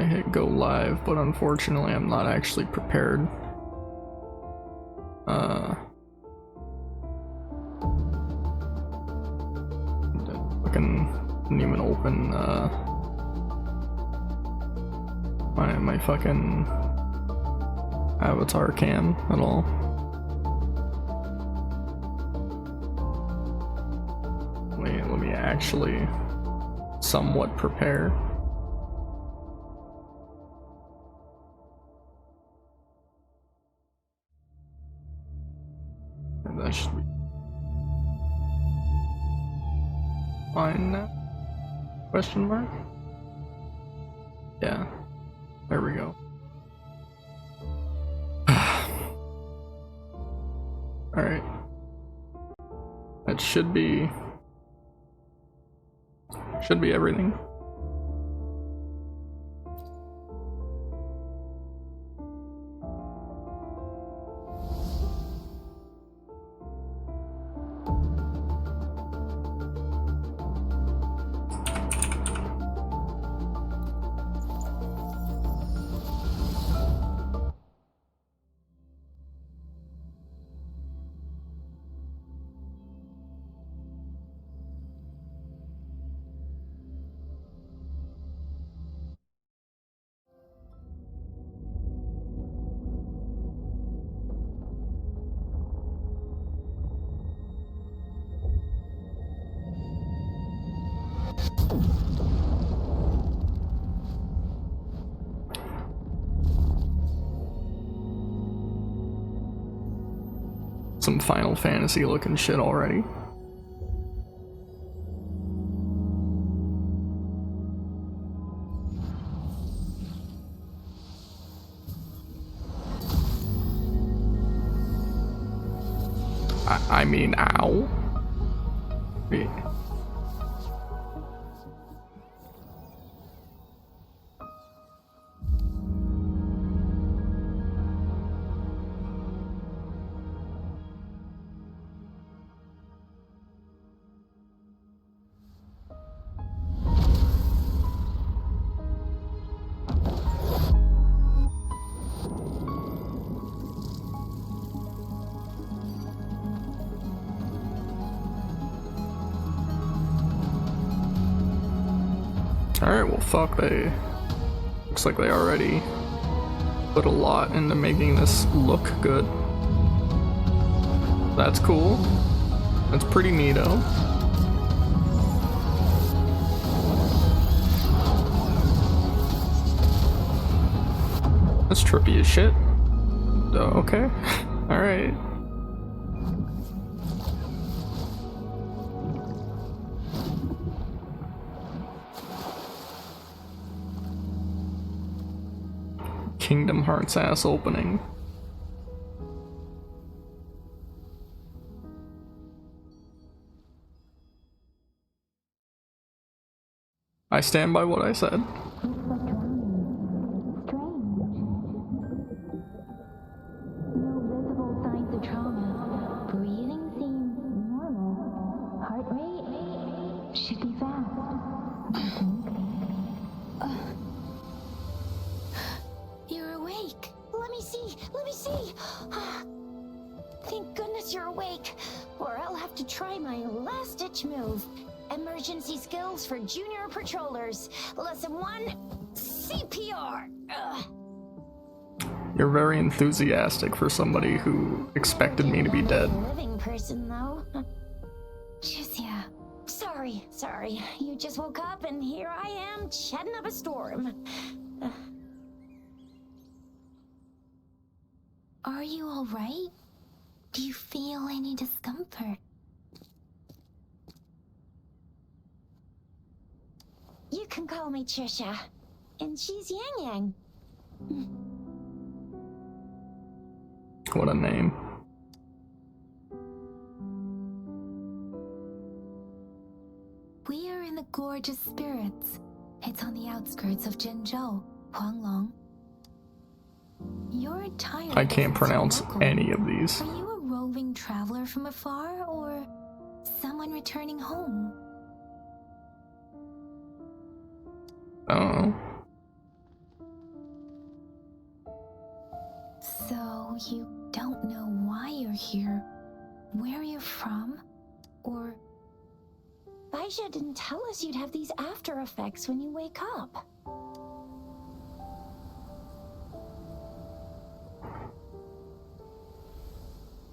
hit go live, but unfortunately I'm not actually prepared. Fucking didn't even open my fucking avatar cam at all. Let me actually somewhat prepare. And that should be fine now? Question mark? Yeah, there we go. Alright. That should be everything. Some Final Fantasy looking shit already. I mean, ow. Wait. Alright, well fuck, looks like they already put a lot into making this look good. That's cool. That's pretty neato. That's trippy as shit. Okay. Alright. Kingdom Hearts ass opening. I stand by what I said. Emergency skills for junior patrollers. Lesson 1, CPR. You're very enthusiastic for somebody who expected me to be dead. Living person, though. Just yeah. Sorry. You just woke up, and here I am, chatting up a storm. Are you all right? Do you feel any discomfort? You can call me Trisha, and she's Yang Yang. What a name. We are in the Gorgeous Spirits. It's on the outskirts of Jinzhou, Huanglong. Your attire I can't pronounce any of these. Are you a roving traveler from afar, or someone returning home? you don't know why you're here, where you're from, or... Baisha didn't tell us you'd have these after effects when you wake up.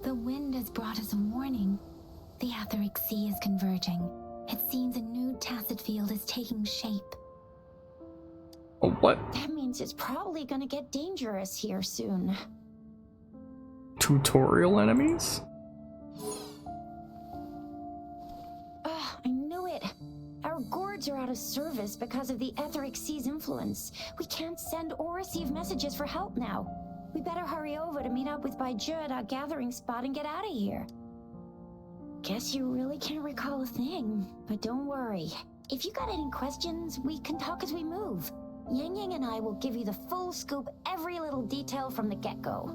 The wind has brought us a warning. The Etheric Sea is converging. It seems a new tacit field is taking shape. Oh, what? That means it's probably gonna get dangerous here soon. Tutorial enemies? Ugh, I knew it. Our gourds are out of service because of the Etheric Sea's influence. We can't send or receive messages for help now. We better hurry over to meet up with Baiju at our gathering spot and get out of here. Guess you really can't recall a thing, but don't worry. If you got any questions, we can talk as we move. Yang Yang and I will give you the full scoop, every little detail from the get-go.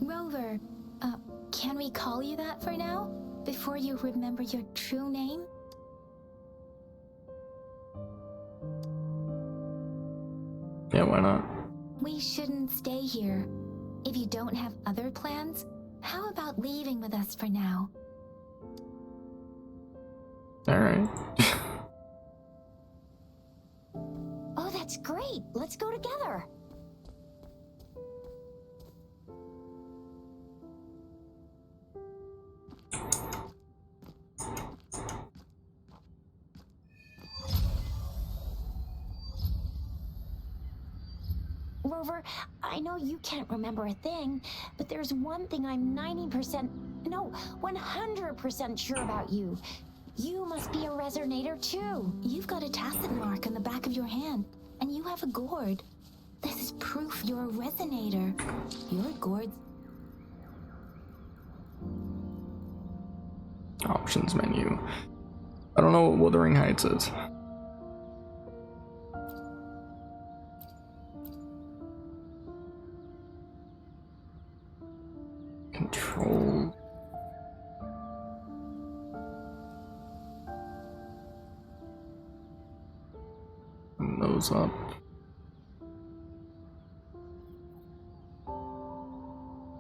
Rover, can we call you that for now? Before you remember your true name? Yeah, why not? We shouldn't stay here. If you don't have other plans, how about leaving with us for now? Alright. Oh, that's great. Let's go together. Rover, I know you can't remember a thing, but there's one thing I'm 90%, no, 100% sure about you. You must be a resonator too. You've got a tacit mark on the back of your hand, and you have a gourd. This is proof you're a resonator. Your gourd. Options menu. I don't know what Wuthering Heights is. Control. And those up.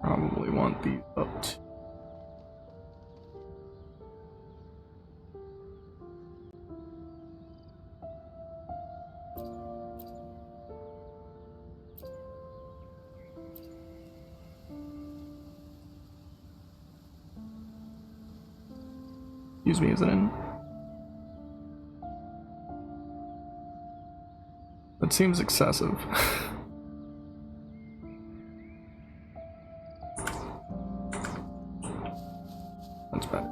Probably want these up too. Excuse me, is it in? That seems excessive. That's better.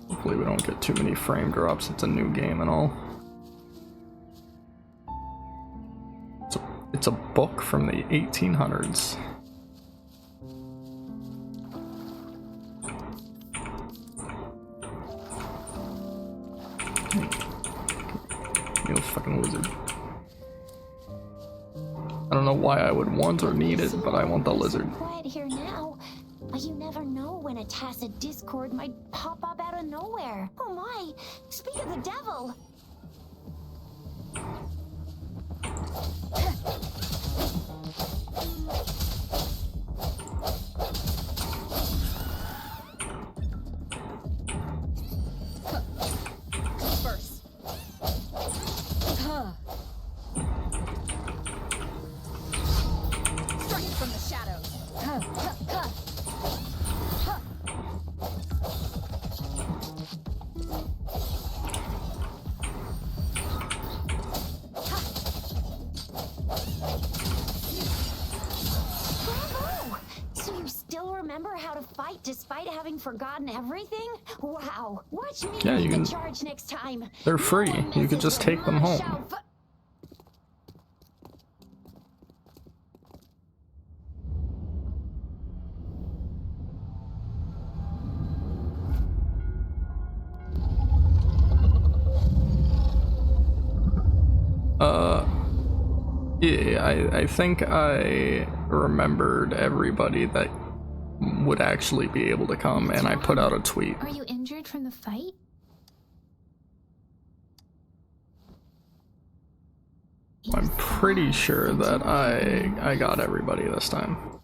Hopefully we don't get too many frame drops. It's a new game and all. It's a book from the 1800s. You fucking lizard. I don't know why I would want or need it, but I want the lizard. Quiet here now. You never know when a tacit discord might pop up out of nowhere. Oh my! Speak of the devil! Despite having forgotten everything? Wow. Watch me lead the charge next time. They're free. You could just take them home. Yeah, I think I remembered everybody that would actually be able to come, and I put out a tweet. Are you injured from the fight? I'm pretty sure that I got everybody this time.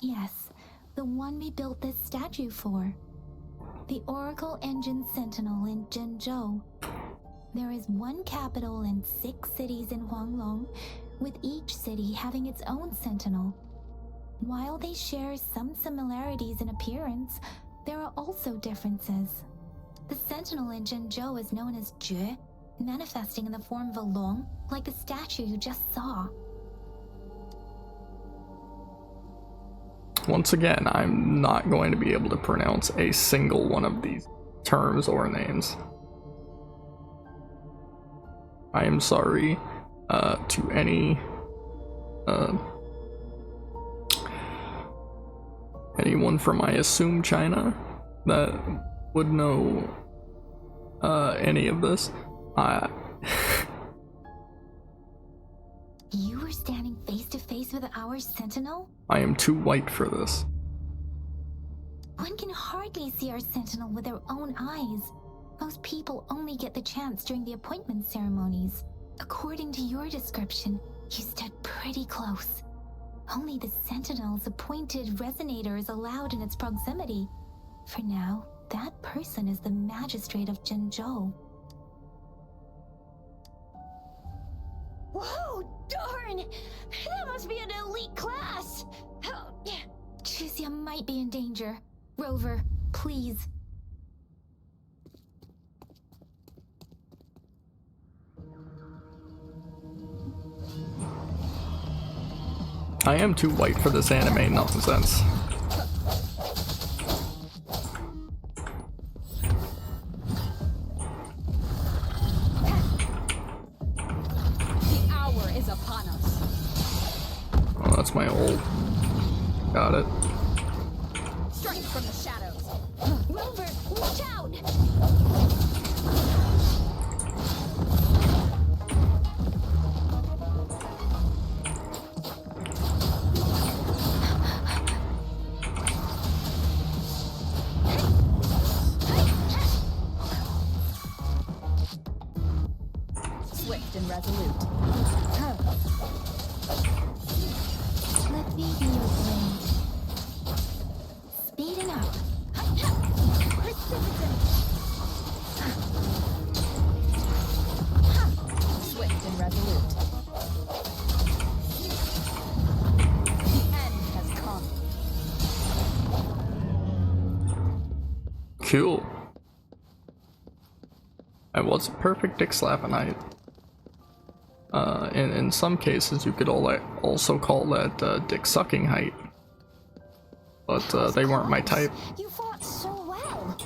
Yes, the one we built this statue for. The Oracle Engine Sentinel in Zhengzhou. There is one capital and 6 cities in Huanglong, with each city having its own sentinel. While they share some similarities in appearance, there are also differences. The sentinel in Zhengzhou is known as Jue, manifesting in the form of a long, like the statue you just saw. Once again, I'm not going to be able to pronounce a single one of these terms or names. I am sorry to anyone from, I assume, China that would know any of this. You were standing face to face with our sentinel? I am too white for this. One can hardly see our sentinel with their own eyes. Most people only get the chance during the appointment ceremonies. According to your description, you stood pretty close. Only the sentinel's appointed resonator is allowed in its proximity. For now, that person is the magistrate of Zhengzhou. Whoa, darn! That must be an elite class! Chuzia might be in danger. Rover, please. I am too white for this anime nonsense. The hour is upon us. Oh, that's my old. Got it. Strike from the shadows. Rover, watch out! Swift and resolute. Let me be your blade. Speeding up. Precipitant. Swift and resolute. The end has come. Cool. I was a perfect dick slapping height. In some cases, you could also call that dick sucking height. But they weren't my type. You fought so well.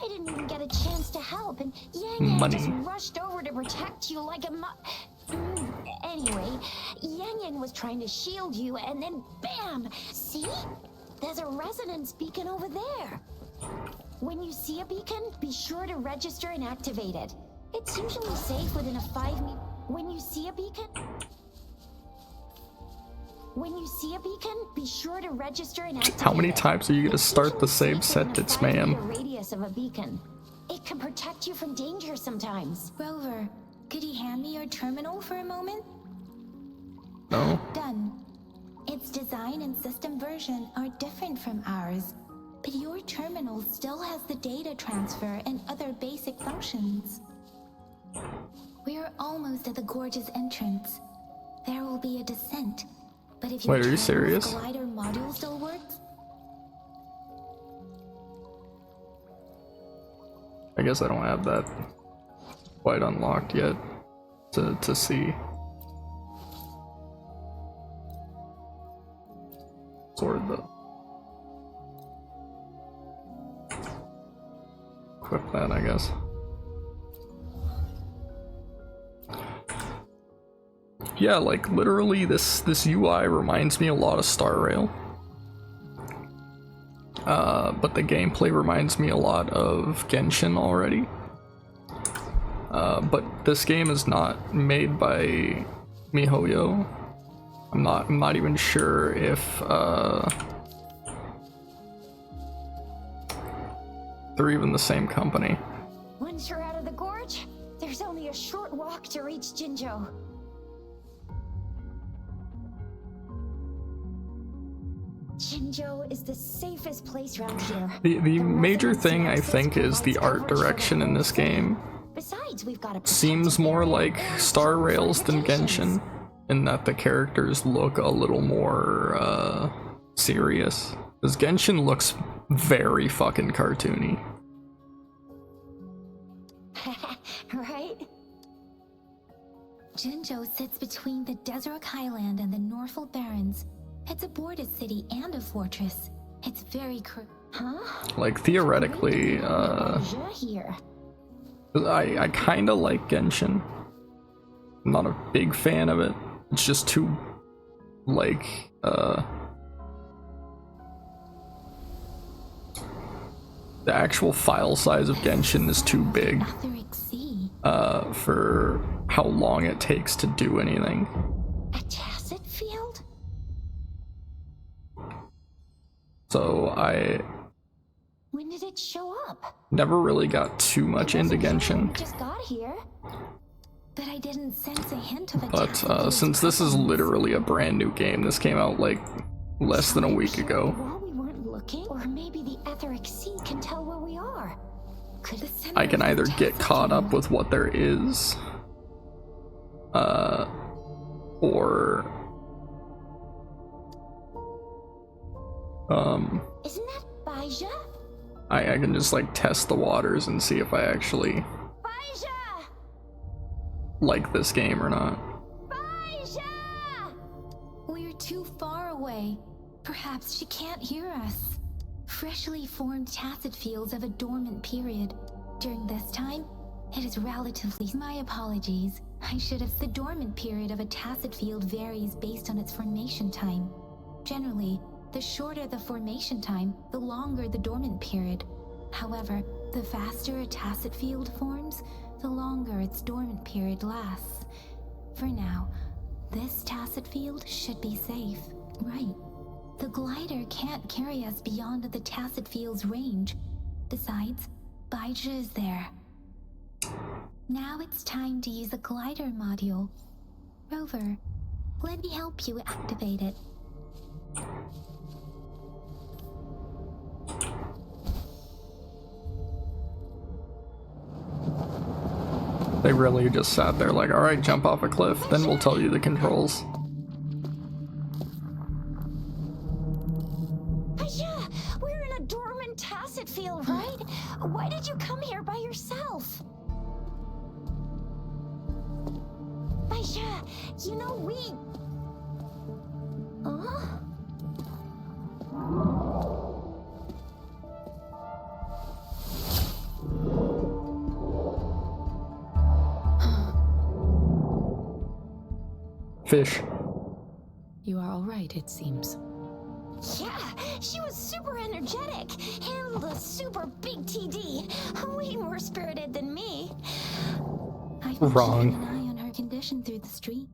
I didn't even get a chance to help, and Yang Money. just rushed over to protect you like a Anyway, Yang was trying to shield you, and then bam! See? There's a resonance beacon over there. When you see a beacon, be sure to register and activate it. It's usually safe within a 5-meter. When you see a beacon, be sure to register and activate it. How many times are you gonna It's start the usually same safe within a sentence, 5-meter ma'am? radius of a beacon. It can protect you from danger sometimes. Rover, could you hand me your terminal for a moment? No? Done. Its design and system version are different from ours, but your terminal still has the data transfer and other basic functions. We're almost at the gorge's entrance. There will be a descent, but if your Wait, are you terminal's serious? glider module still works, I guess I don't have that quite unlocked yet to see. Sword though. Equip that, I guess. Yeah, like literally this UI reminds me a lot of Star Rail. But the gameplay reminds me a lot of Genshin already. But this game is not made by MiHoYo. I'm not even sure if they're even the same company. Once you're out of the gorge, there's only a short walk to reach Jinzhou. Jinzhou is the safest place around here. The major residents thing I access think is the provides art coverage for the direction in whole this city. game. Besides, we've got a Seems protected more area like and Star Rails than fortifications. Genshin, in that the characters look a little more serious. Because Genshin looks very fucking cartoony. Right? Jinzhou sits between the Desert Highland and the Norfolk Barrens. It's a border city and a fortress. It's very Huh? Like, theoretically, Baijiu here. I kinda like Genshin. I'm not a big fan of it. It's just too, like, the actual file size of Genshin is too big, Etheric Sea. for how long it takes to do anything. A tacit field? So I When did it show up? never really got too much into It wasn't here when Genshin. we just got here. But I didn't sense a hint of a But tacit field's since this is presence. literally a brand new game, this came out like less than a week ago. While we weren't looking, or maybe the Etheric Sea can tell where we are. Could The I can center either of the get tacit caught up field. with what there is, or Isn't that Baijiu? I can just like test the waters and see if I actually Baijiu! like this game or not. Baijiu! We're too far away. Perhaps she can't hear us. Freshly formed tacit fields have a dormant period. During this time, it is relatively... My apologies. I should have... The dormant period of a tacit field varies based on its formation time. Generally, the shorter the formation time, the longer the dormant period. However, the faster a tacit field forms, the longer its dormant period lasts. For now, this tacit field should be safe. Right. The glider can't carry us beyond the tacit field's range. Besides, Baijiu is there. Now it's time to use the glider module. Rover, let me help you activate it. They really just sat there like, alright, jump off a cliff, then we'll tell you the controls. Baijiu! We're in a dormant tacit field, right? Why did you come here by yourself? Baijiu, you know we... Huh? Fish. You are all right, it seems. Yeah, she was super energetic. Handled a super big TD. Way more spirited than me. I've been Wrong. keeping an eye on her condition through the street.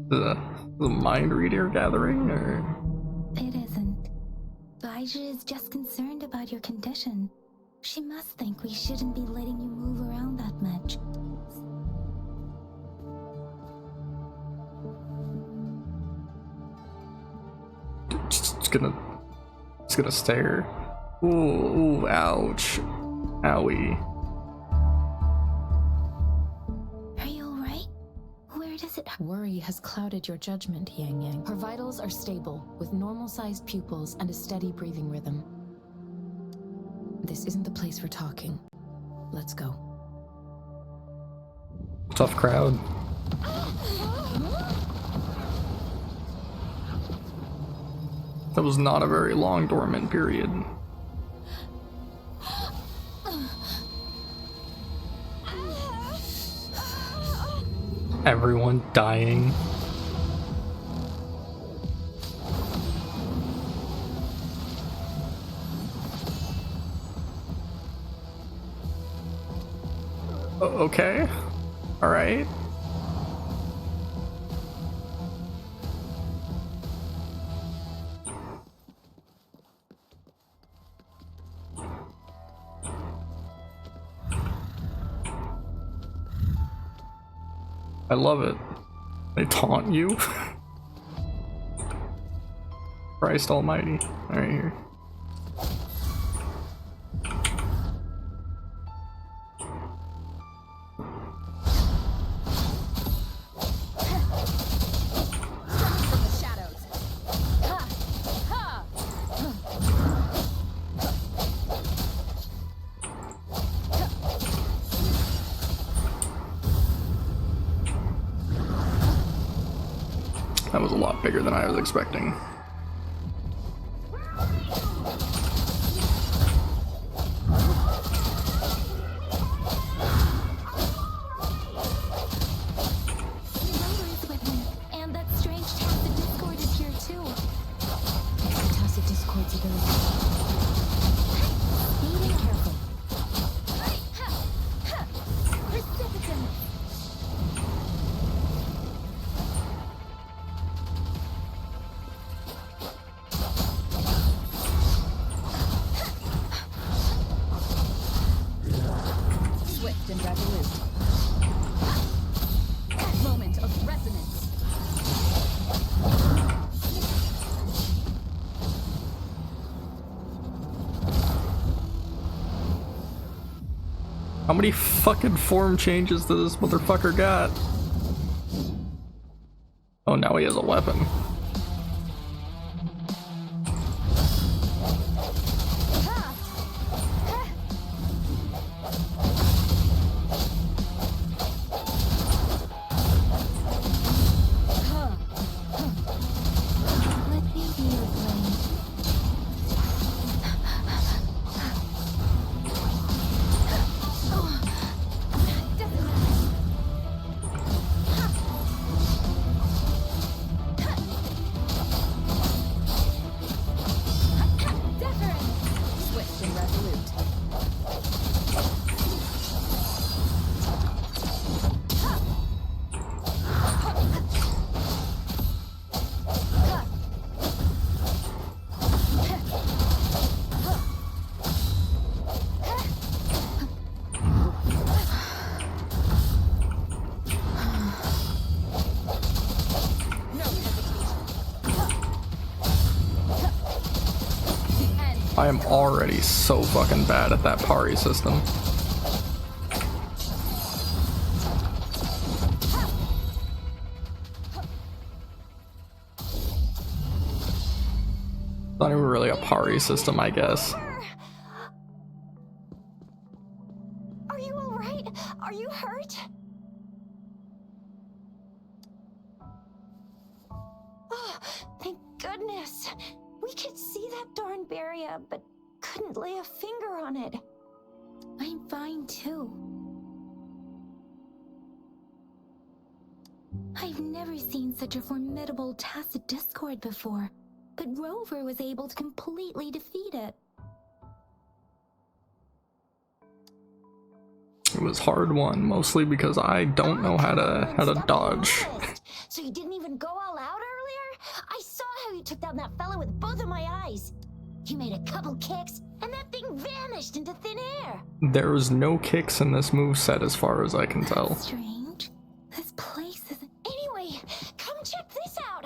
The mind reader gathering, or It isn't. Baijiu is just concerned about your condition. She must think we shouldn't be letting you move around that much. it's gonna stare. Ooh, ouch, owie. Are you alright? Where does it hurt? Worry has clouded your judgment, Yang Yang. Her vitals are stable, with normal-sized pupils and a steady breathing rhythm. This isn't the place for talking. Let's go. Tough crowd. That was not a very long dormant period. Everyone dying. Okay. All right. I love it. They taunt you? Christ almighty. Alright, here. From the shadows. Ha! Ha! That was a lot bigger than I was expecting. Rover's with him, and that strange tacit discord is here too. Tacit discord's ability. Be careful. Precipitant! Swift and resolute. Moment of resonance. How many fucking form changes does this motherfucker got? Oh, now he has a weapon. Let me be your blade. Swift and resolute. No hesitation. The end. I am already so fucking bad at that parry system. Not even really a parry system, I guess. Are you alright? Are you hurt? Oh, thank goodness. We could see that darn barrier, but couldn't lay a finger on it. I'm fine too. I've never seen such a formidable tacit discord before, but Rover was able to completely defeat it. It was hard won, mostly because I don't know how to dodge. So you didn't even go all out earlier? I saw how you took down that fella with both of my eyes. You made a couple kicks, and that thing vanished into thin air. There's no kicks in this moveset as far as I can tell. Strange. This place is... Anyway, come check this out.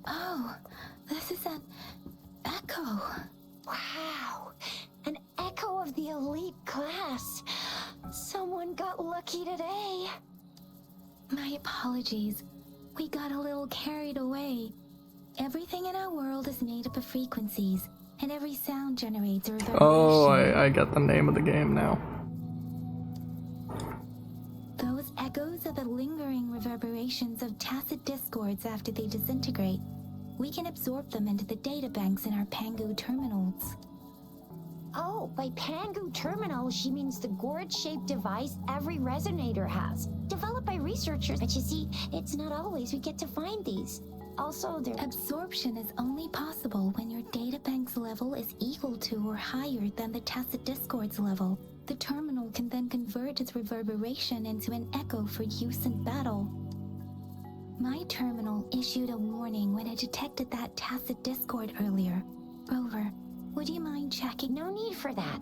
Oh, this is an echo. Wow, an echo of the elite class. Someone got lucky today. My apologies. We got a little carried away. Everything in our world is made up of frequencies, and every sound generates a reverberation. Oh, I get the name of the game now. Those echoes are the lingering reverberations of tacit discords after they disintegrate. We can absorb them into the databanks in our Pangu terminals. Oh, by Pangu terminal, she means the gourd-shaped device every resonator has. Developed by researchers, but you see, it's not always we get to find these. Also, they're... Absorption is only possible when your databank's level is equal to or higher than the tacit discord's level. The terminal can then convert its reverberation into an echo for use in battle. My terminal issued a warning when it detected that tacit discord earlier. Rover, Would you mind checking? No need for that.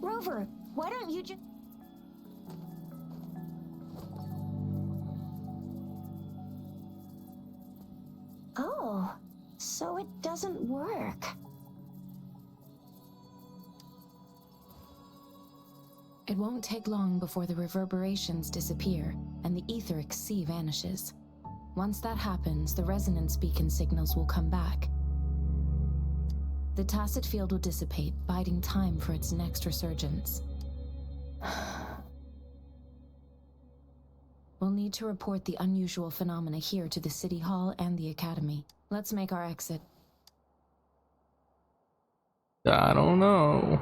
Rover, why don't you just... Oh, so it doesn't work. It won't take long before the reverberations disappear and the etheric sea vanishes. Once that happens, the resonance beacon signals will come back. The tacit field will dissipate, biding time for its next resurgence. We'll need to report the unusual phenomena here to the City Hall and the Academy. Let's make our exit. I don't know.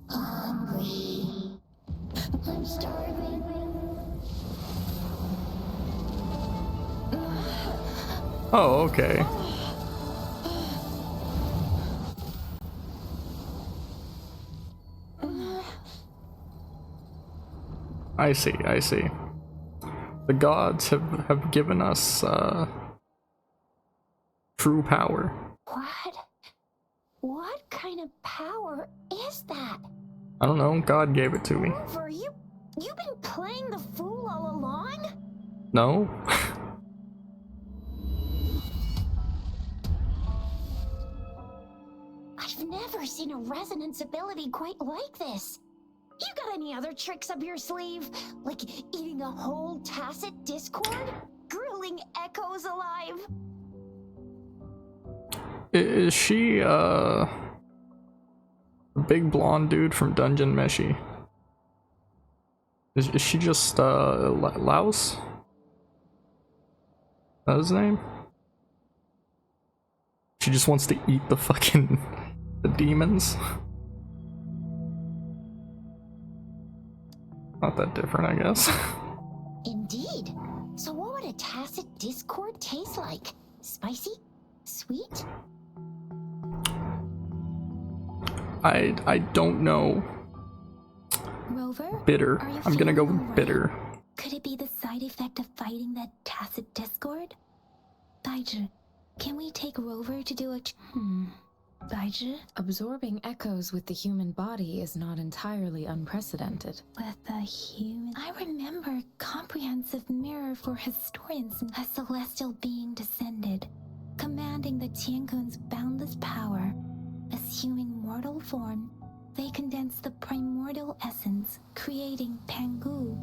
Hungry. I'm starving. Oh, okay. I see, I see. The gods have given us true power. What kind of power is that? I don't know, God gave it to me. Rover, you've been playing the fool all along? No? I've never seen a resonance ability quite like this. You got any other tricks up your sleeve? Like eating a whole tacit discord? Grilling echoes alive? Is she, the big blonde dude from Dungeon Meshi? Is she just, Laos? Is that his name? She just wants to eat the fucking, the demons? Not that different, I guess. Indeed. So what would a tacit discord taste like? Spicy? Sweet? I don't know. Rover? Bitter. Are you I'm gonna go feeling with alright? bitter. Could it be the side effect of fighting that tacit discord? Baiju, can we take Rover to do a Baiju? Absorbing echoes with the human body is not entirely unprecedented. With a human... I remember comprehensive mirror for historians. A celestial being descended, commanding the Tiankun's boundless power. Assuming mortal form, they condense the primordial essence, creating Pangu,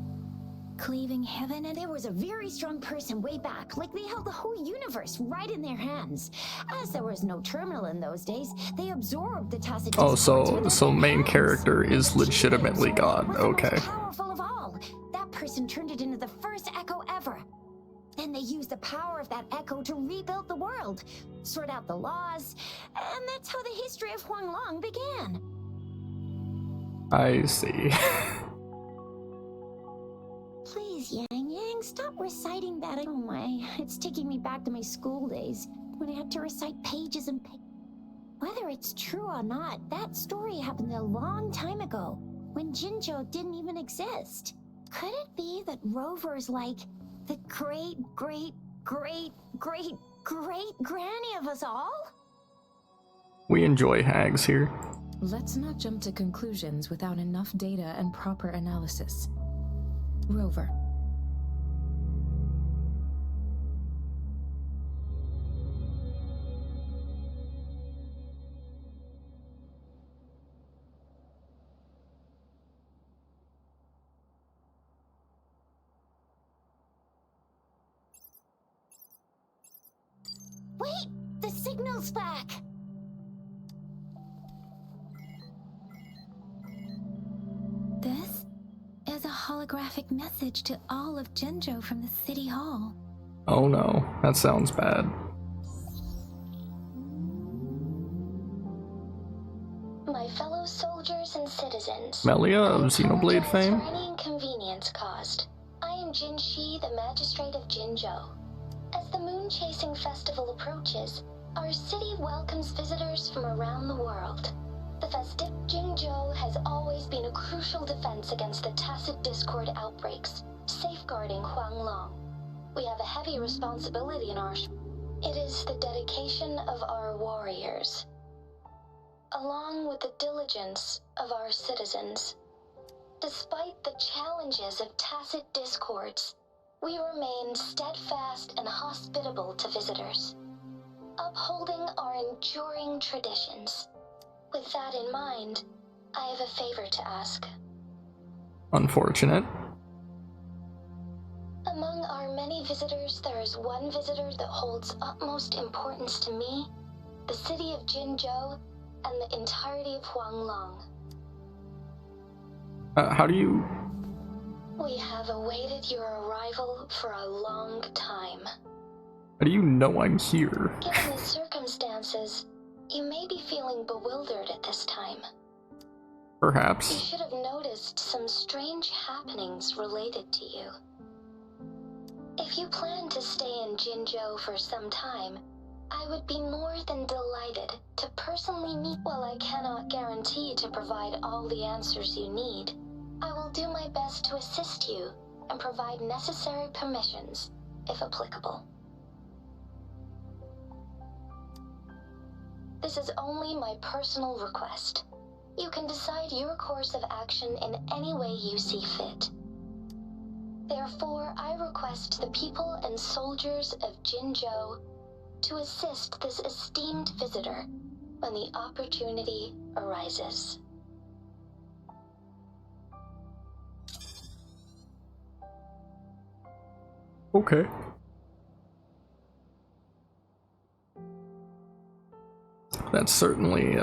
cleaving heaven and... There was a very strong person way back, like they held the whole universe right in their hands. As there was no terminal in those days, they absorbed the tacit Oh, discords within so their main hands. character is And she legitimately God. was the most Okay. powerful of all. That person turned it into the first echo ever. Then they used the power of that echo to rebuild the world, sort out the laws, and that's how the history of Huanglong began. I see. Please, Yang, stop reciting that. Oh my, it's taking me back to my school days, when I had to recite pages and pages. Whether it's true or not, that story happened a long time ago, when Jinzhou didn't even exist. Could it be that Rover's like the great granny of us all? We enjoy hags here. Let's not jump to conclusions without enough data and proper analysis. Rover. Wait, the signal's back. This is a holographic message to all of Jinzhou from the City Hall. Oh no, that sounds bad. My fellow soldiers and citizens, Melia of I Xenoblade apologize fame? for any inconvenience caused. I am Jin Shi, the magistrate of Jinzhou. As the moon chasing festival approaches, our city welcomes visitors from around the world. The festive Jinzhou has always been a crucial defense against the tacit discord outbreaks, safeguarding Huanglong. We have a heavy responsibility in our It is the dedication of our warriors, along with the diligence of our citizens. Despite the challenges of tacit discords, we remain steadfast and hospitable to visitors, upholding our enduring traditions. With that in mind, I have a favor to ask. Unfortunate. Among our many visitors, there is one visitor that holds utmost importance to me, the city of Jinzhou, and the entirety of Huanglong. How do you... We have awaited your arrival for a long time. How do you know I'm here? Given the circumstances, you may be feeling bewildered at this time. You Perhaps. should have noticed some strange happenings related to you. If you plan to stay in Jinzhou for some time, I would be more than delighted to personally meet. While I cannot guarantee to provide all the answers you need, I will do my best to assist you and provide necessary permissions, if applicable. This is only my personal request. You can decide your course of action in any way you see fit. Therefore, I request the people and soldiers of Jinzhou to assist this esteemed visitor when the opportunity arises. Okay. That's certainly,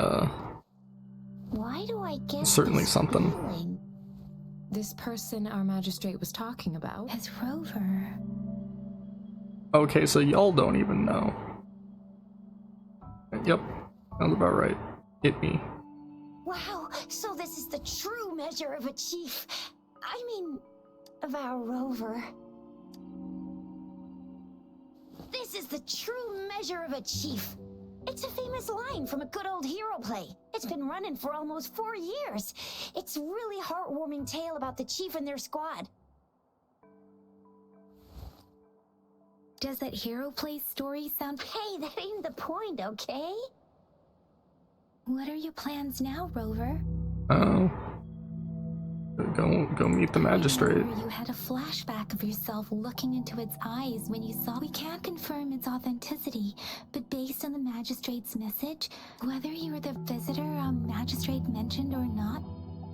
Why do I get certainly this something. feeling? This person our magistrate was talking about. As Rover. Okay, so y'all don't even know. Yep, sounds about right. Hit me. Wow, so this is the true measure of a chief. I mean, of our rover. This is the true measure of a chief. It's a famous line from a good old hero play. It's been running for almost 4 years. It's a really heartwarming tale about the chief and their squad. Does that hero play story sound... Hey, that ain't the point, okay? What are your plans now, Rover? Oh. Go meet the magistrate. Remember you had a flashback of yourself looking into its eyes when you saw... We can't confirm its authenticity, but based on the magistrate's message, whether you're the visitor our magistrate mentioned or not,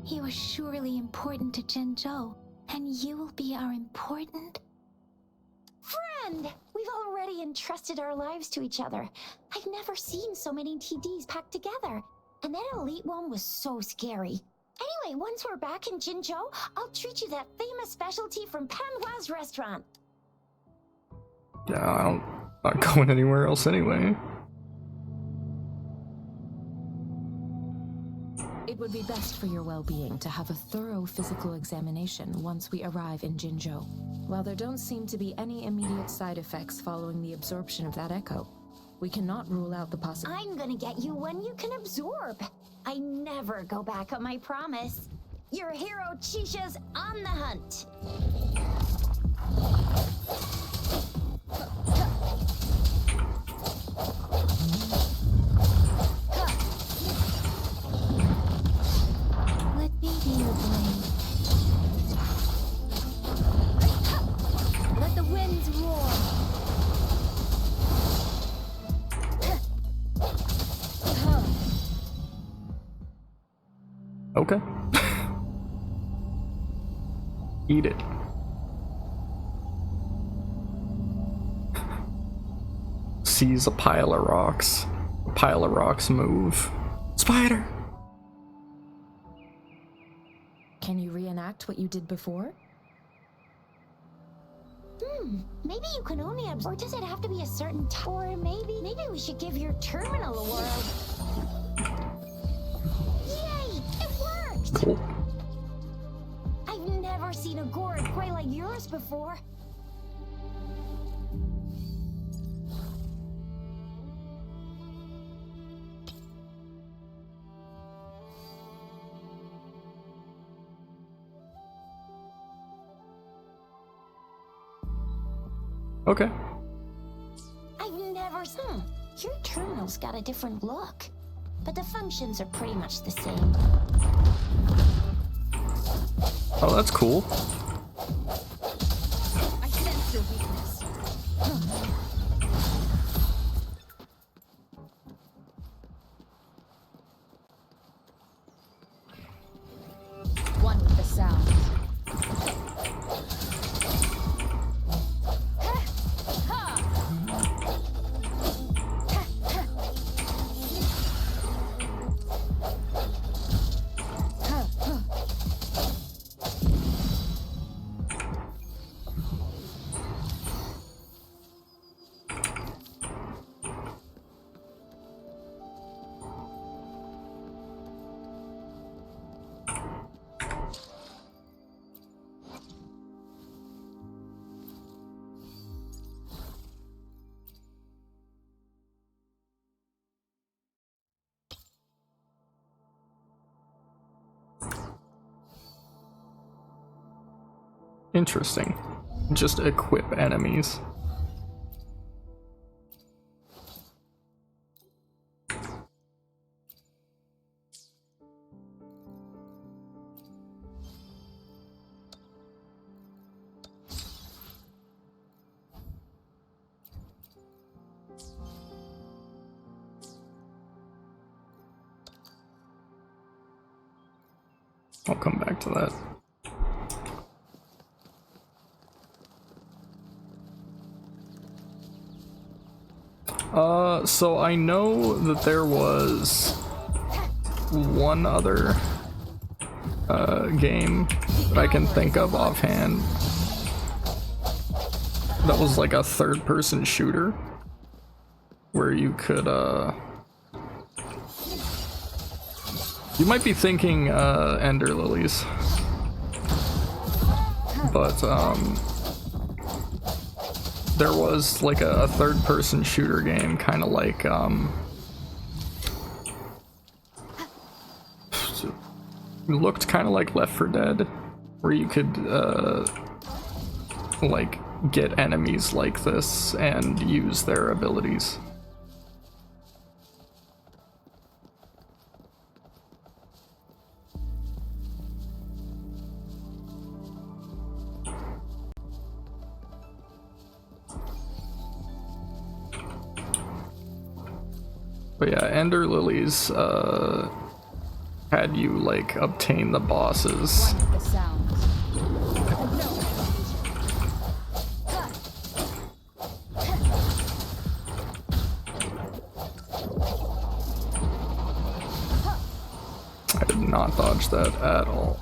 you are surely important to Jinzhou, and you will be our important... Friend! We've already entrusted our lives to each other. I've never seen so many TDs packed together. And that elite one was so scary. Anyway, once we're back in Jinzhou, I'll treat you that famous specialty from Panhua's restaurant. Yeah, I'm not going anywhere else anyway. It would be best for your well-being to have a thorough physical examination once we arrive in Jinzhou. While there don't seem to be any immediate side effects following the absorption of that echo, we cannot rule out the possibility. I'm gonna get you one you can absorb. I never go back on my promise. Your hero Chisha's on the hunt. Let me be your blade. Let the winds roar. Okay. Eat it. Seize a pile of rocks. A pile of rocks move. Spider! Can you reenact what you did before? Maybe you can only absorb. Or does it have to be a certain time? Or maybe we should give your terminal a whirl. Yay! It worked! Cool. I've never seen a gourd quite like yours before. Okay. I've never Your terminal's got a different look, but the functions are pretty much the same. Oh, that's cool. I sense your weakness. One with the sound. Interesting. Just equip enemies. I'll come back to that. So I know that there was one other game that I can think of offhand that was like a third-person shooter where you could you might be thinking Ender Lilies, but there was like a third-person shooter game, kind of like it looked kind of like Left 4 Dead, where you could like get enemies like this and use their abilities. But yeah, Ender Lilies had you like obtain the bosses. One with the sound. I did not dodge that at all.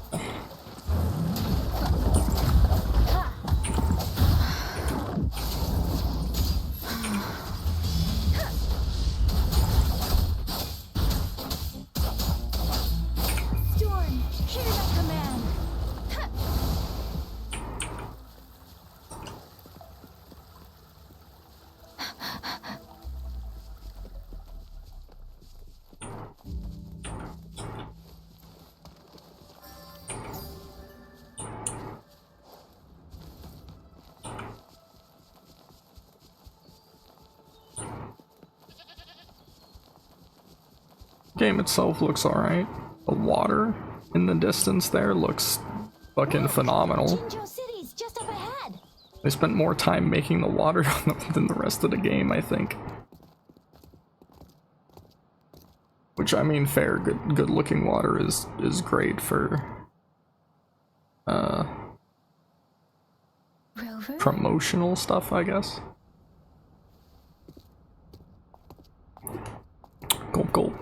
Game itself looks alright. The water in the distance there looks fucking phenomenal. Jinzhou City's just up ahead. They spent more time making the water than the rest of the game, I think. Which, I mean, fair, good looking water is great for Rover? promotional stuff, I guess. Gulp gulp.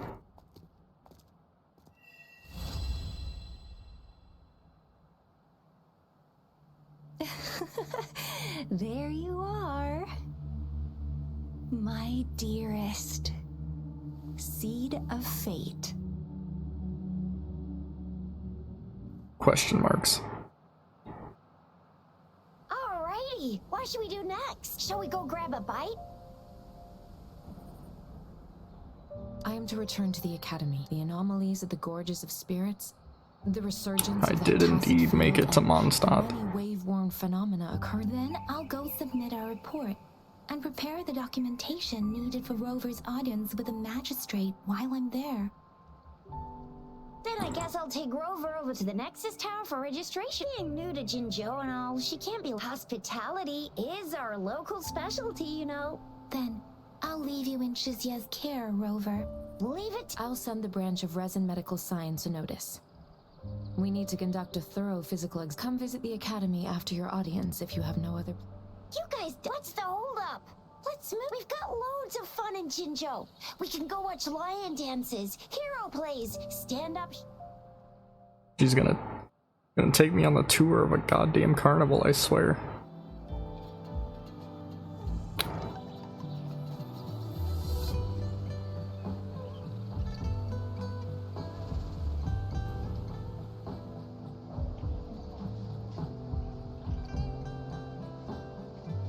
There you are. My dearest. Seed of fate. Question marks. Alrighty, what should we do next? Shall we go grab a bite? I am to return to the academy. The anomalies of the gorges of spirits, the resurgence I of that did tacit indeed make fluid, it to and Mondstadt. many wave-worn phenomena occur. Then I'll go submit our report. and prepare the documentation needed for Rover's audience with the magistrate while I'm there. Then I guess I'll take Rover over to the Nexus Tower for registration. Being new to Jinzhou and all, she can't be. Hospitality is our local specialty, you know. Then I'll leave you in Shizia's care, Rover. Leave it. I'll send the branch of Ryzen Medical Science a notice. We need to conduct a thorough physical Come visit the academy after your audience if you have no other... You guys, what's the holdup? Let's move. We've got loads of fun in Jinzhou. We can go watch lion dances, hero plays, stand up. She's gonna take me on the tour of a goddamn carnival, I swear.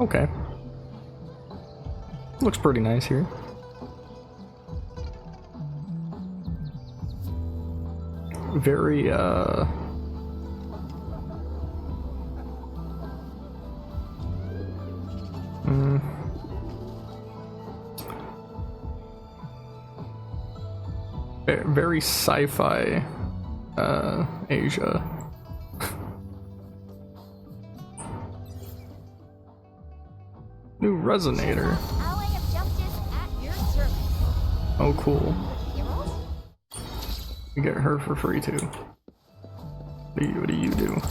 Okay. Looks pretty nice here. Very, very sci-fi, Asia. New resonator. Ally of Justice at your service. Oh, cool. Heroes? You get her for free too. What do you do?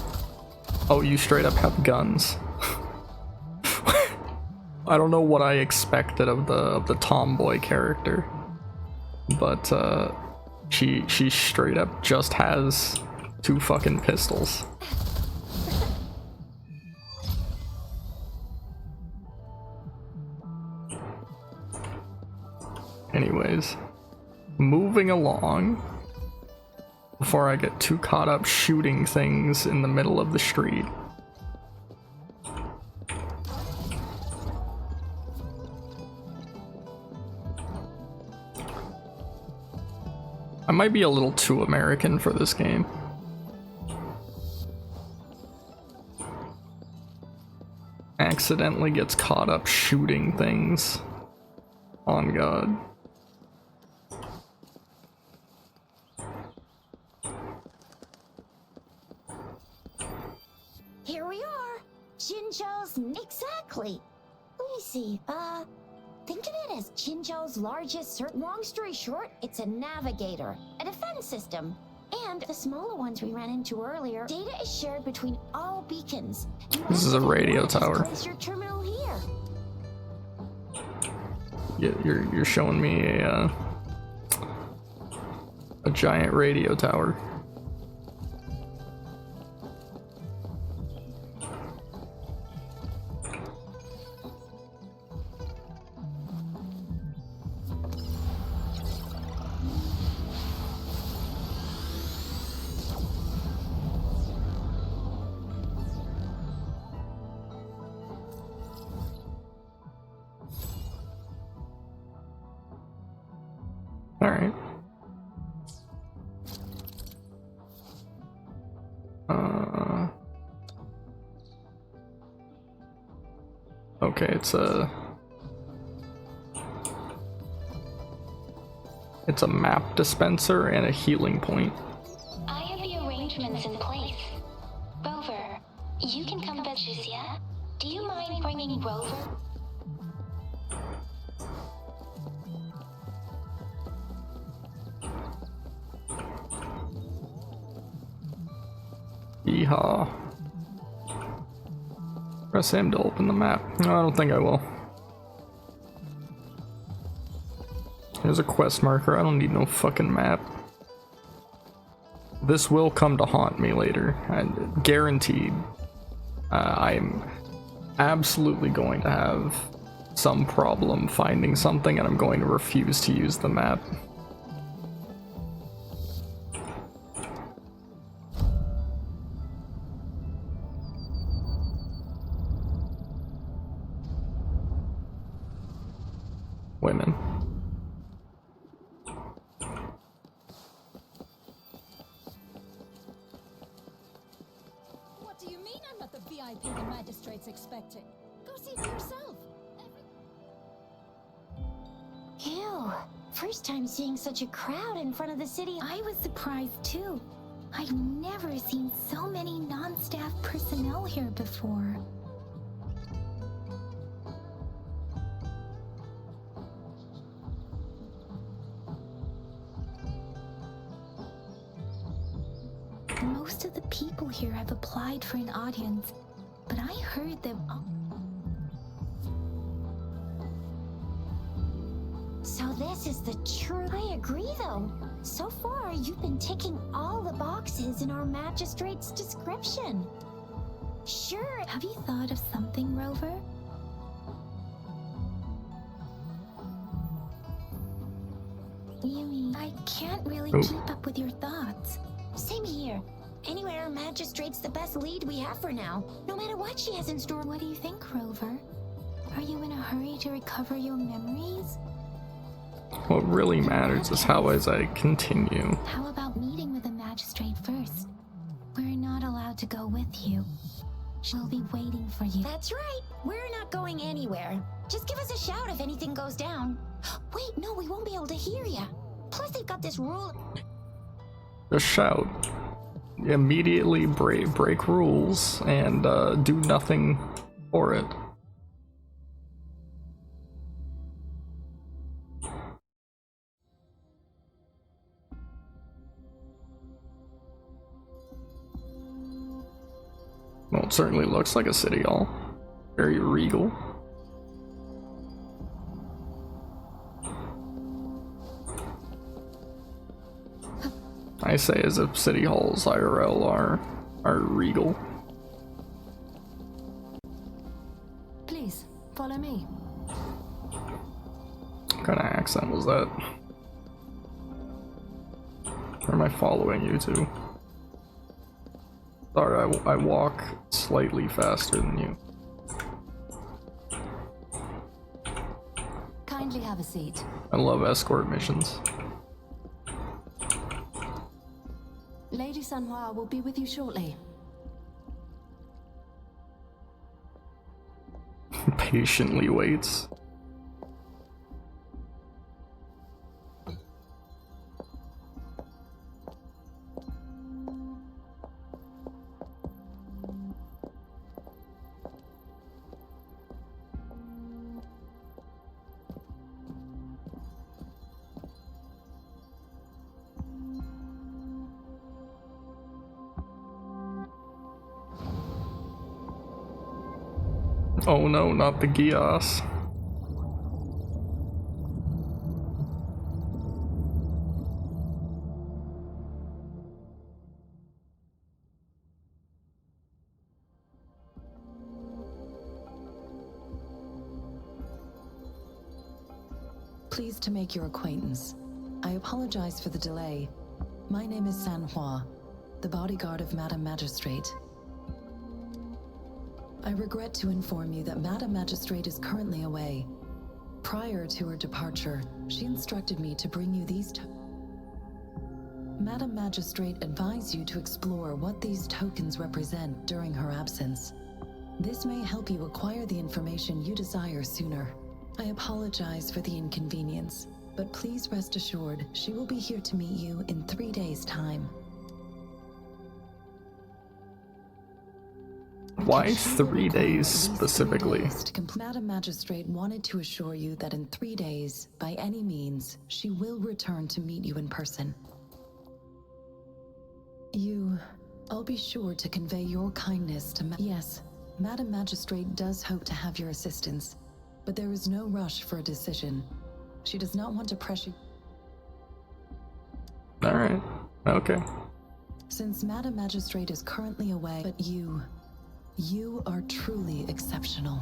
Oh, you straight up have guns. I don't know what I expected of the tomboy character, but she straight up just has 2 fucking pistols. Anyways, moving along before I get too caught up shooting things in the middle of the street. I might be a little too American for this game. Accidentally gets caught up shooting things. On God. Here we are. Jinzhou's exactly. Let me see. Think of it as Jinzhou's largest. Long story short, it's a navigator, a defense system, and the smaller ones we ran into earlier. Data is shared between all beacons. This is a radio tower. Place your terminal here. You're showing me a giant radio tower. Alright. Okay, it's a map dispenser and a healing point. I have the arrangements in place. Rover, you can come back, Jizia. Do you mind bringing Rover? Yeehaw. Press him to open the map. No, I don't think I will. There's a quest marker. I don't need no fucking map. This will come to haunt me later. Guaranteed. I'm absolutely going to have some problem finding something, and I'm going to refuse to use the map. Women. What do you mean I'm not the VIP the magistrate's expecting? Go see for yourself. First time seeing such a crowd in front of the city. I was surprised too. I've never seen so many non-staff personnel here before. Most of the people here have applied for an audience, but I heard that... So this is the truth. I agree though. So far, you've been ticking all the boxes in our magistrate's description. Sure. Have you thought of something, Rover? Yumi, I can't really keep up with your thoughts. Same here. Anyway, our magistrate's the best lead we have for now. No matter what she has in store. What do you think, Rover? Are you in a hurry to recover your memories? What really matters is how as I continue. How about meeting with the magistrate first? We're not allowed to go with you. She'll be waiting for you. That's right. We're not going anywhere. Just give us a shout if anything goes down. Wait, no, we won't be able to hear ya. Plus, they've got this rule. Just shout. Immediately break rules and do nothing for it. Well, it certainly looks like a city hall. Very regal. I say as if city halls IRL are regal. Please, follow me. What kind of accent was that? Or am I following you two? Sorry, I walk slightly faster than you. Kindly have a seat. I love escort missions. Lady Sanhua will be with you shortly. Patiently waits. Oh no, not the Gios. Pleased to make your acquaintance. I apologize for the delay. My name is Sanhua, the bodyguard of Madam Magistrate. I regret to inform you that Madam Magistrate is currently away. Prior to her departure, she instructed me to bring you these Madam Magistrate advised you to explore what these tokens represent during her absence. This may help you acquire the information you desire sooner. I apologize for the inconvenience, but please rest assured she will be here to meet you in 3 days' time. Why 3 days specifically? Madam Magistrate wanted to assure you that in 3 days, by any means, she will return to meet you in person. I'll be sure to convey your kindness to Yes, Madam Magistrate does hope to have your assistance, but there is no rush for a decision. She does not want to pressure. Alright, okay. Since Madam Magistrate is currently away, but you are truly exceptional.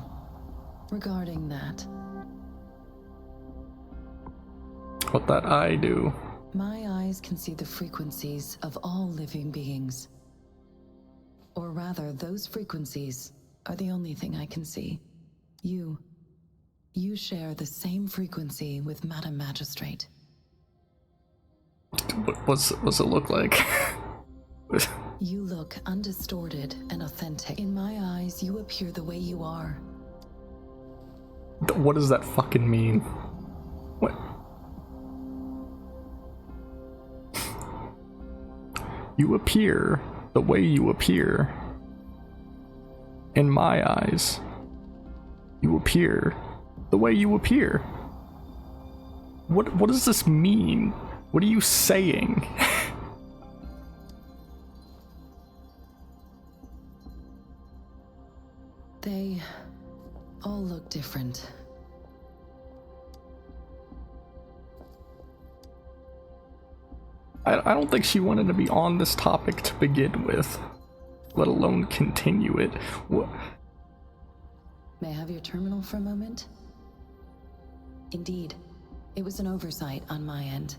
Regarding that, What that I do? my eyes can see the frequencies of all living beings. Or rather, those frequencies are the only thing I can see. You share the same frequency with Madam Magistrate. What's it look like? You look undistorted and authentic. In my eyes, you appear the way you are. What does that fucking mean? What? You appear the way you appear. In my eyes, you appear the way you appear. What does this mean? What are you saying? They all look different. I don't think she wanted to be on this topic to begin with, let alone continue it. What? May I have your terminal for a moment? Indeed, it was an oversight on my end.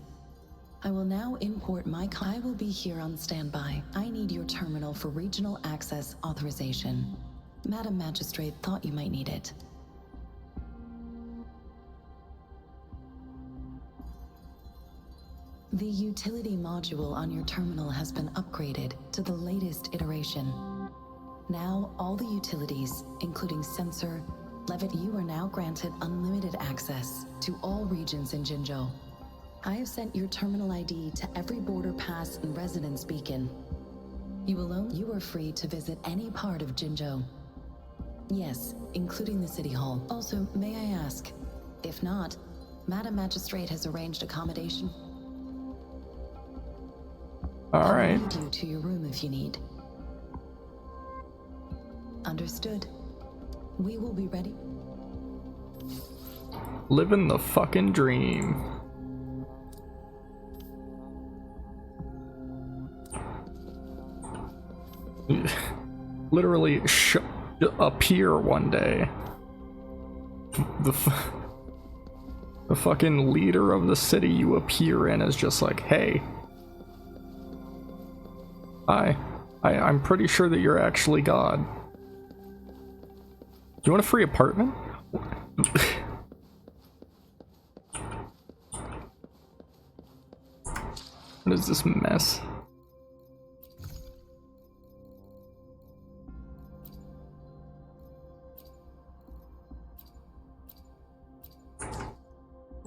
I will now import my I will be here on standby. I need your terminal for regional access authorization. Madam Magistrate thought you might need it. The utility module on your terminal has been upgraded to the latest iteration. Now, all the utilities, including sensor, Levitt, you are now granted unlimited access to all regions in Jinzhou. I have sent your terminal ID to every border pass and residence beacon. You are free to visit any part of Jinzhou. Yes, including the City Hall. Also, may I ask, if not, Madam Magistrate has arranged accommodation. All right. I'll lead you to your room if you need. Understood. We will be ready. Living the fucking dream. Literally appear one day. The fucking leader of the city you appear in is just like, hey, I'm pretty sure that you're actually God. Do you want a free apartment? What is this mess?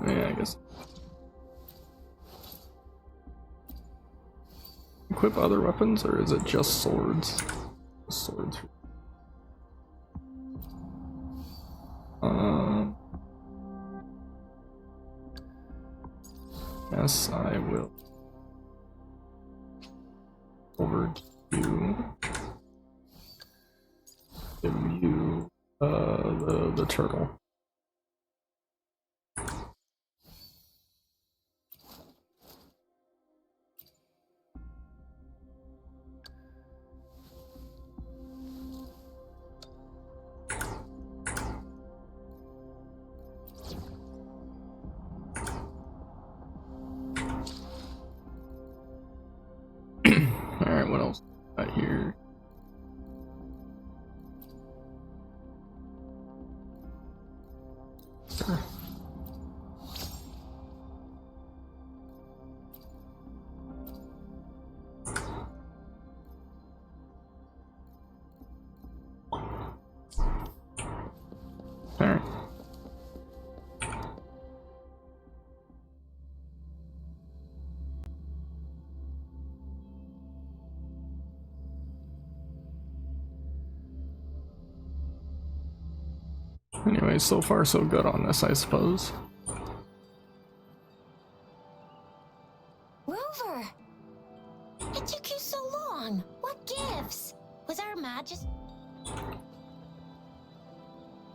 Yeah, I guess. Equip other weapons, or is it just swords? Swords. Yes, I will. Over to give you the turtle. Alright, what else got here? Alright. Anyway, so far so good on this, I suppose. Rover! It took you so long. What gives? Was our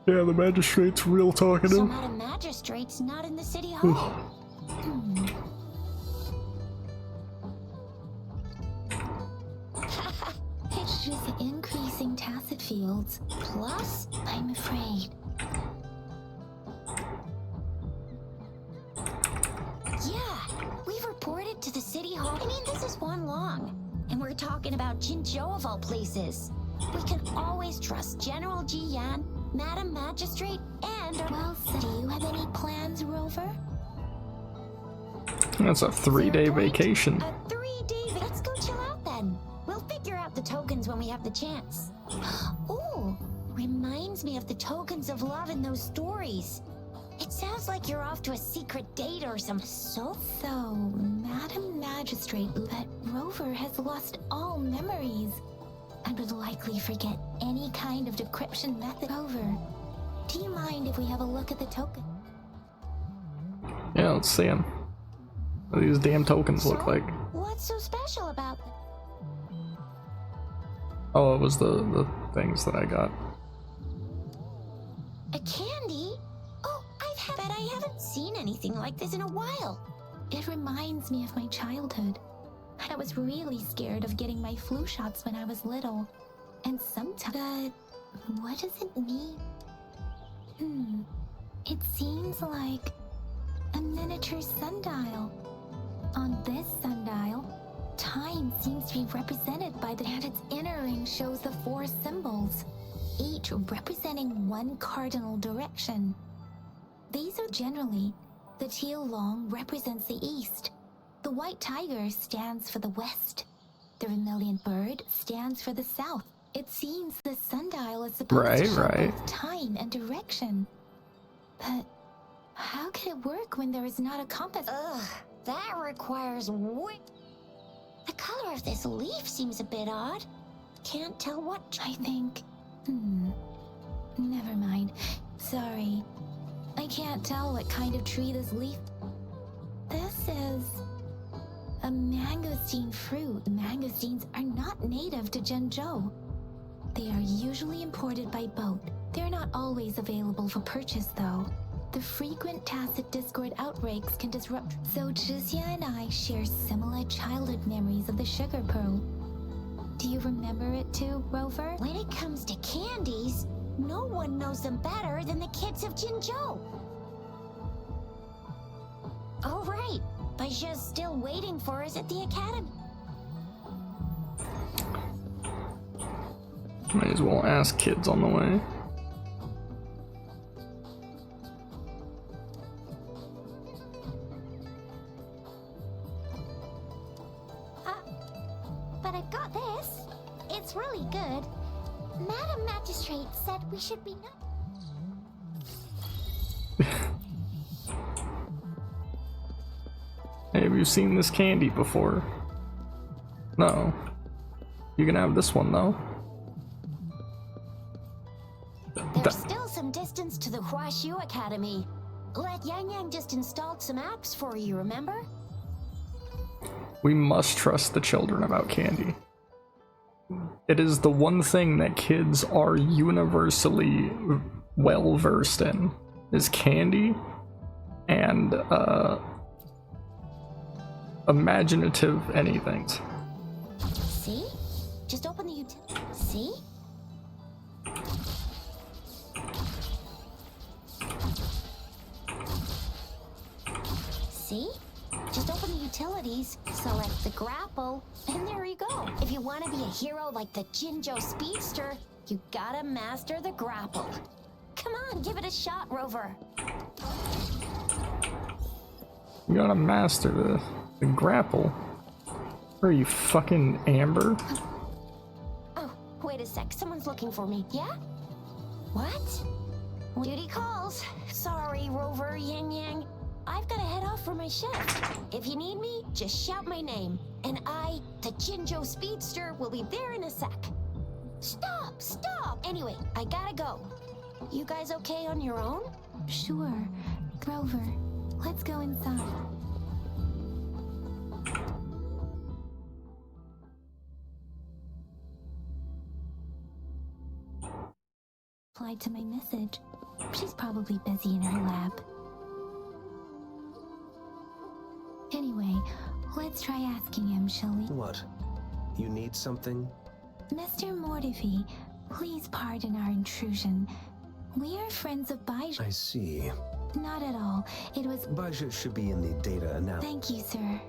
Yeah, the magistrate's real talkative. So Madam Magistrate's not in the City Hall. It's just increasing tacit fields. Plus, I'm afraid. yeah, we've reported to the City Hall. I mean, this is one long. And we're talking about Jinzhou of all places. We can always trust General Ji Yan, Madam Magistrate, and our... Well, so do you have any plans, Rover? That's a 3-day vacation. A 3-day Let's go chill out then. We'll figure out the tokens when we have the chance. Ooh, reminds me of the tokens of love in those stories. It sounds like you're off to a secret date or some. So, Madam Magistrate, that Rover has lost all memories and would likely forget any kind of decryption method. Rover, do you mind if we have a look at the token? Yeah, let's see them. What do these damn tokens look like? What's so special about them? Oh, it was the things that I got. A candy? Oh, but I haven't seen anything like this in a while. It reminds me of my childhood. I was really scared of getting my flu shots when I was little. And sometimes... But what does it mean? It seems like a miniature sundial. On this sundial, time seems to be represented by and its inner ring shows the 4 symbols, each representing one cardinal direction. These are generally, the teal long represents the east, the white tiger stands for the west, the vermilion bird stands for the south. It seems the sundial is supposed to show both time and direction. But how can it work when there is not a compass? Ugh, that requires The color of this leaf seems a bit odd. Can't tell what. I think... Never mind. Sorry. I can't tell what kind of tree this leaf... This is... a mangosteen fruit. Mangosteens are not native to Zhengzhou. They are usually imported by boat. They're not always available for purchase, though. The frequent tacit Discord outbreaks can disrupt. So Zhixia and I share similar childhood memories of the sugar pearl. Do you remember it too, Rover? When it comes to candies, no one knows them better than the kids of Jinzhou. Oh right, Baisha's still waiting for us at the academy. Might as well ask kids on the way. But I've got this. It's really good. Madam Magistrate said we should be Hey, have you seen this candy before? No. You can have this one though. There's still some distance to the Huaxiu Academy. Let Yang Yang just installed some apps for you, remember? We must trust the children about candy. It is the one thing that kids are universally well versed in, is candy and imaginative anythings. See? Just open the utility. See? See? Just open the utilities, select the grapple, and there you go. If you want to be a hero like the Jinzhou Speedster, you gotta master the grapple. Come on, give it a shot, Rover. You gotta master the grapple. Where are you, fucking Amber? Oh, wait a sec. Someone's looking for me. Yeah? What? Duty calls. Sorry, Rover, Yang Yang. I've got to head off for my shift. If you need me, just shout my name. And I, the Jinzhou Speedster, will be there in a sec. Stop! Stop! Anyway, I gotta go. You guys okay on your own? Sure. Rover, let's go inside. Replied to my message. She's probably busy in her lab. Anyway, let's try asking him, shall we? What? You need something? Mr. Mortifi, please pardon our intrusion. We are friends of Baizhi. I see. Not at all. It was... Baizhi should be in the data analysis. Thank you, sir.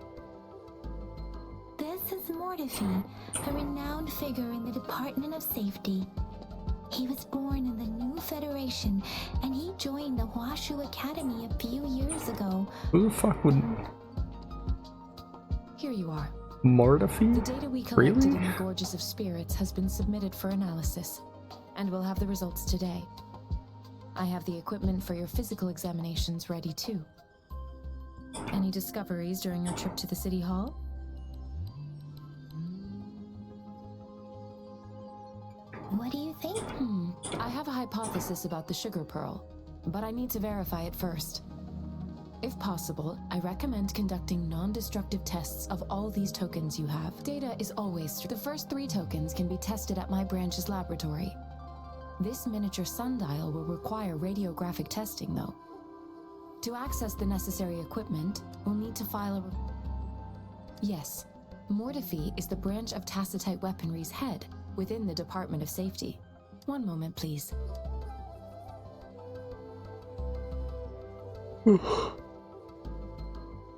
This is Mortifi, a renowned figure in the Department of Safety. He was born in the New Federation, and he joined the Huaxiu Academy a few years ago. Who the fuck would... Here you are. Mortifi? The data we collected Really? in the Gorges of Spirits has been submitted for analysis, and we'll have the results today. I have the equipment for your physical examinations ready too. Any discoveries during your trip to the city hall? What do you think? I have a hypothesis about the sugar pearl, but I need to verify it first. If possible, I recommend conducting non-destructive tests of all these tokens you have. Data is always true. The first 3 tokens can be tested at my branch's laboratory. This miniature sundial will require radiographic testing, though. To access the necessary equipment, we'll need to file a... Yes, Mortifi is the branch of Tacitite Weaponry's head within the Department of Safety. One moment, please.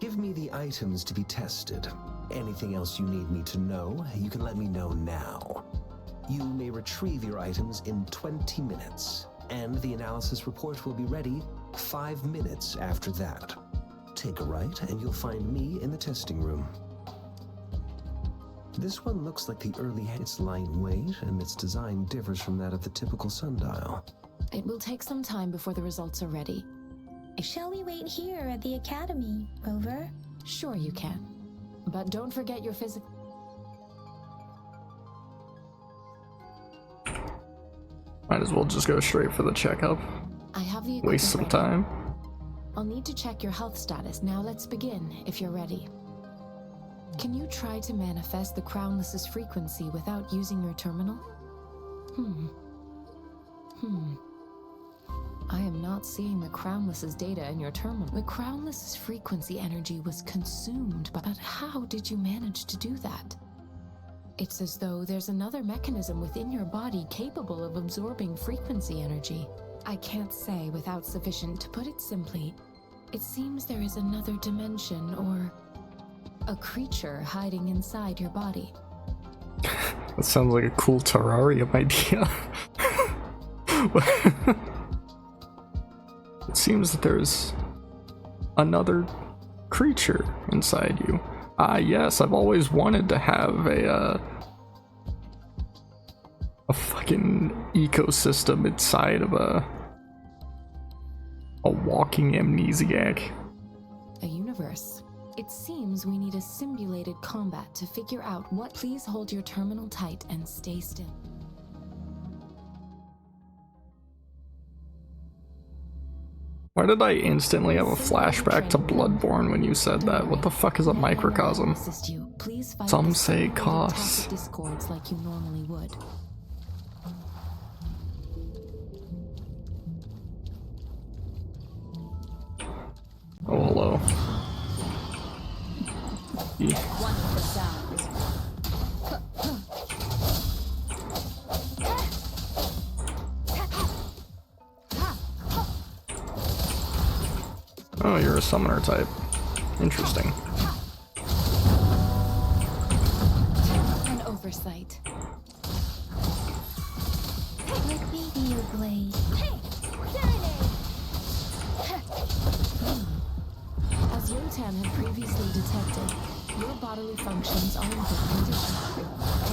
Give me the items to be tested. Anything else you need me to know, you can let me know now. You may retrieve your items in 20 minutes, and the analysis report will be ready 5 minutes after that. Take a right, and you'll find me in the testing room. This one looks like the early. It's lightweight, and its design differs from that of the typical sundial. It will take some time before the results are ready. Shall we wait here at the academy, Rover? Sure you can. But don't forget your physical... Might as well just go straight for the checkup. I have the equipment Waste some ready. time. I'll need to check your health status. Now let's begin, if you're ready. Can you try to manifest the Crownless's frequency without using your terminal? I am not seeing the Crownless's data in your terminal. The Crownless's frequency energy was consumed, but how did you manage to do that? It's as though there's another mechanism within your body capable of absorbing frequency energy. I can't say without sufficient. To put it simply, it seems there is another dimension or a creature hiding inside your body. That sounds like a cool terrarium idea. It seems that there's another creature inside you. Yes, I've always wanted to have a fucking ecosystem inside of a walking amnesiac. A universe. It seems we need a simulated combat to figure out what. Please hold your terminal tight and stay still. Why did I instantly have a flashback to Bloodborne when you said that? What the fuck is a microcosm? Assist you. Please fight Some the say simulated costs. tacit discords like you normally would. Oh, hello. One with the sound. Oh, you're a summoner type. Interesting. An oversight. Let me be your blade. As Yotan had previously detected, your bodily functions are in good condition,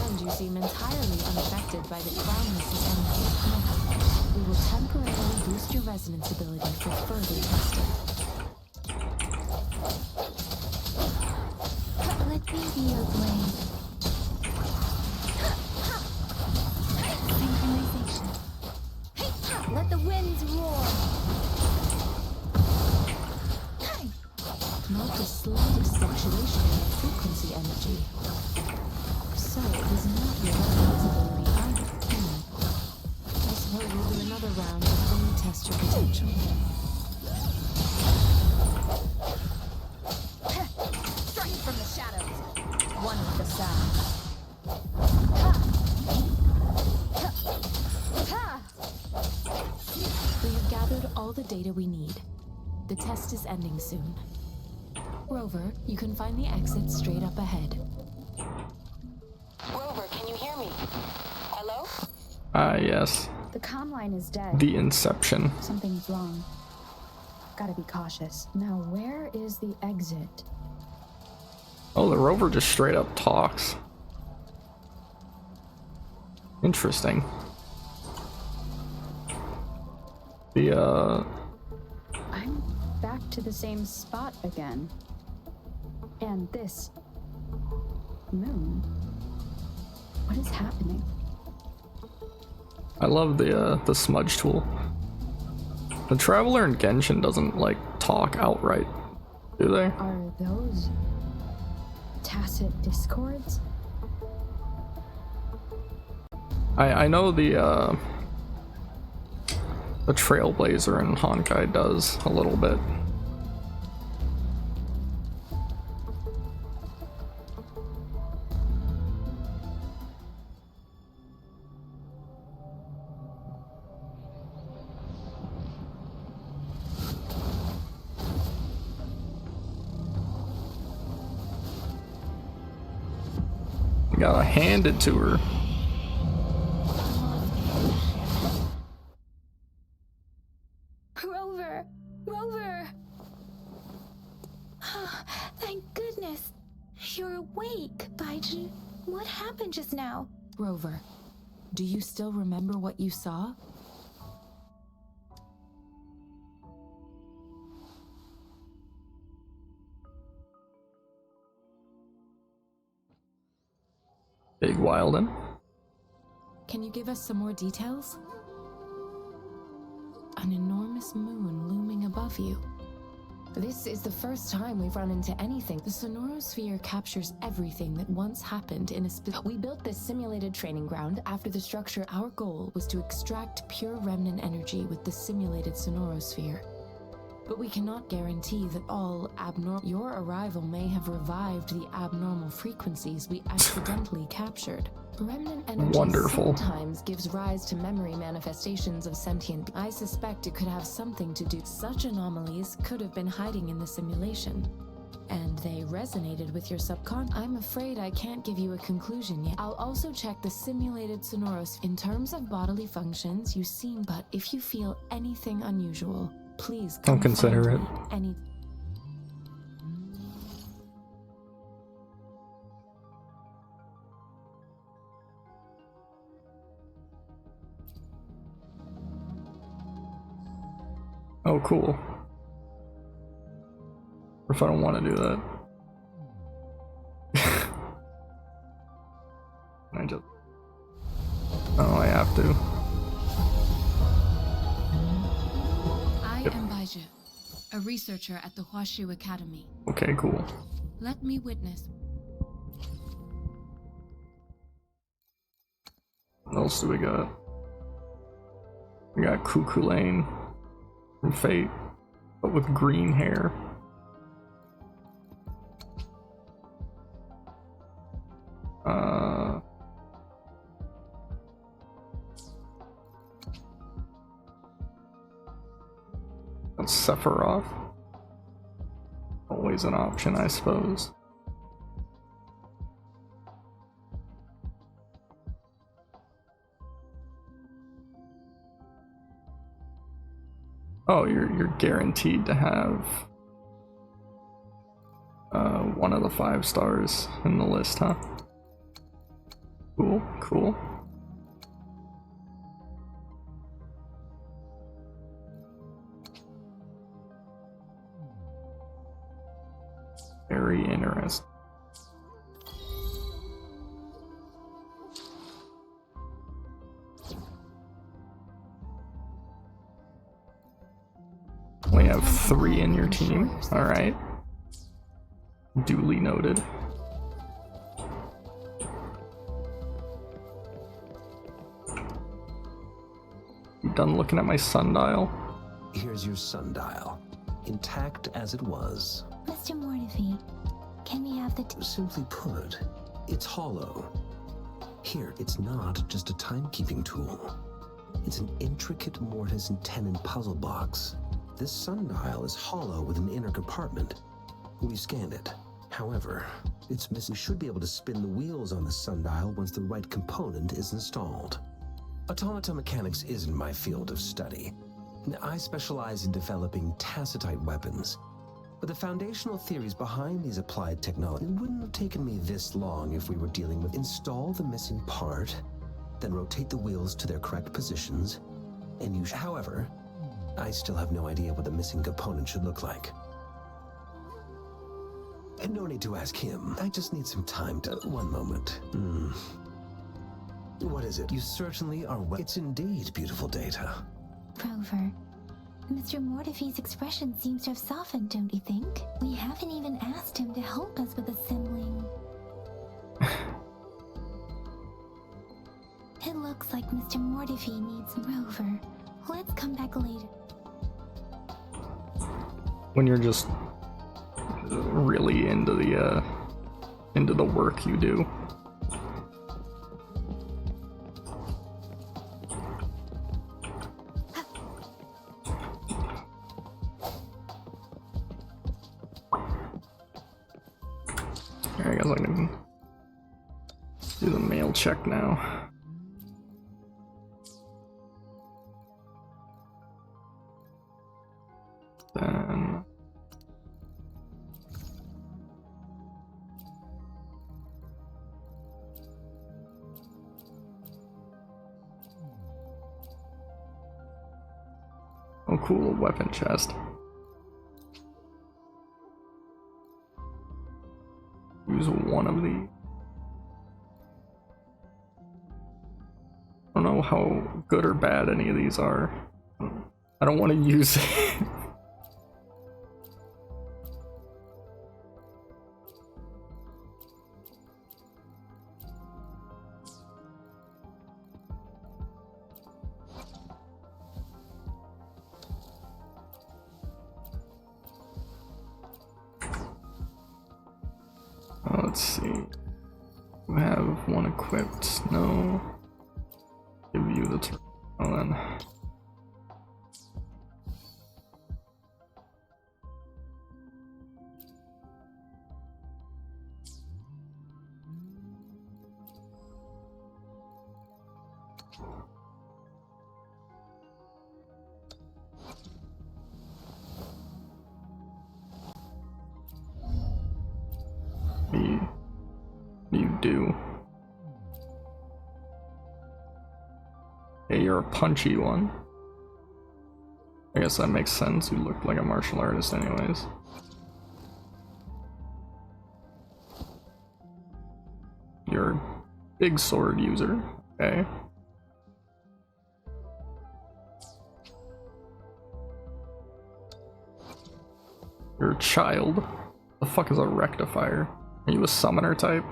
and you seem entirely unaffected by the Crownless's energy. We will temporarily boost your resonance ability for further testing. Let me be your blade. Synchronization. Let the winds roar. Not the slightest fluctuation in your frequency energy. So it was not your resonance ability either. I suppose we'll do another round to fully test your potential. Strike from the shadows. One with the sound. We have gathered all the data we need. The test is ending soon. Rover, you can find the exit straight up ahead. Rover, can you hear me? Hello? Yes. The comm line is dead. The Inception. Something's wrong. Gotta be cautious. Now, where is the exit? Oh, the rover just straight up talks. Interesting. I'm back to the same spot again. And this moon. What is happening? I love the smudge tool. The Traveler in Genshin doesn't like talk outright, do they? Are those tacit discords? I know the Trailblazer in Honkai does a little bit. Gotta hand it to her. Rover! Thank goodness. You're awake, Baiji. What happened just now? Rover, do you still remember what you saw? Big Wildin. Can you give us some more details? An enormous moon looming above you. This is the first time we've run into anything. The sonorosphere captures everything that once happened in a We built this simulated training ground after the structure. Our goal was to extract pure remnant energy with the simulated sonorosphere. But we cannot guarantee that all abnormal. Your arrival may have revived the abnormal frequencies we accidentally captured. Remnant energy Wonderful. sometimes gives rise to memory manifestations of sentient. I suspect it could have something to do. Such anomalies could have been hiding in the simulation, and they resonated with your subconscious. I'm afraid I can't give you a conclusion yet. I'll also check the simulated sonoros. In terms of bodily functions, you seem. But if you feel anything unusual, please Don't consider it. Any. Oh, cool. Or if I don't want to do that. I just... Oh, I have to. I am Baiju, a researcher at the Huashu Academy. Okay, cool. Let me witness. What else do we got? We got Cuckoo Lane from Fate, but with green hair. That's Sephiroth. Always an option, I suppose. Oh, you're guaranteed to have one of the 5 stars in the list, huh? Cool, cool. Very interesting. We have 3 in your team. Alright. Duly noted. You done looking at my sundial? Here's your sundial, intact as it was. Mr. Mortefi, can we have the Simply put, it's hollow. Here, it's not just a timekeeping tool. It's an intricate mortise and tenon puzzle box. This sundial is hollow with an inner compartment. We scanned it. However, it's missing. We should be able to spin the wheels on the sundial once the right component is installed. Automata mechanics isn't my field of study. I specialize in developing tacitite weapons. But the foundational theories behind these applied technologies wouldn't have taken me this long if we were dealing with install the missing part, then rotate the wheels to their correct positions, and use. However, I still have no idea what the missing component should look like. And no need to ask him. I just need some time to... One moment. What is it? You certainly are It's indeed beautiful data. Rover, Mr. Mortifee's expression seems to have softened, don't you think? We haven't even asked him to help us with assembling. It looks like Mr. Mortifee needs Rover. Let's come back later. When you're just really into the work you do. I guess I can do the mail check now. Then oh cool, weapon chest. Use one of these. I don't know how good or bad any of these are. I don't want to use it. Let's see. You have one equipped. No. Give you the turn. Oh, then. You do. Yeah, you're a punchy one. I guess that makes sense. You look like a martial artist anyways. You're a big sword user. Okay. You're a child. The fuck is a rectifier? Are you a summoner type?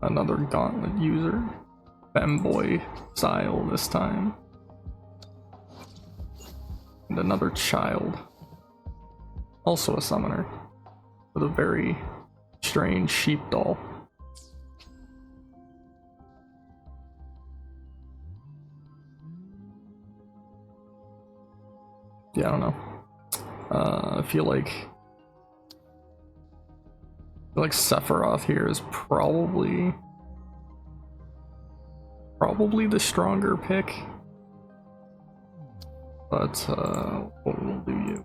Another gauntlet user. Femboy style this time. And another child. Also a summoner. With a very strange sheep doll. Yeah, I don't know. I feel like Sephiroth here is probably the stronger pick, but what will do you?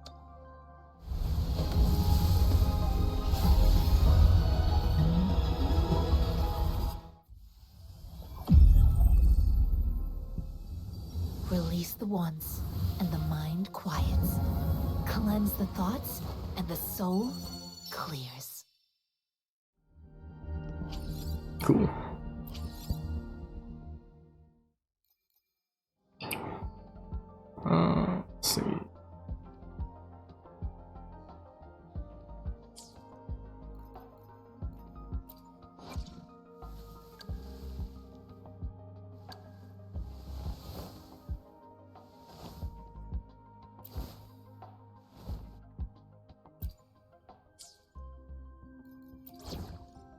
Release the wands, and the mind quiets. Cleanse the thoughts, and the soul clears. Cool. Let's see.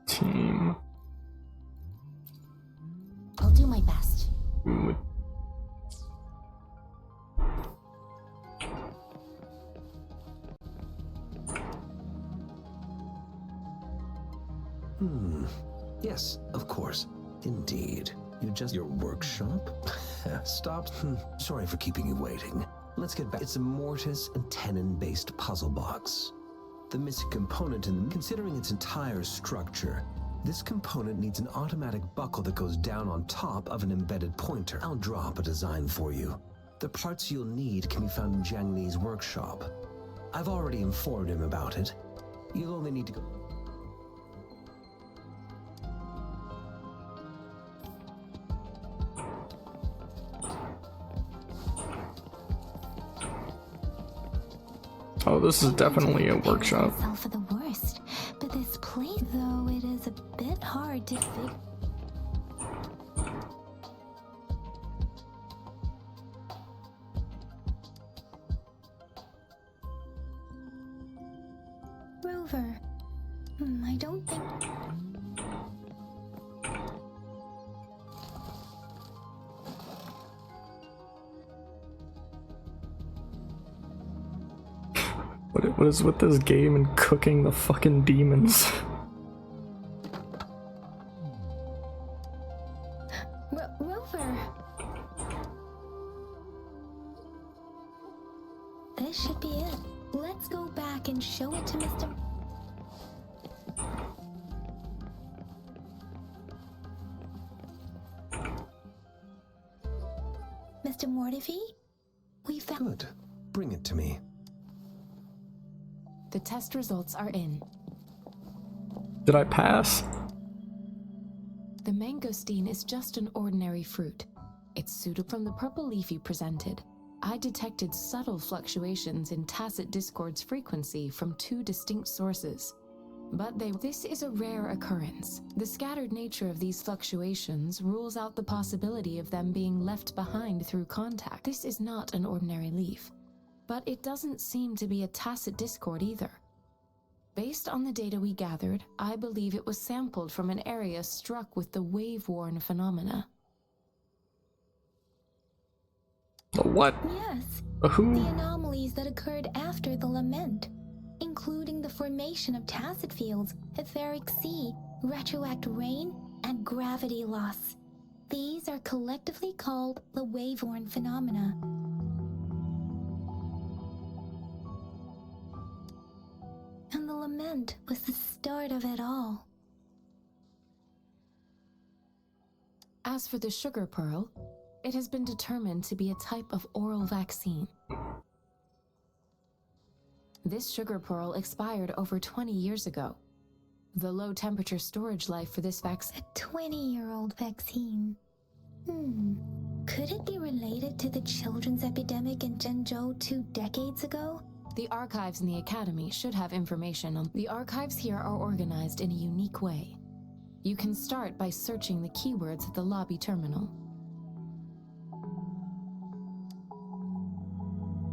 Team. I'll do my best. With Yes, of course. Indeed. Your workshop? Stop. Sorry for keeping you waiting. Let's get back. It's a mortise and tenon-based puzzle box. The missing component considering its entire structure, This component needs an automatic buckle that goes down on top of an embedded pointer. I'll draw up a design for you. The parts you'll need can be found in Jiang Li's workshop. I've already informed him about it. You'll only need to go... Oh, this is definitely a workshop. For the worst, but this place, though, it is a bit hard to figure. Rover, I don't think. What is with this game and cooking the fucking demons? Rover! This should be it. Let's go back and show it to Mr. Mr. Mortifi? We found... Good. Bring it to me. The test results are in. Did I pass? The mangosteen is just an ordinary fruit. It's suitable from the purple leaf you presented. I detected subtle fluctuations in tacit discord's frequency from 2 distinct sources. But this is a rare occurrence. The scattered nature of these fluctuations rules out the possibility of them being left behind through contact. This is not an ordinary leaf. But it doesn't seem to be a tacit discord either. Based on the data we gathered, I believe it was sampled from an area struck with the wave-worn phenomena. The what? Yes. Who? The anomalies that occurred after the lament, including the formation of tacit fields, etheric sea, retroact rain, and gravity loss. These are collectively called the wave-worn phenomena. And the lament was the start of it all. As for the sugar pearl, it has been determined to be a type of oral vaccine. This sugar pearl expired over 20 years ago. The low temperature storage life for this vaccine... A 20-year-old vaccine. Could it be related to the children's epidemic in Zhengzhou 2 decades ago? The archives in the Academy should have information on... The archives here are organized in a unique way. You can start by searching the keywords at the lobby terminal.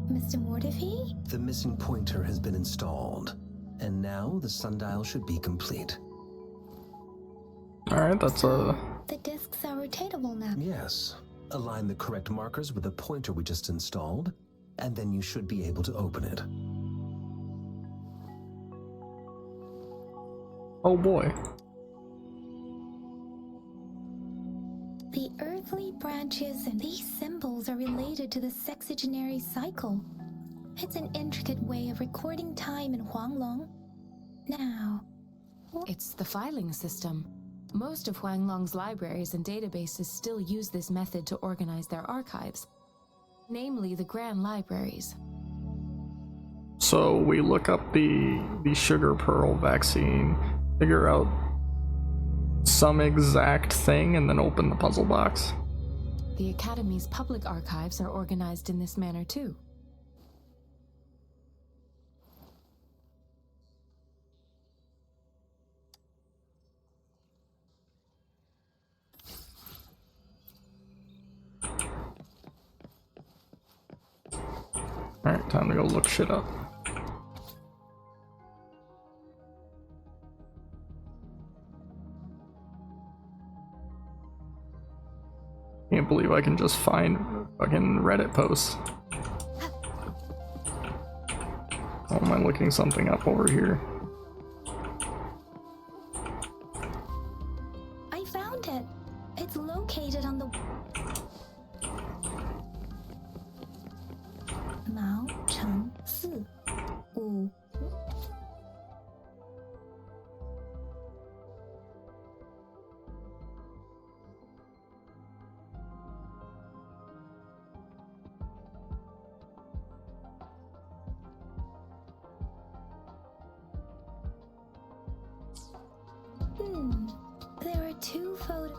Mr. Mortifi? The missing pointer has been installed, and now the sundial should be complete. Alright, that's a... The discs are rotatable now. Yes. Align the correct markers with the pointer we just installed, and then you should be able to open it. Oh boy. The earthly branches and these symbols are related to the sexagenary cycle. It's an intricate way of recording time in Huanglong. Now... It's the filing system. Most of Huanglong's libraries and databases still use this method to organize their archives, namely the Grand Libraries. So we look up the sugar pearl vaccine, figure out some exact thing, and then open the puzzle box. The Academy's public archives are organized in this manner too. Alright, time to go look shit up. Can't believe I can just find fucking Reddit posts. Oh, am I looking something up over here? I found it. It's located on the... Mao Cheng Si Wu. There are 2 photos.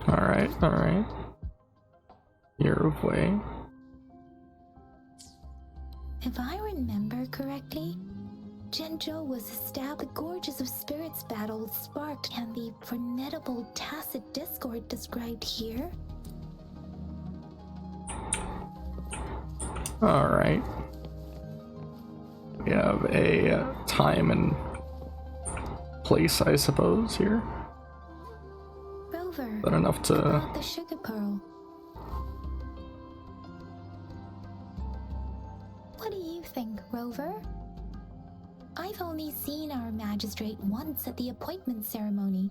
Alright, alright. Year of Way. If I remember correctly, Genjo was stabbed. The Gorges of Spirits battle sparked, and the formidable tacit discord described here. Alright. We have a time and place, I suppose, here. Rover, Is that enough to... about the sugar pearl. What do you think, Rover? I've only seen our magistrate once at the appointment ceremony,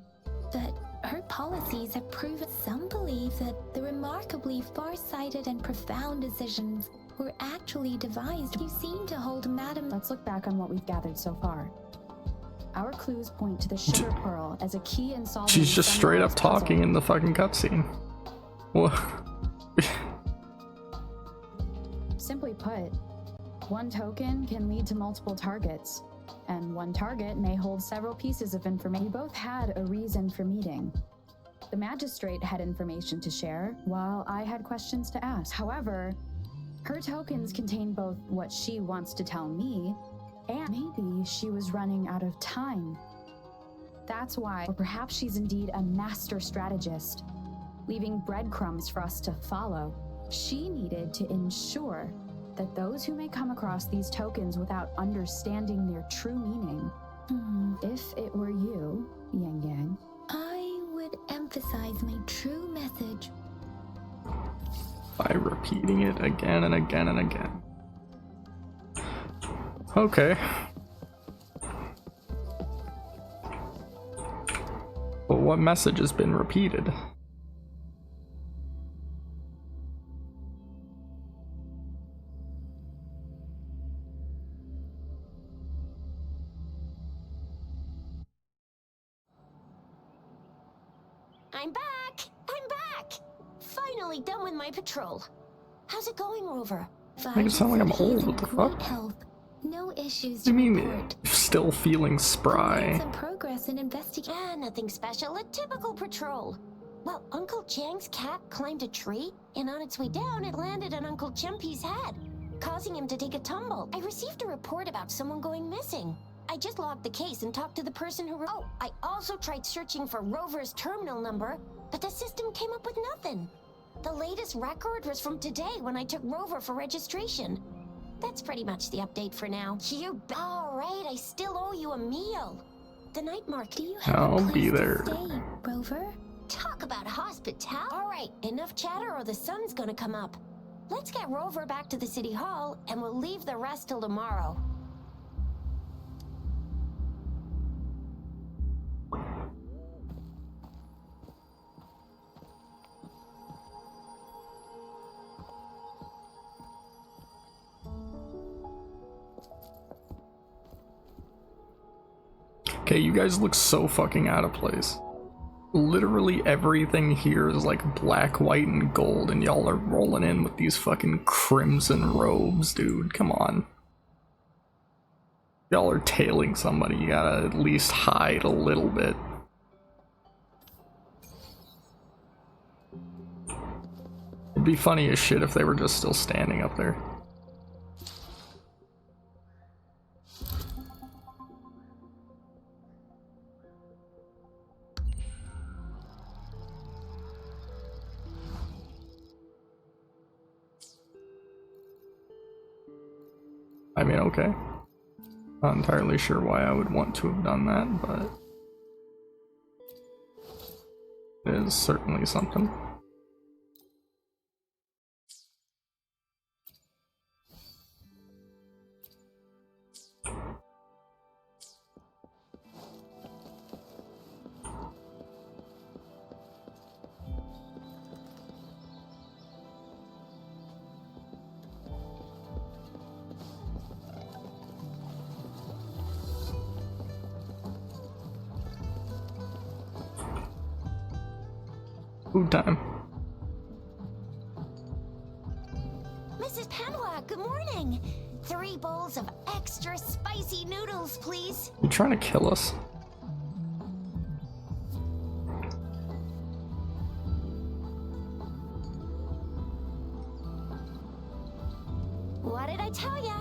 but her policies have proven some believe that the remarkably far-sighted and profound decisions were actually devised. You seem to hold Madam... Let's look back on what we've gathered so far. Our clues point to the sugar pearl as a key in solving... She's just straight up talking in the fucking cutscene. What? Simply put, one token can lead to multiple targets, and one target may hold several pieces of information. We both had a reason for meeting. The magistrate had information to share, while I had questions to ask. However, her tokens contain both what she wants to tell me, and maybe she was running out of time. That's why, or perhaps she's indeed a master strategist, leaving breadcrumbs for us to follow. She needed to ensure that those who may come across these tokens without understanding their true meaning, if it were you, Yang Yang, I would emphasize my true message by repeating it again and again and again. Okay. But what message has been repeated? I'm back! I'm back! Finally done with my patrol. How's it going, Rover? Make it sound like I'm old. What the fuck? health. No issues What to do you mean? report. Still feeling spry? Some progress in investigation. Nothing special. A typical patrol. Well, Uncle Chang's cat climbed a tree, and on its way down, it landed on Uncle Chempi's head, causing him to take a tumble. I received a report about someone going missing. I just logged the case and talked to the person who... Oh, I also tried searching for Rover's terminal number, but the system came up with nothing. The latest record was from today when I took Rover for registration. That's pretty much the update for now. All right, I still owe you a meal. The night market. Do you have I'll a place be to there. stay, Rover? Talk about hospitality. All right, enough chatter or the sun's gonna come up. Let's get Rover back to the city hall, and we'll leave the rest till tomorrow. Okay, you guys look so fucking out of place. Literally everything here is like black, white, and gold, and y'all are rolling in with these fucking crimson robes, dude. Come on. Y'all are tailing somebody. You gotta at least hide a little bit. It'd be funny as shit if they were just still standing up there. I mean, okay. Not entirely sure why I would want to have done that, but it is certainly something. Food time. Mrs. Penwa, good morning. 3 bowls of extra spicy noodles, please. You trying to kill us? What did I tell ya?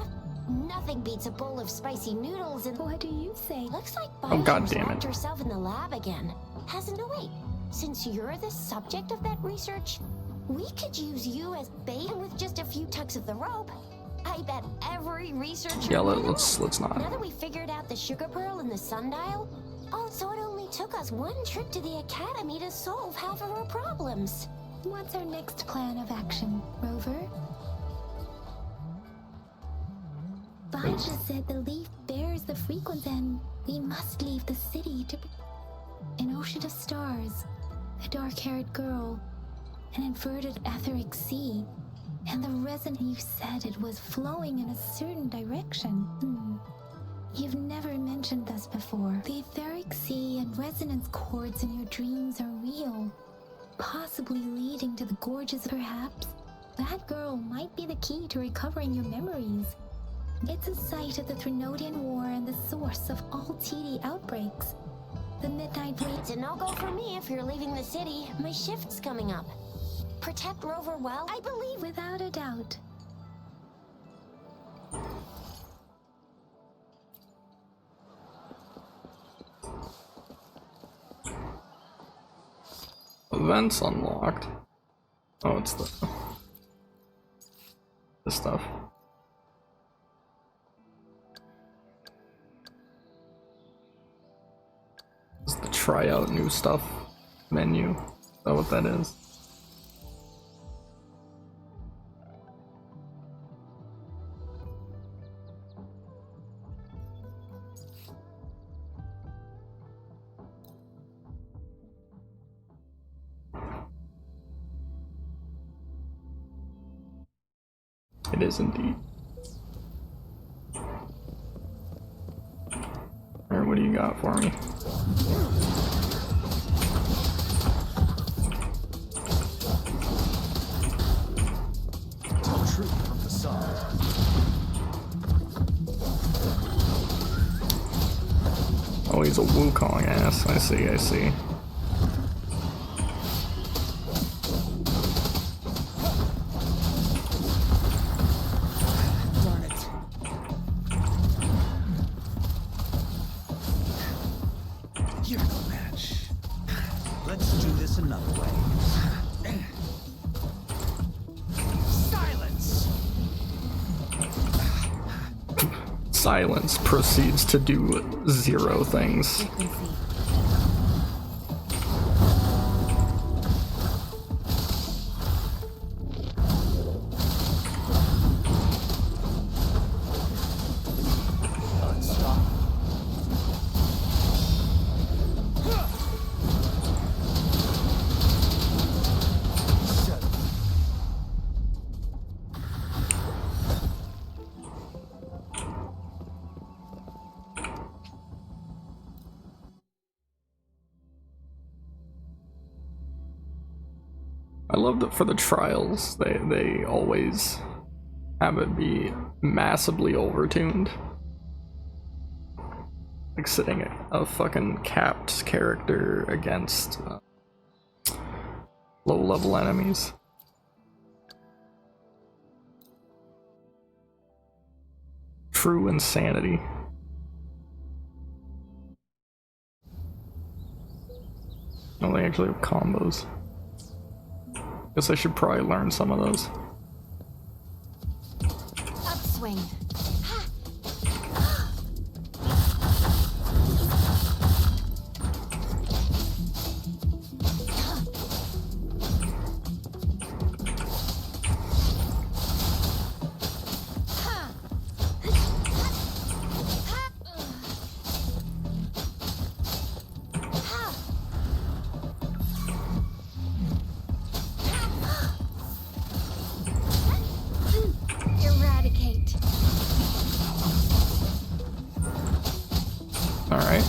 Nothing beats a bowl of spicy noodles and... What do you say? Looks like Oh, God Baiju's damn it. locked herself in the lab again. No, wait. Since you're the subject of that research, we could use you as bait with just a few tugs of the rope. I bet every researcher... Yeah, would let's Now not. that we figured out the sugar pearl and the sundial... Oh, so it only took us 1 trip to the academy to solve half of our problems. What's our next plan of action, Rover? Baija said the leaf bears the frequency and we must leave the city to... An ocean of stars, a dark-haired girl, an inverted etheric sea, and the resin you said it was flowing in a certain direction. You've never mentioned this before. The etheric sea and resonance chords in your dreams are real, possibly leading to the gorges. Perhaps that girl might be the key to recovering your memories. It's a site of the Trinodian War and the source of all TD outbreaks. The Midnight Blade. It's a no-go for me if you're leaving the city. My shift's coming up. Protect Rover well, I believe. Without a doubt. Events unlocked. Oh, it's this stuff. It's the try out new stuff menu. Is that what that is? It is indeed. Alright, what do you got for me? Truth from the sun. Oh, he's a Wukong ass. I see, I see. Darn it. You're no match. Let's do this another way. Silence! Silence proceeds to do 0 things. I love that for the trials, they always have it be massively overtuned. Like sitting a fucking capped character against low-level enemies. True insanity. Oh, they actually have combos. Guess I should probably learn some of those. Upswing. Eradicate. Alright.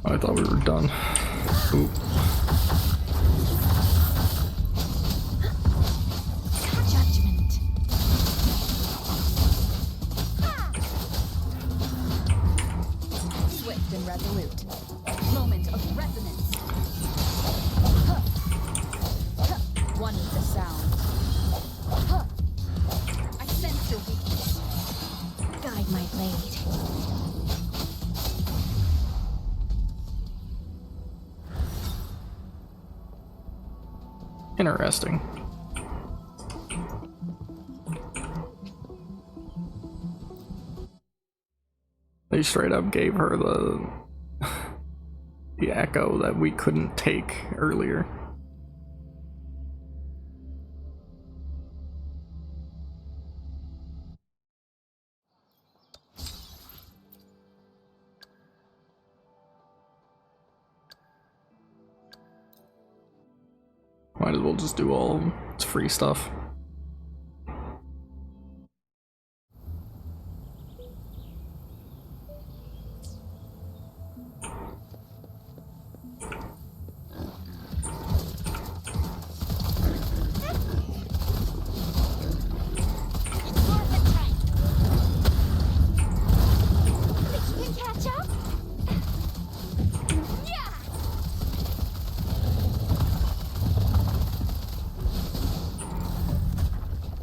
Oh, I thought we were done. Oop. Judgment. Swift and resolute. Moment of resonance. One with the sound. I sense your weakness. Guide my blade. Interesting. They straight up gave her the echo that we couldn't take earlier. Might as well just do all its free stuff.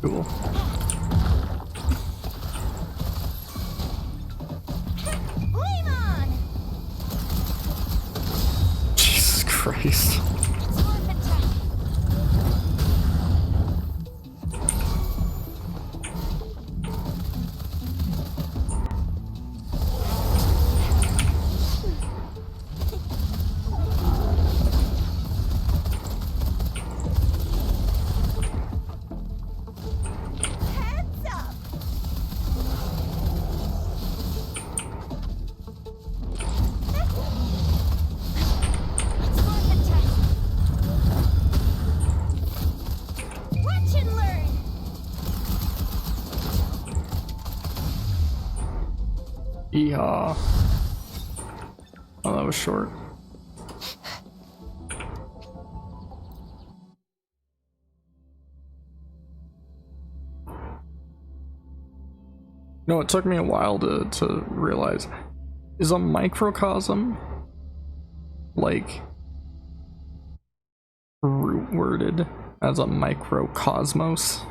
Cool. Jesus Christ. Yeehaw. Oh, that was short. No, it took me a while to realize. Is a microcosm like root worded as a microcosmos?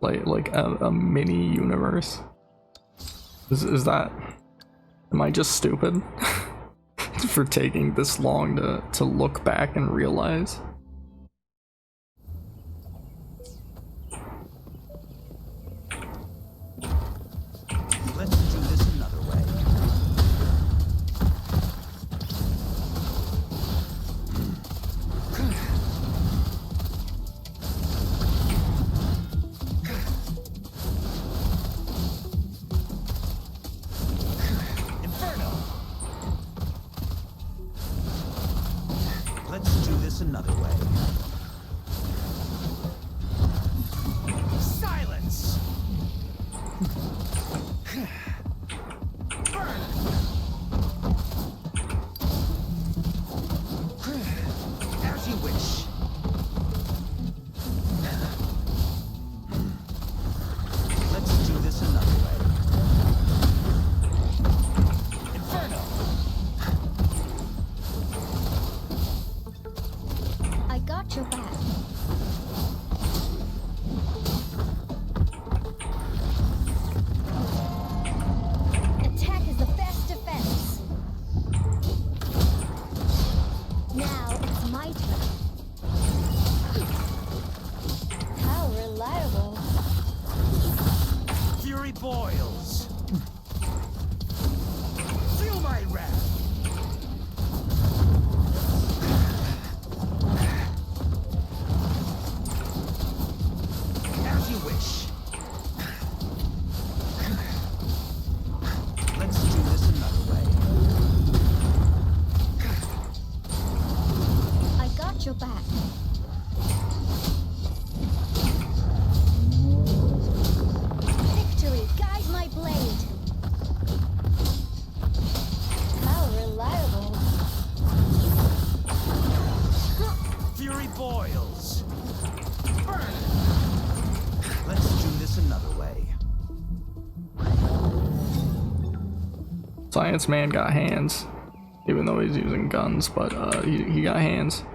Like a mini universe? Is that, am I just stupid for taking this long to look back and realize? Let's do this another way. Inferno! Let's do this another way. Silence! Burn! As you wish. Let's do this another way. Inferno! I got Science man got hands, even though he's using guns, but he got hands.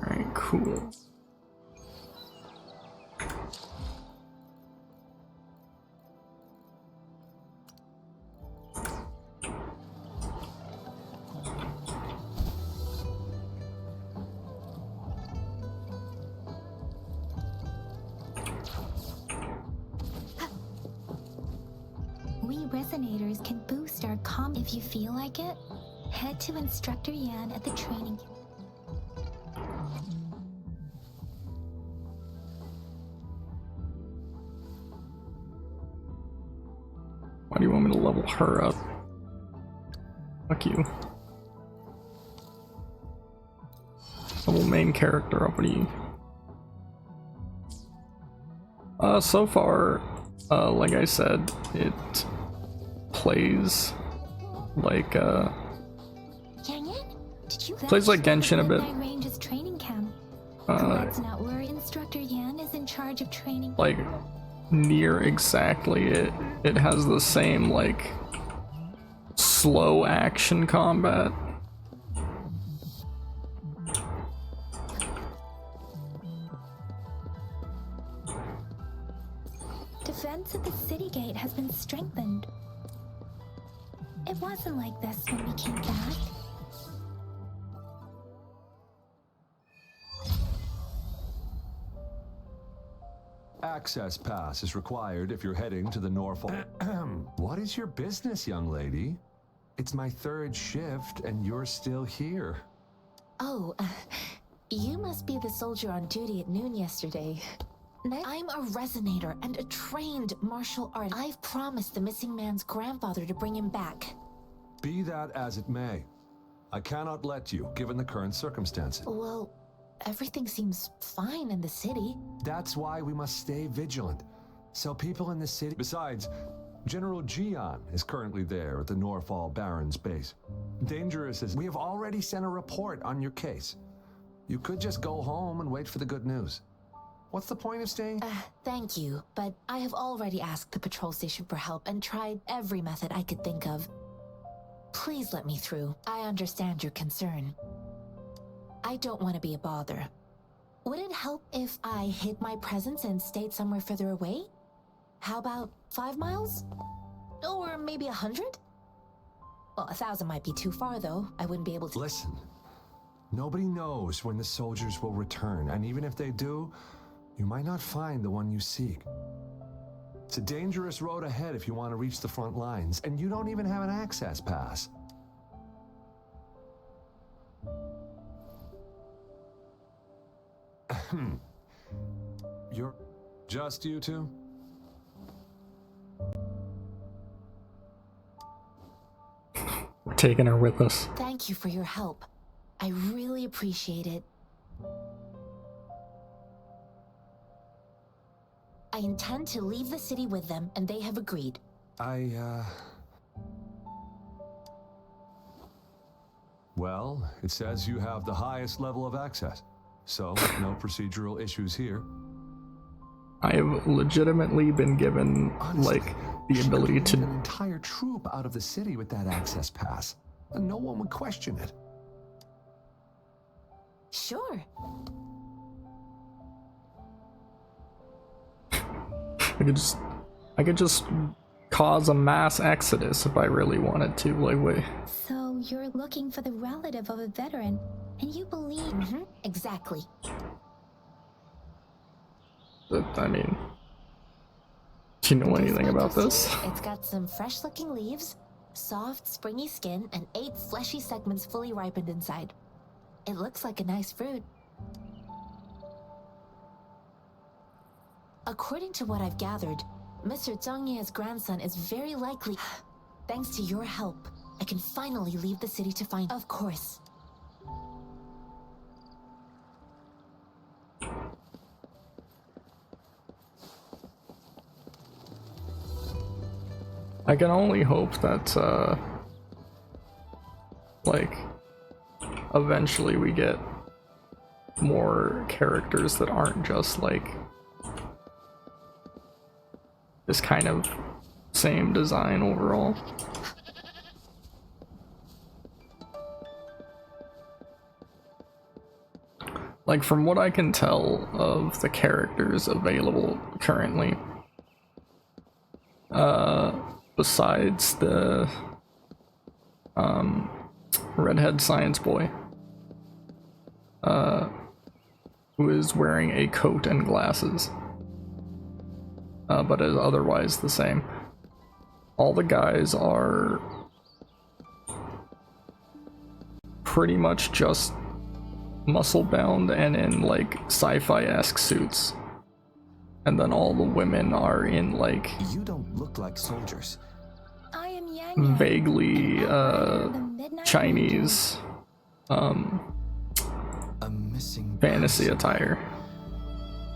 Alright, cool. We resonators can boost our comm if you feel like it. Head to Instructor Yan at the training. Why do you want me to level her up? Fuck you. Level main character up, what do you? So far, like I said, it plays like plays like Genshin a bit. Range is training camp. Let's not worry. Instructor Yan is in charge of training. Like near exactly it has the same like slow action combat. Defense at the city gate has been strengthened. It wasn't like this when we came back. Access pass is required if you're heading to the Norfolk. What is your business, young lady? It's my third shift and you're still here. Oh, you must be the soldier on duty at noon yesterday. I'm a resonator and a trained martial artist. I've promised the missing man's grandfather to bring him back. Be that as it may, I cannot let you, given the current circumstances. Well, everything seems fine in the city. That's why we must stay vigilant. So people in the city... Besides, General Jian is currently there at the Norfall Baron's base. Dangerous as... We have already sent a report on your case. You could just go home and wait for the good news. What's the point of staying? Thank you, but I have already asked the patrol station for help and tried every method I could think of. Please let me through. I understand your concern. I don't want to be a bother. Would it help if I hid my presence and stayed somewhere further away? How about 5 miles? Or maybe 100? Well, 1,000 might be too far, though. I wouldn't be able to... Listen, nobody knows when the soldiers will return, and even if they do, you might not find the one you seek. It's a dangerous road ahead if you want to reach the front lines, and you don't even have an access pass. You're just you two? We're taking her with us. Thank you for your help. I really appreciate it. I intend to leave the city with them, and they have agreed. Well, it says you have the highest level of access, so no procedural issues here. I have legitimately been given, Honestly, like, the ability to... an entire troop out of the city with that access pass, and no one would question it. Sure. I could just cause a mass exodus if I really wanted to. Like, wait. So you're looking for the relative of a veteran, and you believe... Mm-hmm. Exactly. I mean, do you know anything about this? It's got some fresh-looking leaves, soft, springy skin, and 8 fleshy segments fully ripened inside. It looks like a nice fruit. According to what I've gathered, Mr. Zhang Ye's grandson is very likely... Thanks to your help, I can finally leave the city to find... Of course. I can only hope that, like, eventually we get more characters that aren't just, like, this kind of same design overall. Like, from what I can tell of the characters available currently, besides the redhead science boy, who is wearing a coat and glasses, but is otherwise the same, all the guys are pretty much just muscle bound and in like sci-fi-esque suits, and then all the women are in like You don't look like soldiers. I am Yang. vaguely Chinese A missing fantasy person. attire.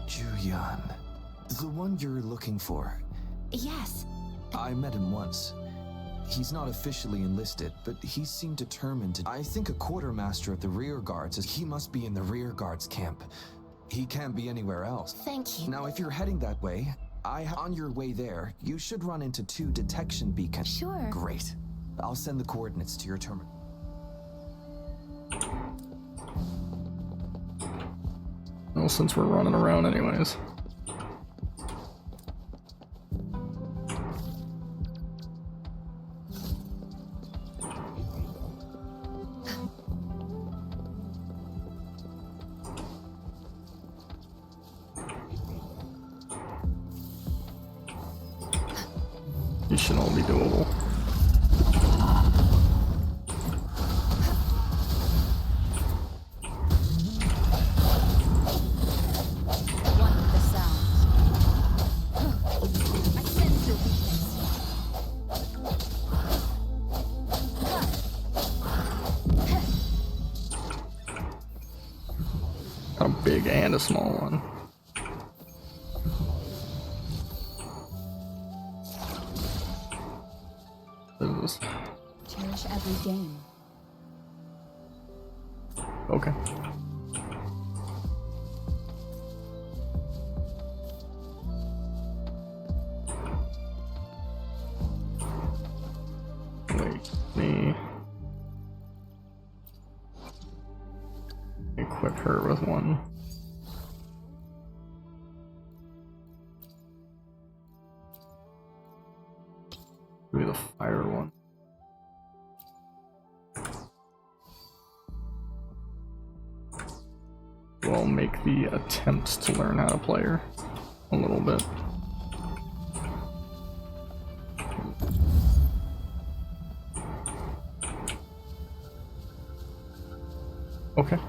Juyan. The one you're looking for. Yes. I met him once. He's not officially enlisted, but he seemed determined to. I think a quartermaster of the rear guards is. He must be in the rear guards camp. He can't be anywhere else. Thank you. Now, if you're heading that way, on your way there, you should run into 2 detection beacons. Sure. Great. I'll send the coordinates to your terminal. Well, since we're running around anyways. These should all be doable. One with the sounds. I sense your weakness. Got a big and a small one. This is Cherish every game. okay. Wait, me equip her with one. Maybe the fire one. We'll make the attempt to learn how to play her a little bit. Okay.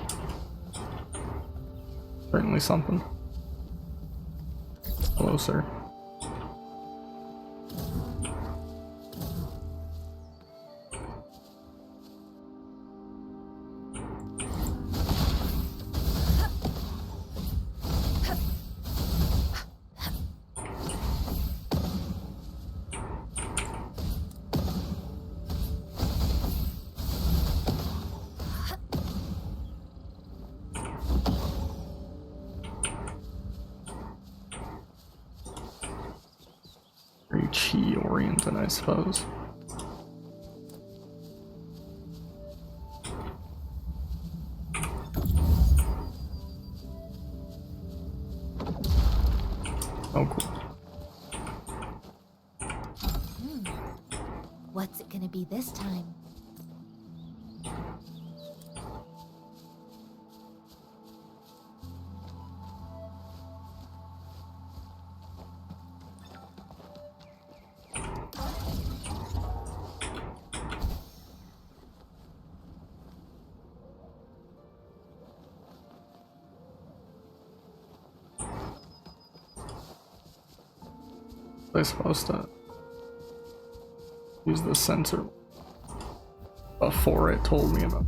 Certainly something. Hello, sir. Very chi oriented, I suppose. Oh, cool. What's it gonna be this time? I'm supposed to use the sensor before it told me about.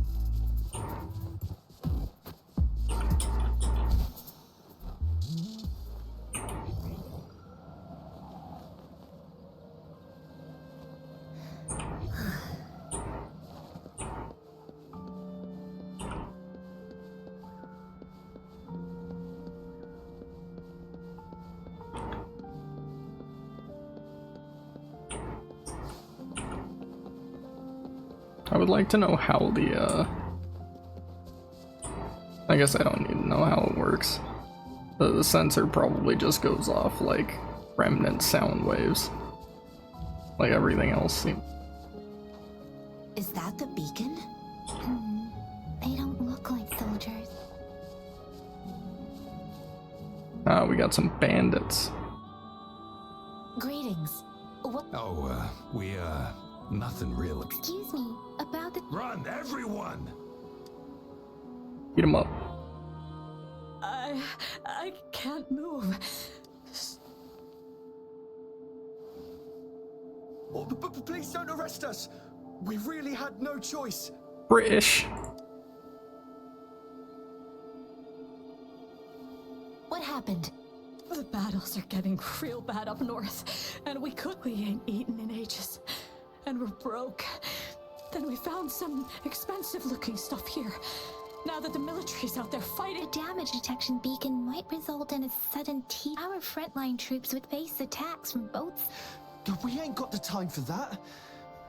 I would like to know how the, I guess I don't need to know how it works. The sensor probably just goes off like remnant sound waves. Like everything else seems. Is that the beacon? They don't look like soldiers. We got some bandits. Greetings. What? Oh, nothing real. Excuse me, about the— Run, everyone! Beat him up. I can't move. Oh, but please don't arrest us. We really had no choice. British. What happened? The battles are getting real bad up north, and we ain't eaten in ages. And we're broke. Then we found some expensive-looking stuff here. Now that the military's out there fighting— The damage detection beacon might result in a sudden Our frontline troops would face attacks from both— We ain't got the time for that.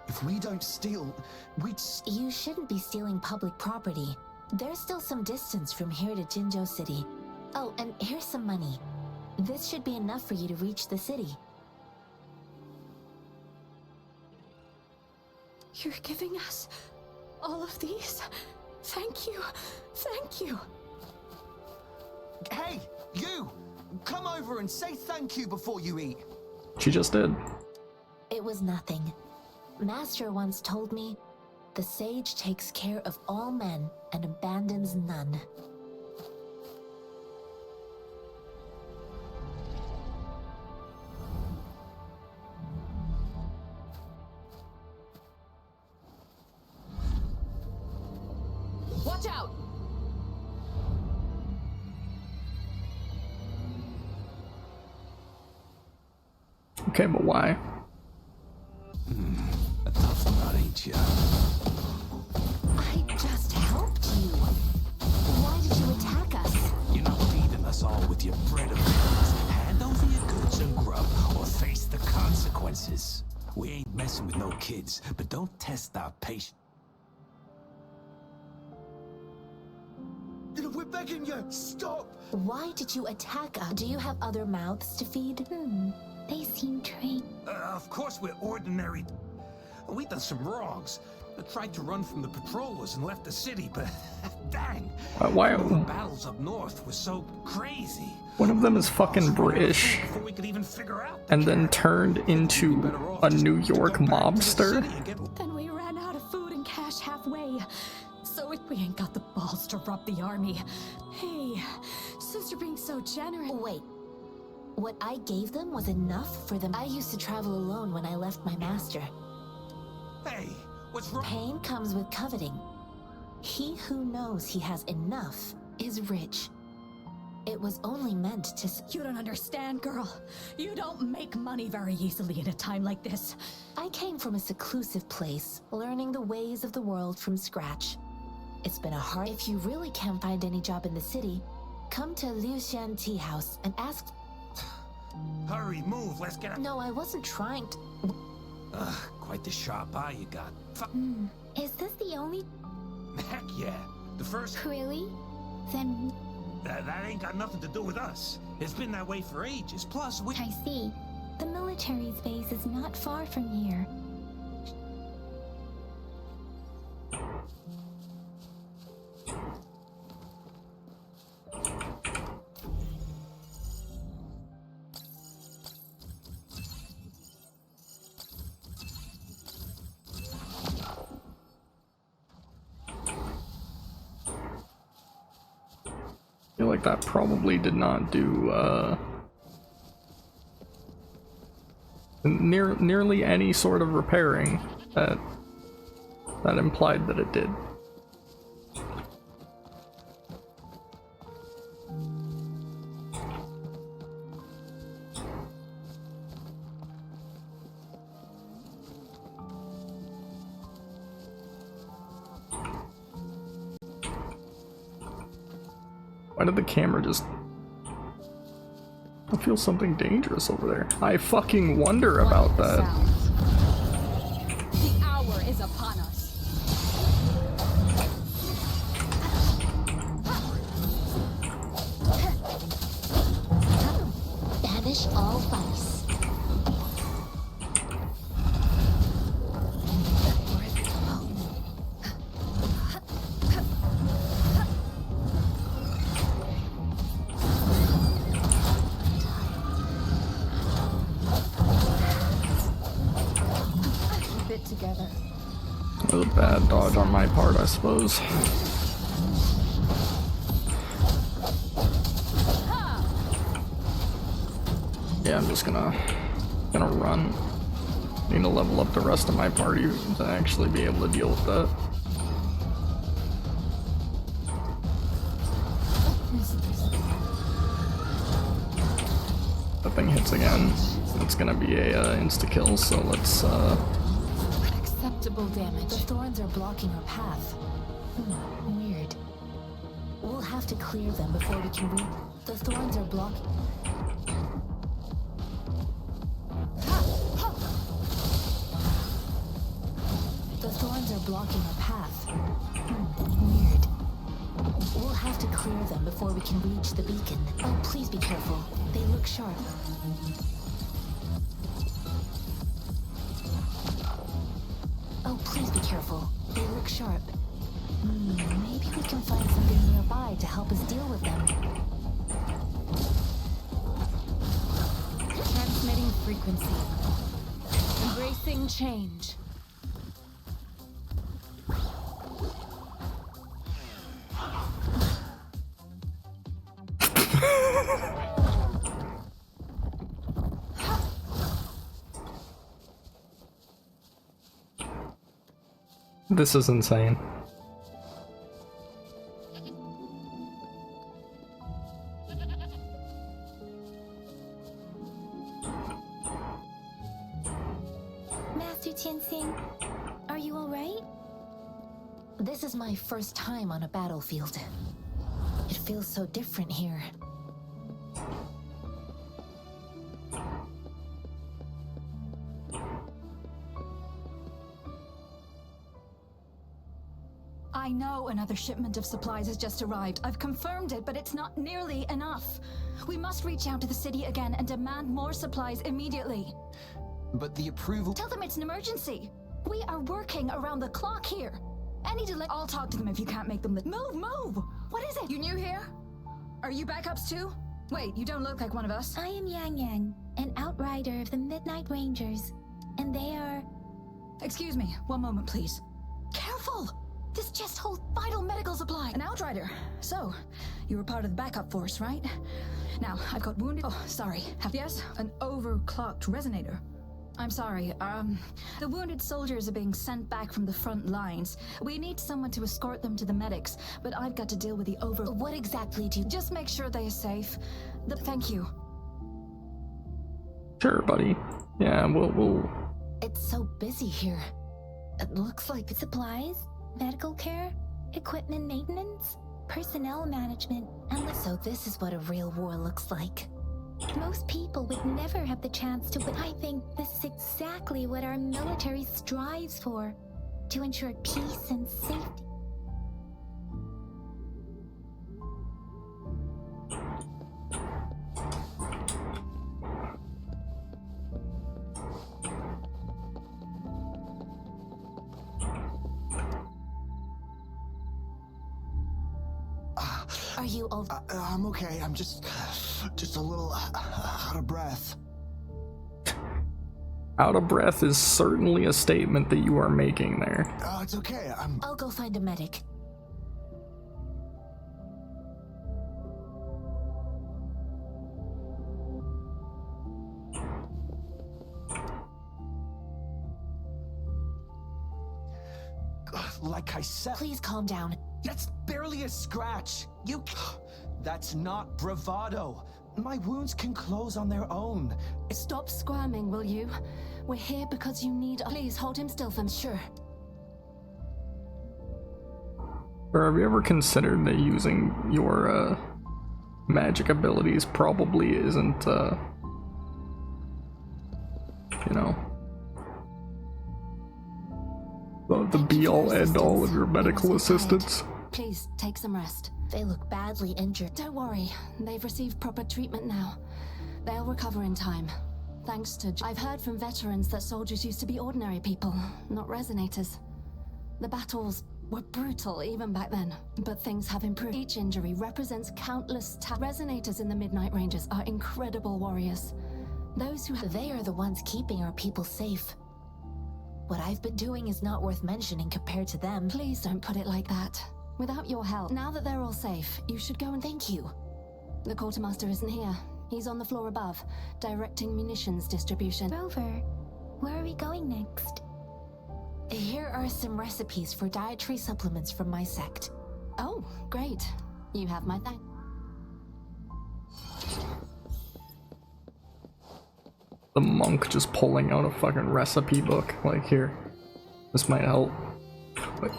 If we don't steal, we'd— You shouldn't be stealing public property. There's still some distance from here to Jinzhou City. Oh, and here's some money. This should be enough for you to reach the city. You're giving us all of these? Thank you. Thank you. Hey, you! Come over and say thank you before you eat. She just did. It was nothing. Master once told me, the sage takes care of all men and abandons none. Watch out! Okay, but why? A tough nut, ain't ya? I just helped you. Why did you attack us? You're not feeding us all with your bread and butters. Hand over your goods and grub, or face the consequences. We ain't messing with no kids, but don't test our patience. We're begging you, stop! Why did you attack us? Do you have other mouths to feed? They seem trained. Of course we're ordinary. We done some wrongs. I tried to run from the patrollers and left the city, but dang. Why? The battles up north were so crazy. One of them is fucking British, Before we could even figure out. and then turned into a New York mobster. Then we ran out of food and cash halfway. So we ain't got the balls to rob the army. Hey, since you're being so generous— Wait. What I gave them was enough for them. I used to travel alone when I left my master. Hey, what's wrong? Pain comes with coveting. He who knows he has enough is rich. It was only meant to— You don't understand, girl. You don't make money very easily in a time like this. I came from a seclusive place, learning the ways of the world from scratch. It's been a hard— If you really can't find any job in the city, come to Liu Xian Tea House and ask— Hurry, move, let's get out. No, I wasn't trying to— Quite the sharp eye you got. Is this the only— Heck yeah. The first— Really? Then— That ain't got nothing to do with us. It's been that way for ages. Plus, we— I see. The military's base is not far from here. I feel like that probably did not do nearly any sort of repairing that implied that it did. Why did the camera just... I feel something dangerous over there. I fucking wonder about that. The hour is upon us. fish all face. Together. It was a bad dodge on my part, I suppose. Yeah, I'm just gonna run. Need to level up the rest of my party to actually be able to deal with that. The thing hits again. It's gonna be a insta-kill, so let's Acceptable damage. The thorns are blocking our path. Weird. We'll have to clear them before we can reach. The thorns are blocking. The thorns are blocking our path. Weird. We'll have to clear them before we can reach the beacon. Oh, please be careful. They look sharp. Oh, please be careful. They look sharp. Maybe we can find something nearby to help us deal with them. Transmitting frequency. Embracing change. This is insane. Master Tianxing, are you alright? This is my first time on a battlefield. It feels so different here. I know another shipment of supplies has just arrived. I've confirmed it, but it's not nearly enough. We must reach out to the city again and demand more supplies immediately. But the approval... Tell them it's an emergency. We are working around the clock here. Any delay... I'll talk to them if you can't make them... Move! What is it? You new here? Are you backups too? Wait, you don't look like one of us. I am Yang Yang, an outrider of the Midnight Rangers, and they are... Excuse me, one moment please. Careful! This chest holds vital medical supply. An outrider. So, you were part of the backup force, right? Now, I've got wounded... Oh, sorry. Yes, an overclocked resonator. I'm sorry, the wounded soldiers are being sent back from the front lines. We need someone to escort them to the medics, but I've got to deal with the What exactly do you... Just make sure they are safe. Thank you. Sure, buddy. Yeah, we'll... It's so busy here. It looks like... Supplies, medical care, equipment maintenance, personnel management, and... So this is what a real war looks like. Most people would never have the chance to, but I think this is exactly what our military strives for, to ensure peace and safety. Are you all... I'm okay. I'm just a little out of breath. Out of breath is certainly a statement that you are making there. Oh, it's okay. I'll go find a medic. Like I said... Please calm down. That's barely a scratch. That's not bravado. My wounds can close on their own. Stop squirming, will you? We're here because you need... Please, hold him still for me. Sure. Or have you ever considered that using your, magic abilities probably isn't, you know... the be-all, end-all of your medical assistance? Please, take some rest. They look badly injured. Don't worry, they've received proper treatment now. They'll recover in time. Thanks to... I've heard from veterans that soldiers used to be ordinary people, not resonators. The battles were brutal even back then, but things have improved. Each injury represents countless resonators in the Midnight Rangers are incredible warriors. Those who They are the ones keeping our people safe. What I've been doing is not worth mentioning compared to them. Please don't put it like that. Without your help, now that they're all safe, you should go and Thank you. The quartermaster isn't here. He's on the floor above, directing munitions distribution. Rover, where are we going next? Here are some recipes for dietary supplements from my sect. Oh, great. You have my thanks. The monk just pulling out a fucking recipe book. Like, here. This might help. But...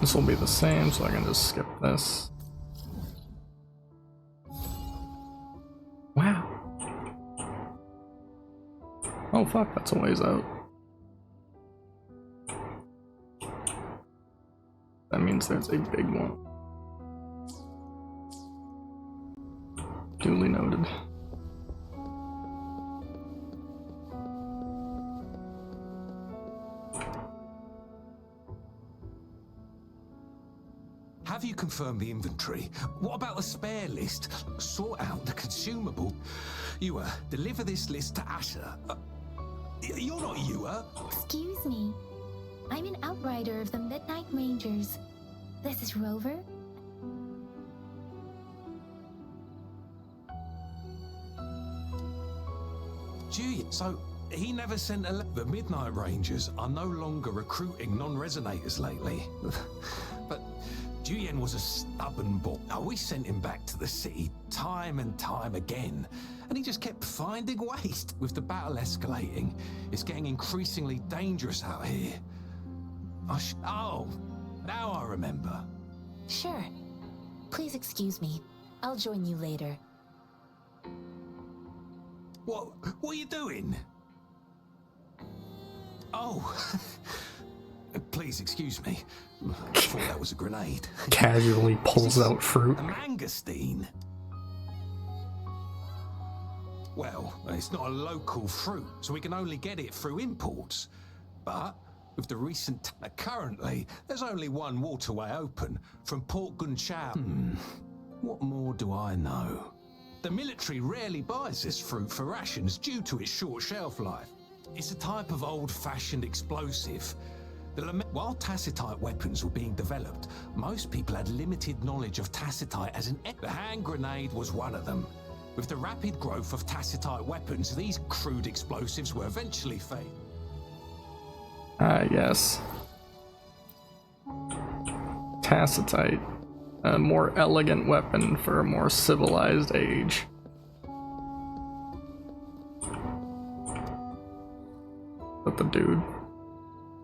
This will be the same, so I can just skip this. Wow. Oh fuck, that's a ways out. That means there's a big one. Duly noted. Have you confirmed the inventory? What about the spare list? Sort out the consumable. You, deliver this list to Asher. You're not you, Excuse me. I'm an outrider of the Midnight Rangers. This is Rover? Gee, so he never sent a The Midnight Rangers are no longer recruiting non-resonators lately. But Juyen was a stubborn boy. We sent him back to the city time and time again, and he just kept finding ways. With the battle escalating, it's getting increasingly dangerous out here. Oh, now I remember. Sure. Please excuse me. I'll join you later. What are you doing? Oh, please excuse me. I thought that was a grenade. Casually pulls out fruit. A mangosteen. Well, it's not a local fruit, so we can only get it through imports. But with the recent... currently, there's only one waterway open from Port Gunchao. What more do I know? The military rarely buys this fruit for rations due to its short shelf life. It's a type of old-fashioned explosive. While tacitite weapons were being developed, most people had limited knowledge of tacitite as an... The hand grenade was one of them. With the rapid growth of tacitite weapons, these crude explosives were eventually fade. Yes. Tacitite. A more elegant weapon for a more civilized age. But the dude.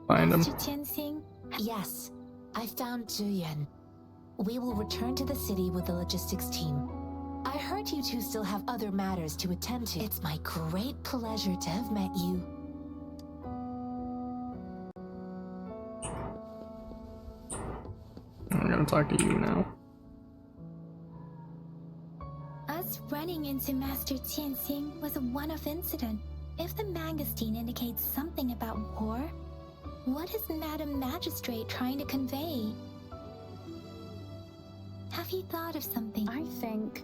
Find him. Yes, I found Juyen. We will return to the city with the logistics team. I heard you two still have other matters to attend to. It's my great pleasure to have met you. I'm gonna talk to you now. Us running into Master Tianxing was a one-off incident. If the mangosteen indicates something about war, what is Madam Magistrate trying to convey? Have you thought of something? I think...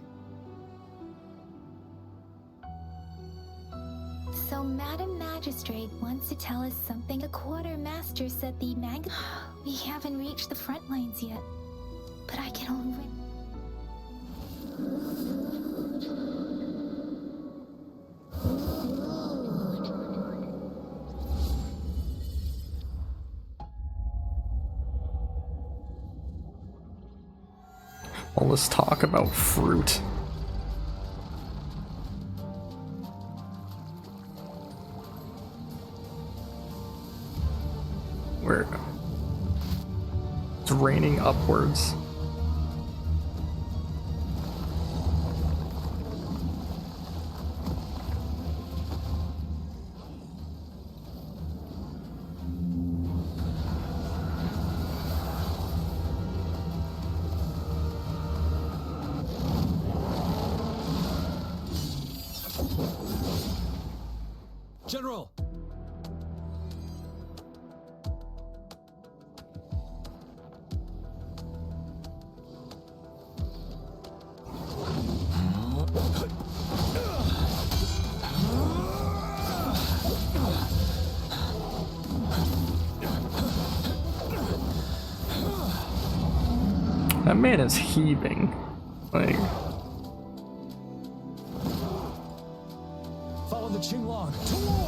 So Madam Magistrate wants to tell us something. The quartermaster said the We haven't reached the front lines yet, but I can already... All this talk about fruit. Where it's raining upwards. General! That man is heaving. Like, Follow the Qinglong to war!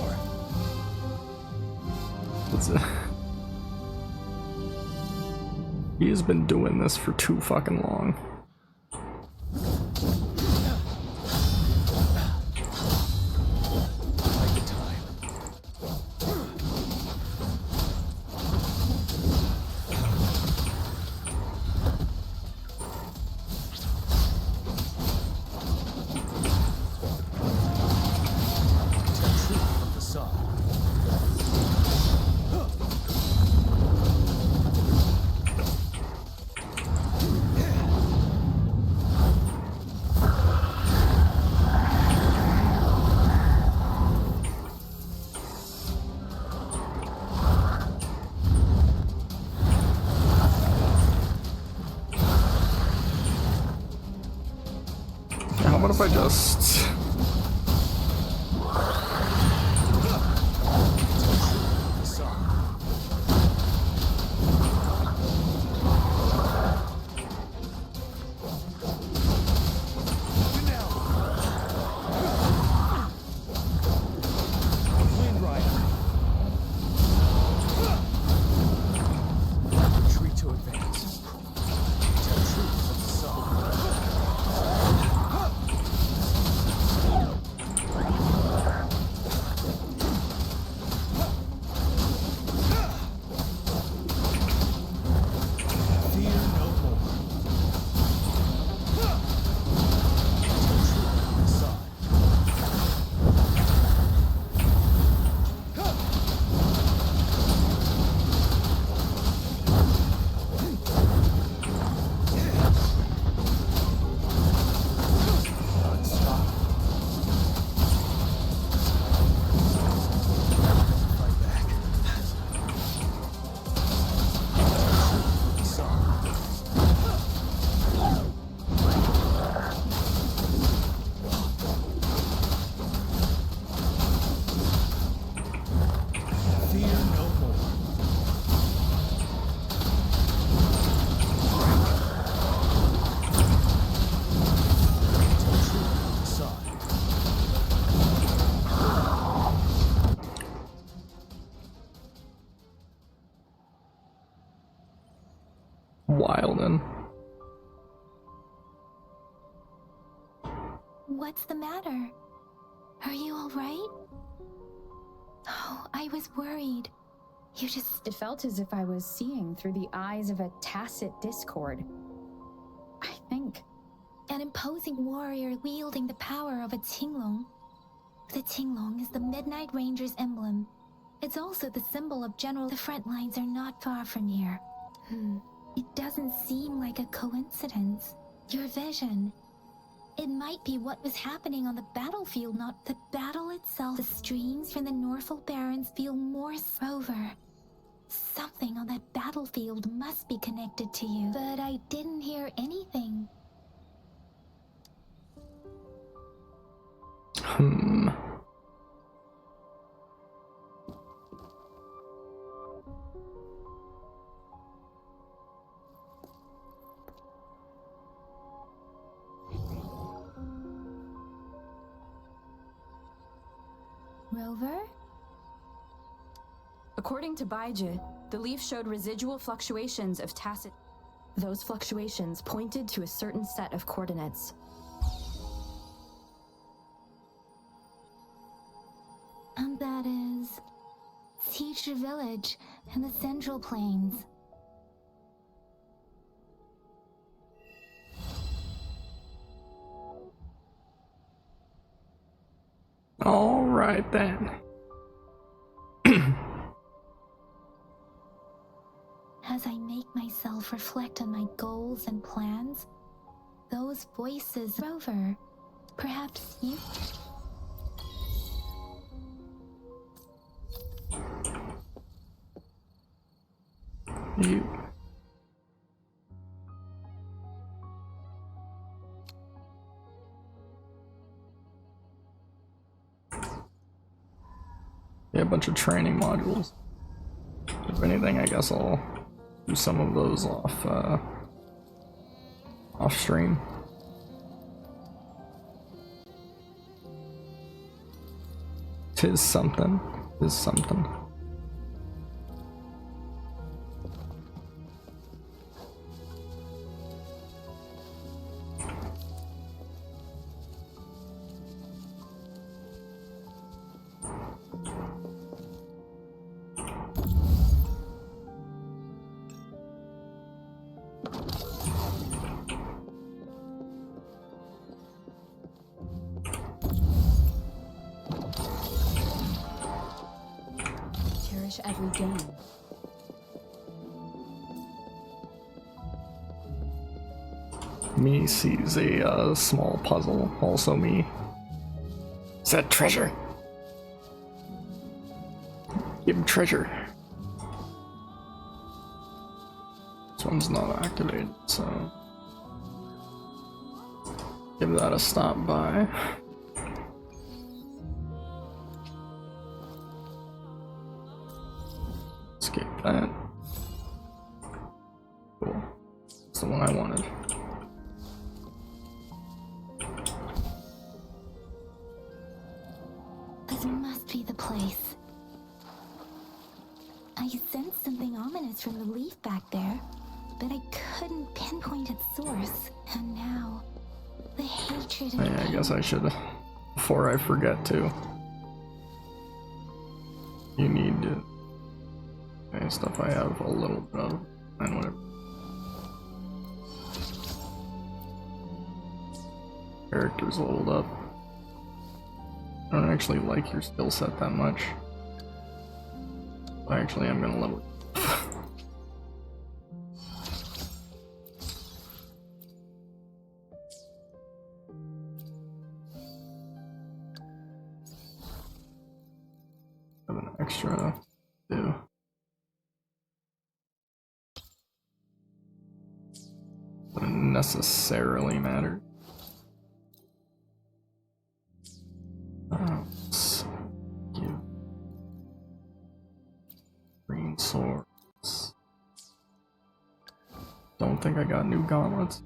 he's been doing this for too fucking long. What if I just... Wildin'. What's the matter? Are you alright? Oh, I was worried. You just... It felt as if I was seeing through the eyes of a tacit discord. I think. An imposing warrior wielding the power of a Qinglong. The Qinglong is the Midnight Ranger's emblem. It's also the symbol of General. The front lines are not far from here. It doesn't seem like a coincidence. Your vision. It might be what was happening on the battlefield, not the battle itself. The streams from the Norfolk Barrens feel more Rover. Something on that battlefield must be connected to you. But I didn't hear anything. Rover? According to Baiju, the leaf showed residual fluctuations of tacit. Those fluctuations pointed to a certain set of coordinates. And that is Teacher Village in the Central Plains. All right then. As I make myself reflect on my goals and plans, those voices Rover, perhaps you. You. Yeah, a bunch of training modules. If anything, I guess I'll do some of those off stream. Tis something. Tis something. Cherish every game. Me sees a small puzzle. Also me. Is that treasure? Give him treasure. This one's not activated, so give that a stop by. Skip that. Cool. That's the one I wanted. This must be the place. I sensed something ominous from the leaf back there, but I couldn't pinpoint its source. And now, the hatred and Yeah, I guess I should, before I forget to. You need to. Okay, stuff I have a little bit of, and whatever. Characters leveled up. I don't actually like your skill set that much. Actually, I'm gonna level it. Have an extra do. Doesn't necessarily matter. Green swords. Don't think I got new gauntlets.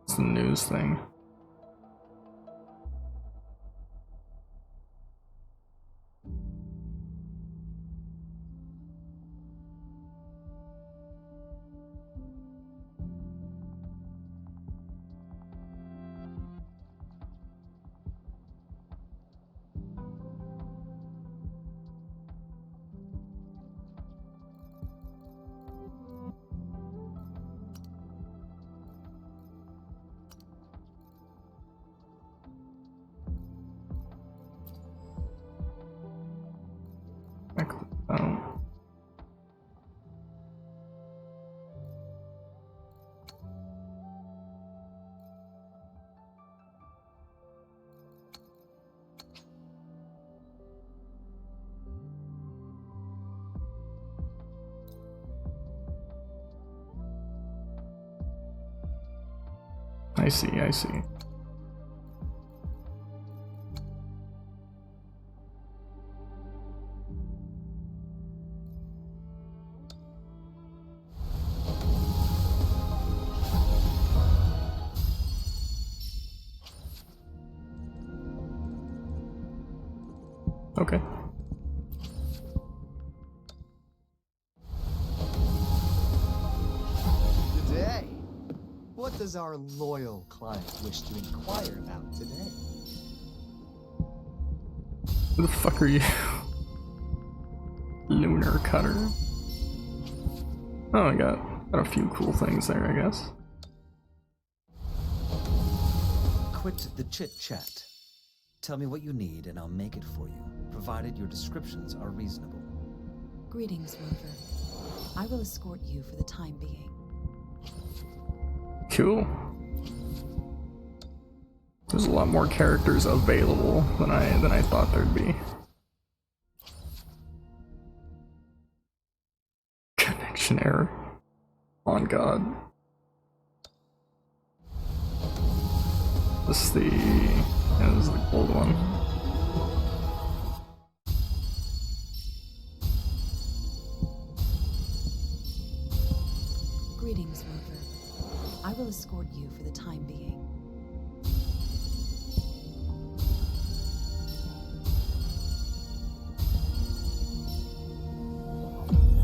It's the news thing. Oh. I see, I see. Okay. Good day. What does our loyal client wish to inquire about today? Who the fuck are you? Lunar cutter. Oh, I got a few cool things there, I guess. Quit the chit-chat. Tell me what you need and I'll make it for you, provided your descriptions are reasonable. Greetings, Rover. I will escort you for the time being. Cool. There's a lot more characters available than I thought there'd be. Connection error. On God. This is the old one. Greetings, Rover. I will escort you for the time being.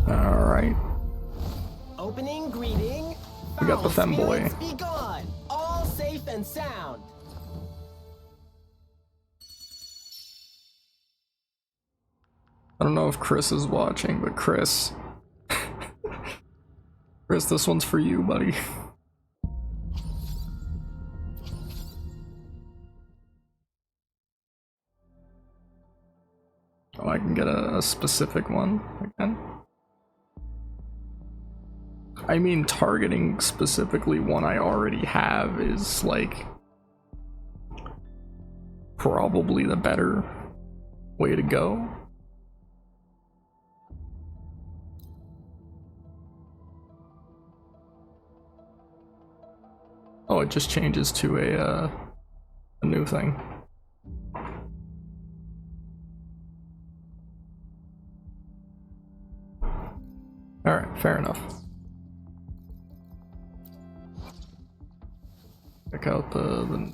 Alright. Opening greeting. We got the femboy. Be gone. All safe and sound. I don't know if Chris is watching, but Chris. Chris, this one's for you, buddy. Oh, I can get a specific one again. I mean, targeting specifically one I already have is like probably the better way to go. Oh, it just changes to a new thing. Alright, fair enough. Check out the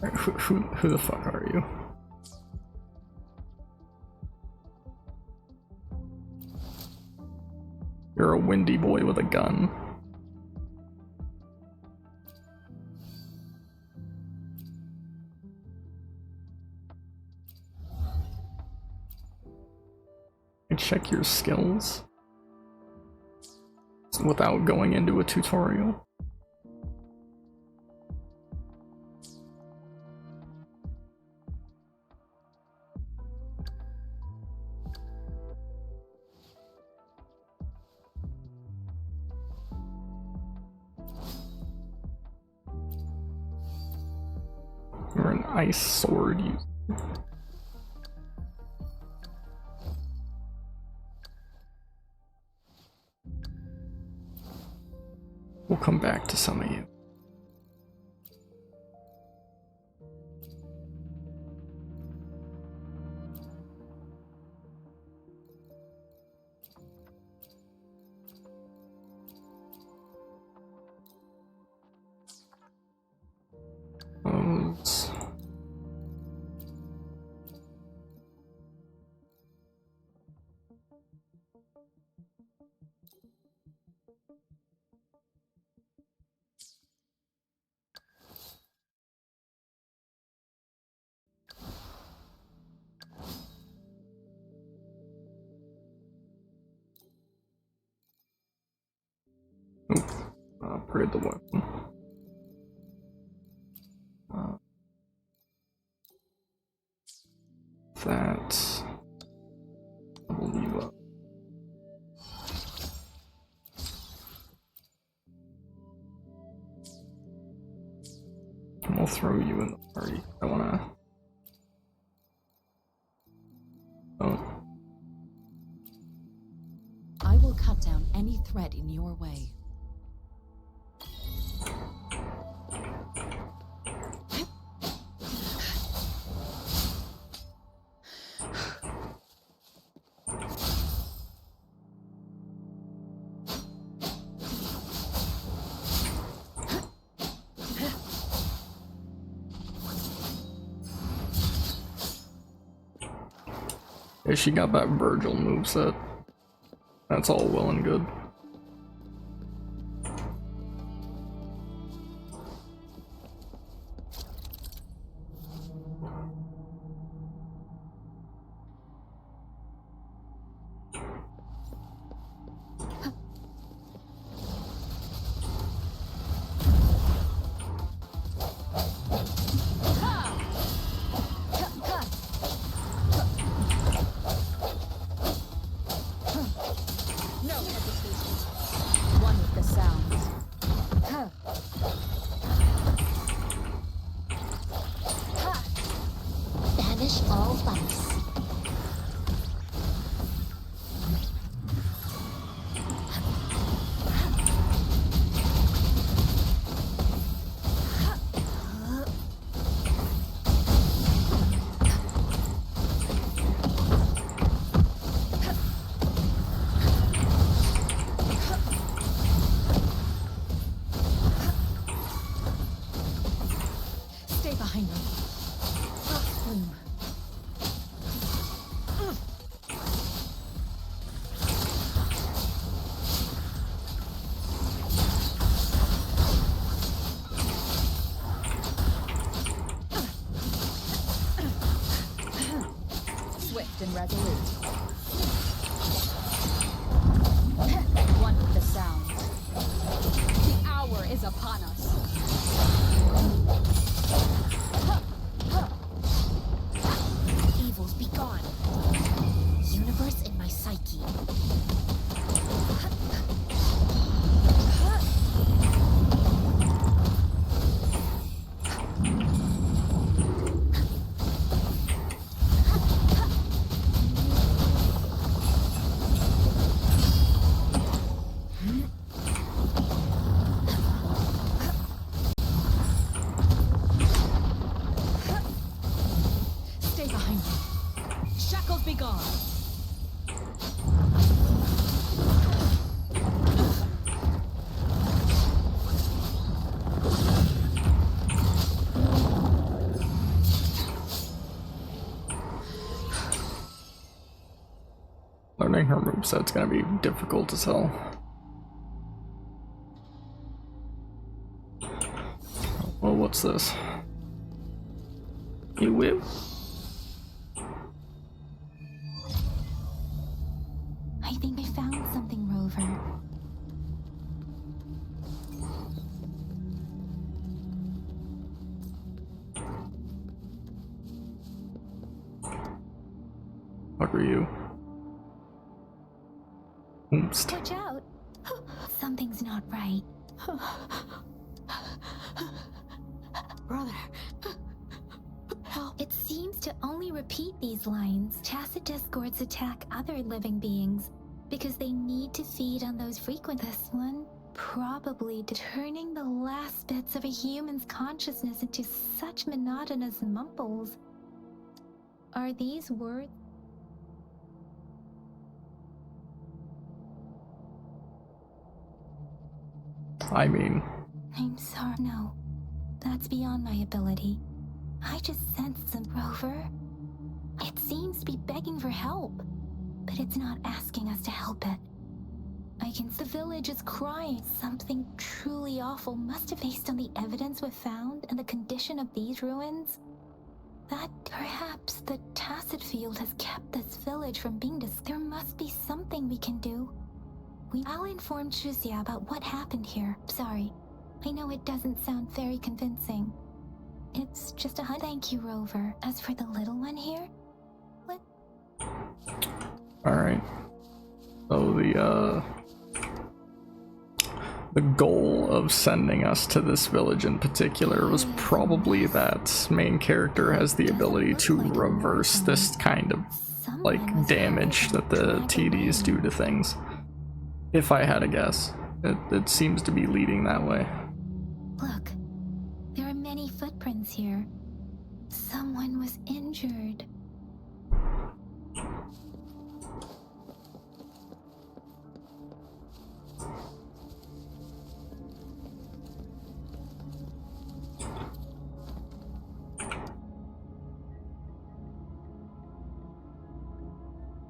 Alright, who the fuck are you? You're a windy boy with a gun. Check your skills without going into a tutorial. You're an ice sword user. We'll come back to some of you. Upgrade the weapon. That I will leave up. And we'll throw you in the party. I wanna. Oh. I will cut down any threat in your way. Yeah, she got that Virgil moveset. That's all well and good. lavish all vice. Stay behind me. Bloom. Swift and resolute. One with the sound. The hour is upon us. Evils be gone. Universe in my psyche. Stay behind me. Shackles be gone. Learning her moveset's gonna be difficult as hell. Well, what's this? You whip? I think I found something, Rover. What are you? Oops. Watch out! Something's not right. Brother. It seems to only repeat these lines. Tacit discords attack other living beings because they need to feed on those frequencies. This one probably turning the last bits of a human's consciousness into such monotonous mumbles. Are these words? I mean, I'm sorry. No, that's beyond my ability. I just sensed some, Rover. It seems to be begging for help, but it's not asking us to help it. The village is crying. Something truly awful must have based on the evidence we've found and the condition of these ruins. That perhaps the tacit field has kept this village from being There must be something we can do. I'll inform Chuzia about what happened here. Sorry, I know it doesn't sound very convincing. It's just a thank you, Rover. As for the little one here, what? Alright. So the goal of sending us to this village in particular was probably that main character has the ability to reverse this kind of like damage that the TDs do to things. If I had a guess, it seems to be leading that way. Look, there are many footprints here. Someone was injured.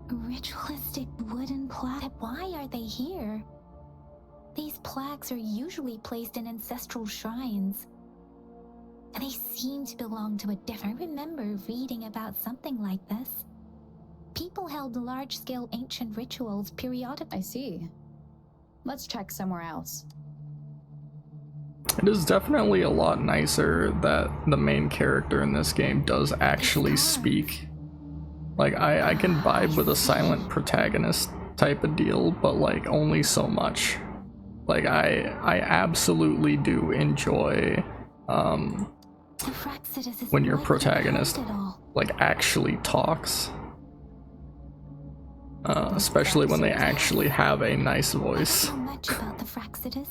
Ritualistic wooden plaque. Why are they here? These plaques are usually placed in ancestral shrines. They seem to belong to a different. I remember reading about something like this. People held large-scale ancient rituals periodically. I see. Let's check somewhere else. It is definitely a lot nicer that the main character in this game does actually speak. Like, I can vibe with a silent protagonist type of deal, but like only so much. Like I absolutely do enjoy when your protagonist like actually talks, especially when they actually have a nice voice. I don't know much about the Fraxitus,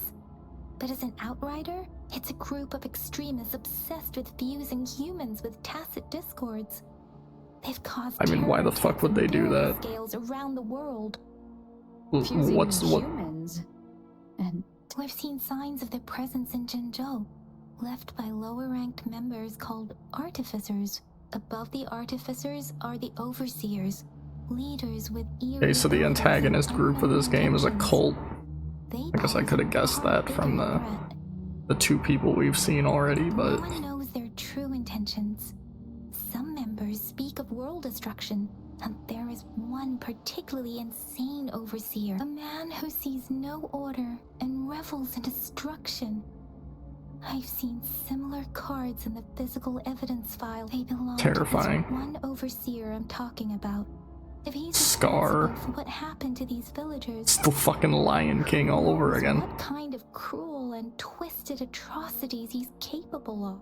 but as an outrider, it's a group of extremists obsessed with fusing humans with tacit discords. They've caused I mean, why the fuck would they do that? Scales around the world. What's what? And we've seen signs of their presence in Jinzhou, left by lower-ranked members called artificers. Above the artificers are the overseers, leaders with eerie. Okay, so the antagonist group for this game is a cult. I guess I could have guessed that from the two people we've seen already, but no one knows their true intentions. Some members speak of world destruction, and there is one particularly insane overseer, a man who sees no order and revels in destruction. I've seen similar cards in the physical evidence file. They belong terrifying. to this one overseer I'm talking about. If he's Scar. responsible for what happened to these villagers, It's the fucking Lion King all over again. what kind of cruel and twisted atrocities he's capable of.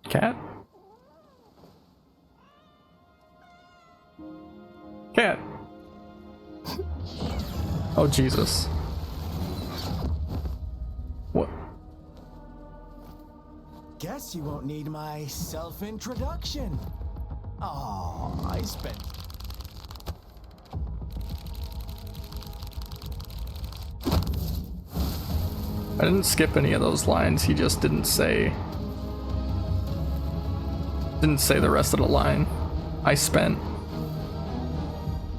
Cat? Cat. Oh, Jesus. What? Guess you won't need my self-introduction. Oh, I spent... I didn't skip any of those lines, he just didn't say the rest of the line. I spent.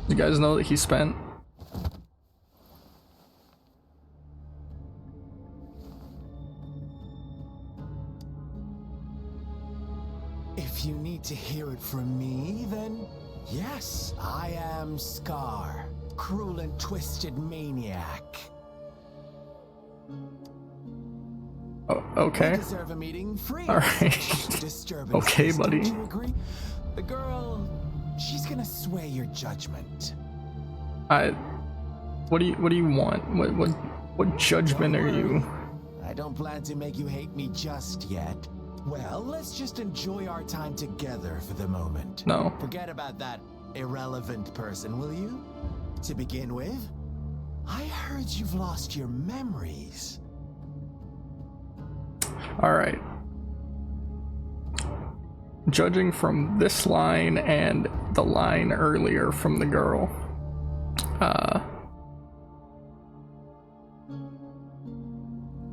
You guys know that he spent? If you need to hear it from me, then yes, I am Scar, cruel and twisted maniac. Oh, okay. We deserve a meeting free. All right. Okay, buddy. Don't you agree? The girl, she's gonna sway your judgment. What do you want? What judgment are you? I don't plan to make you hate me just yet. Well, let's just enjoy our time together for the moment. No. Forget about that irrelevant person, will you? To begin with, I heard you've lost your memories. Alright. Judging from this line and the line earlier from the girl,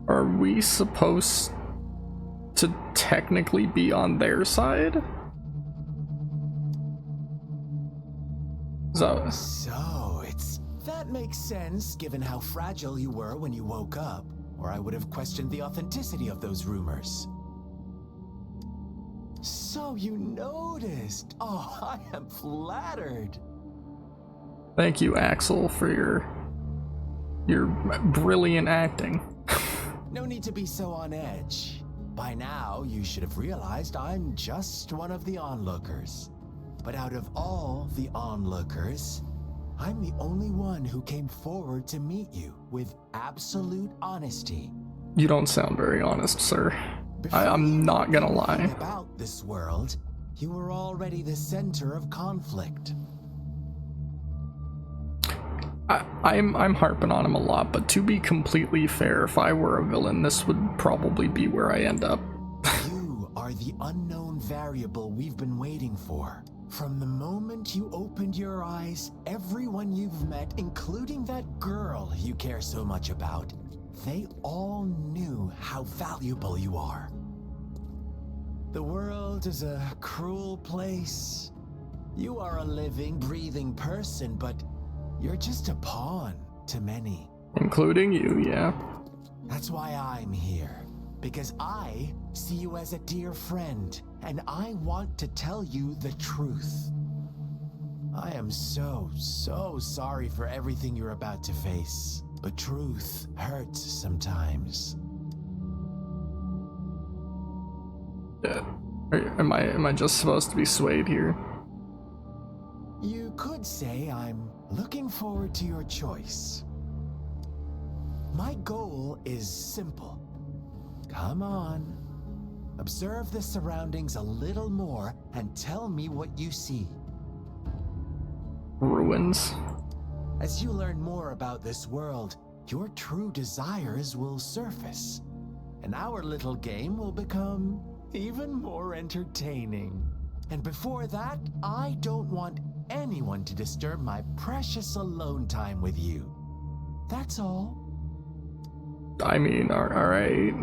are we supposed to technically be on their side? So That makes sense, given how fragile you were when you woke up, or I would have questioned the authenticity of those rumors. So you noticed. Oh, I am flattered. Thank you, Axel, for your brilliant acting. No need to be so on edge. By now, you should have realized I'm just one of the onlookers. But out of all the onlookers, I'm the only one who came forward to meet you with absolute honesty. You don't sound very honest, sir. I'm not gonna lie. About this world, you were already the center of conflict. I'm harping on him a lot, but to be completely fair, if I were a villain, this would probably be where I end up. You are the unknown variable we've been waiting for. From the moment you opened your eyes, everyone you've met, including that girl you care so much about, they all knew how valuable you are. The world is a cruel place. You are a living, breathing person, but you're just a pawn to many. Including you, yeah. That's why I'm here. Because I see you as a dear friend, and I want to tell you the truth. I am so sorry for everything you're about to face, but truth hurts sometimes. Am I just supposed to be swayed here? You could say I'm looking forward to your choice. My goal is simple. Come on. Observe the surroundings a little more and tell me what you see. Ruins. As you learn more about this world, your true desires will surface, and our little game will become even more entertaining. And before that, I don't want anyone to disturb my precious alone time with you. That's all. I mean, alright.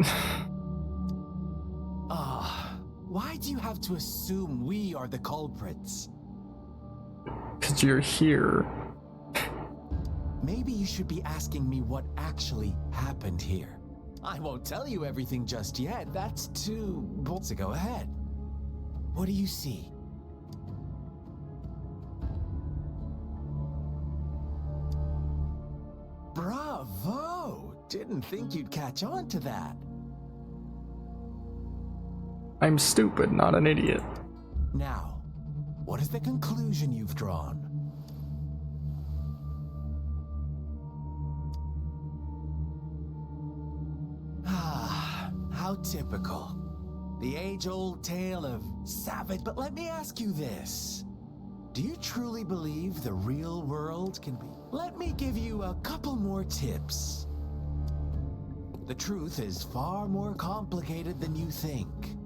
Why do you have to assume we are the culprits? 'Cause you're here. Maybe you should be asking me what actually happened here. I won't tell you everything just yet. That's too bold. So go ahead. What do you see? Bravo! Didn't think you'd catch on to that. I'm stupid, not an idiot. Now, what is the conclusion you've drawn? How typical. The age-old tale of savage. But let me ask you this. Do you truly believe the real world can be? Let me give you a couple more tips. The truth is far more complicated than you think.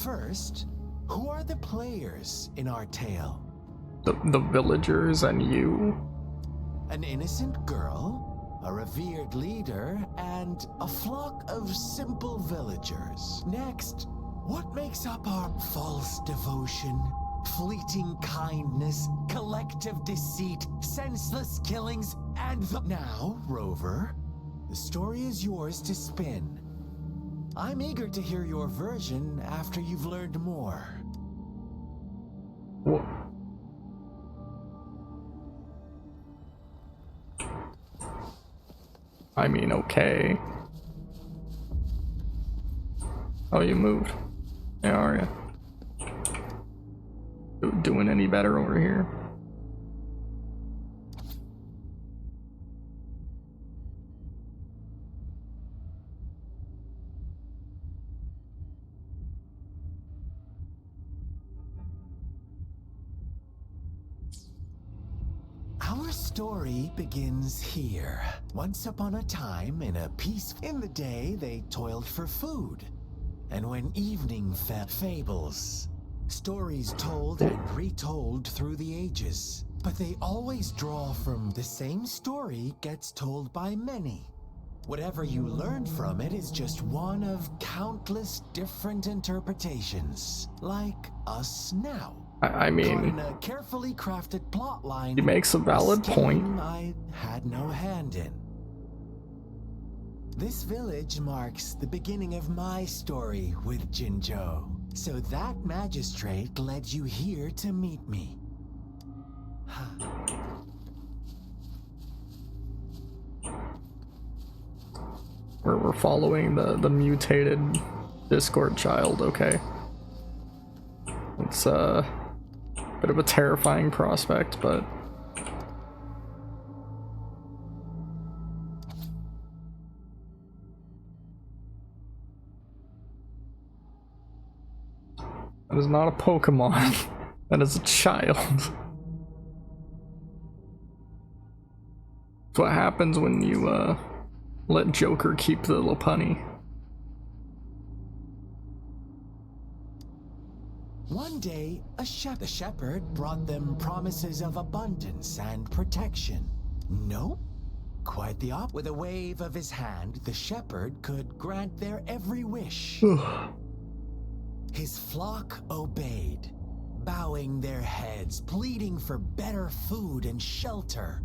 First, who are the players in our tale? The villagers and you? An innocent girl, a revered leader, and a flock of simple villagers. Next, what makes up our false devotion, fleeting kindness, collective deceit, senseless killings, and the... Now, Rover, the story is yours to spin. I'm eager to hear your version after you've learned more. What? I mean, okay. Oh, you moved. Yeah, are you? Doing any better over here? Our story begins here. Once upon a time, in the day, they toiled for food. And when evening fell, fables. Stories told and retold through the ages. But they always draw from the same story gets told by many. Whatever you learn from it is just one of countless different interpretations. Like us now. I mean, in a carefully crafted plot line, he makes a valid point. I had no hand in. This village marks the beginning of my story with Jinzhou. So that magistrate led you here to meet me. We're following the mutated Discord child, okay. It's a bit of a terrifying prospect, but that is not a Pokemon. That is a child. That's what happens when you let Joker keep the Lopunny. One day, the shepherd brought them promises of abundance and protection. Nope. Quite the opposite. With a wave of his hand, the shepherd could grant their every wish. His flock obeyed, bowing their heads, pleading for better food and shelter.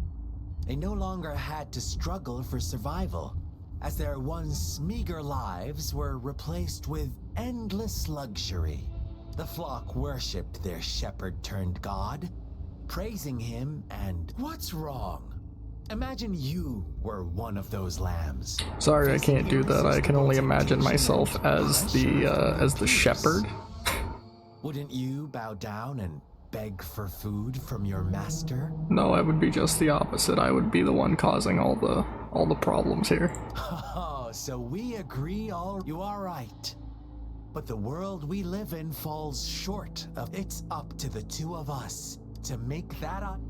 They no longer had to struggle for survival, as their once meager lives were replaced with endless luxury. The flock worshipped their shepherd-turned-god, praising him, and what's wrong? Imagine you were one of those lambs. Sorry, I can't do that. I can only imagine myself as the shepherd. Wouldn't you bow down and beg for food from your master? No, I would be just the opposite. I would be the one causing all the problems here. Oh, so we agree you are right. But the world we live in falls short of it's up to the two of us to make that up.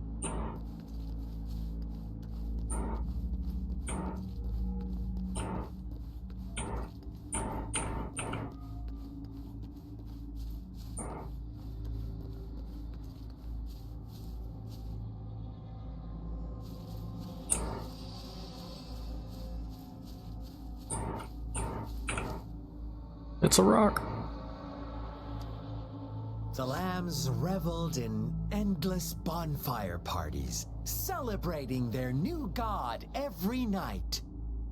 It's a rock. The lambs reveled in endless bonfire parties, celebrating their new god every night.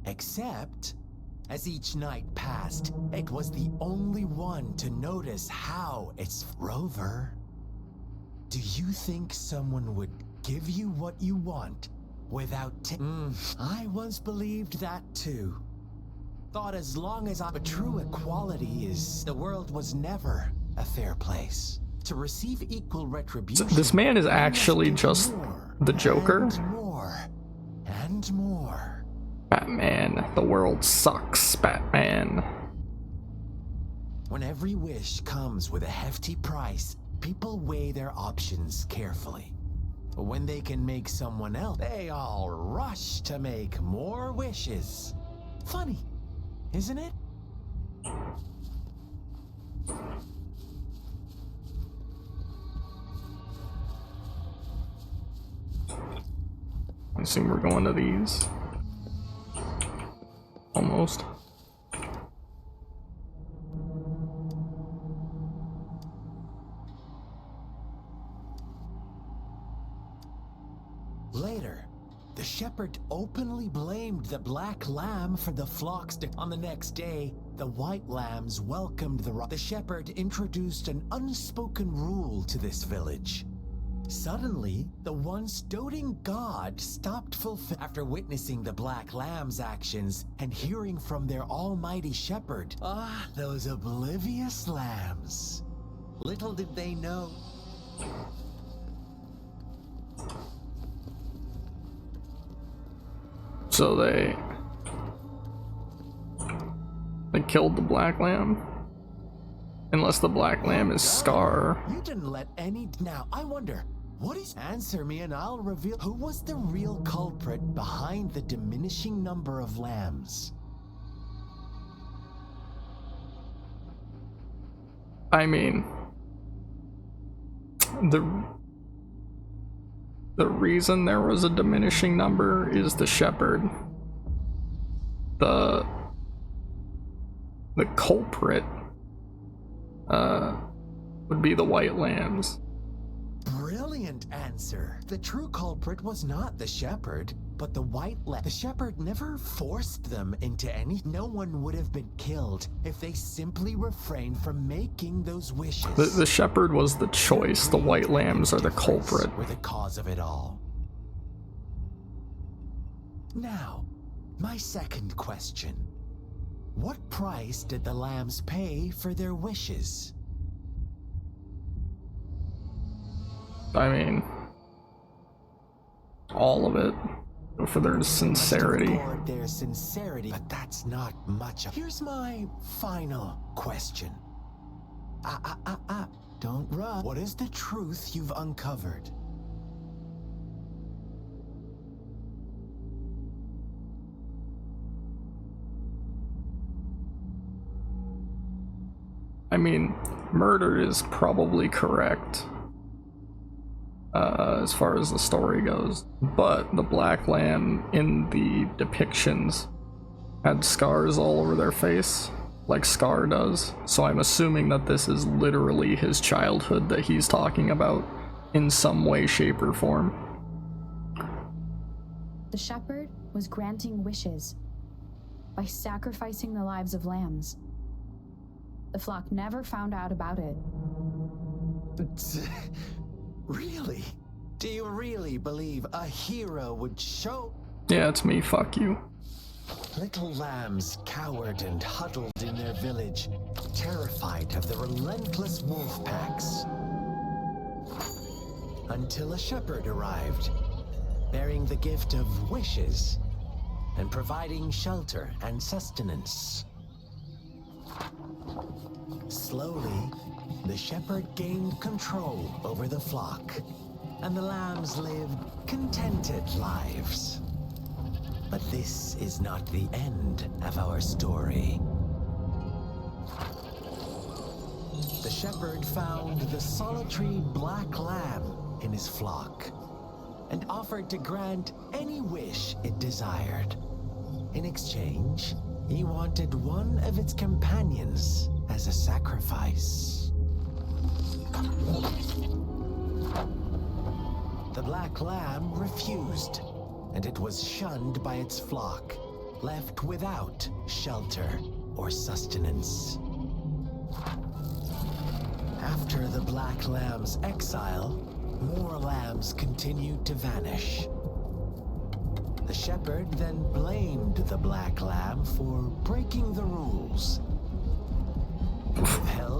Except, as each night passed, it was the only one to notice how it's Rover. Do you think someone would give you what you want without I once believed that too. Thought as long as but true equality is the world was never a fair place. To receive equal retribution. This man is actually just the Joker. And more. Batman, the world sucks, Batman. When every wish comes with a hefty price, people weigh their options carefully. But when they can make someone else, they all rush to make more wishes. Funny, isn't it? I assume we're going to these. Almost. Later, the shepherd openly blamed the black lamb for the flock's on the next day, the white lambs welcomed the shepherd introduced an unspoken rule to this village. Suddenly, the once doting god stopped after witnessing the black lamb's actions and hearing from their almighty shepherd. Ah, those oblivious lambs. Little did they know. So they killed the black lamb? Unless the black lamb is Scar. You didn't let any. Now, I wonder, what is. Answer me and I'll reveal who was the real culprit behind the diminishing number of lambs. I mean, the reason there was a diminishing number is the shepherd. The culprit would be the white lambs. Brilliant answer. The true culprit was not the shepherd, but the white lamb. The shepherd never forced them into any. No one would have been killed if they simply refrained from making those wishes. The shepherd was the choice. The white lambs are the culprit. Were the cause of it all. Now, my second question. What price did the lambs pay for their wishes? I mean, all of it for their sincerity. Their sincerity, but that's not much. Here's my final question. Don't run. What is the truth you've uncovered? I mean, murder is probably correct. As far as the story goes, but the black lamb in the depictions had scars all over their face, like Scar does, so I'm assuming that this is literally his childhood that he's talking about in some way, shape, or form. The shepherd was granting wishes by sacrificing the lives of lambs. The flock never found out about it. Really? Do you really believe a hero would show? Yeah, it's me, fuck you. Little lambs cowered and huddled in their village, terrified of the relentless wolf packs. Until a shepherd arrived, bearing the gift of wishes and providing shelter and sustenance. Slowly, the shepherd gained control over the flock, and the lambs lived contented lives. But this is not the end of our story. The shepherd found the solitary black lamb in his flock and offered to grant any wish it desired. In exchange, he wanted one of its companions as a sacrifice. The black lamb refused, and it was shunned by its flock, left without shelter or sustenance. After the black lamb's exile, more lambs continued to vanish. The shepherd then blamed the black lamb for breaking the rules.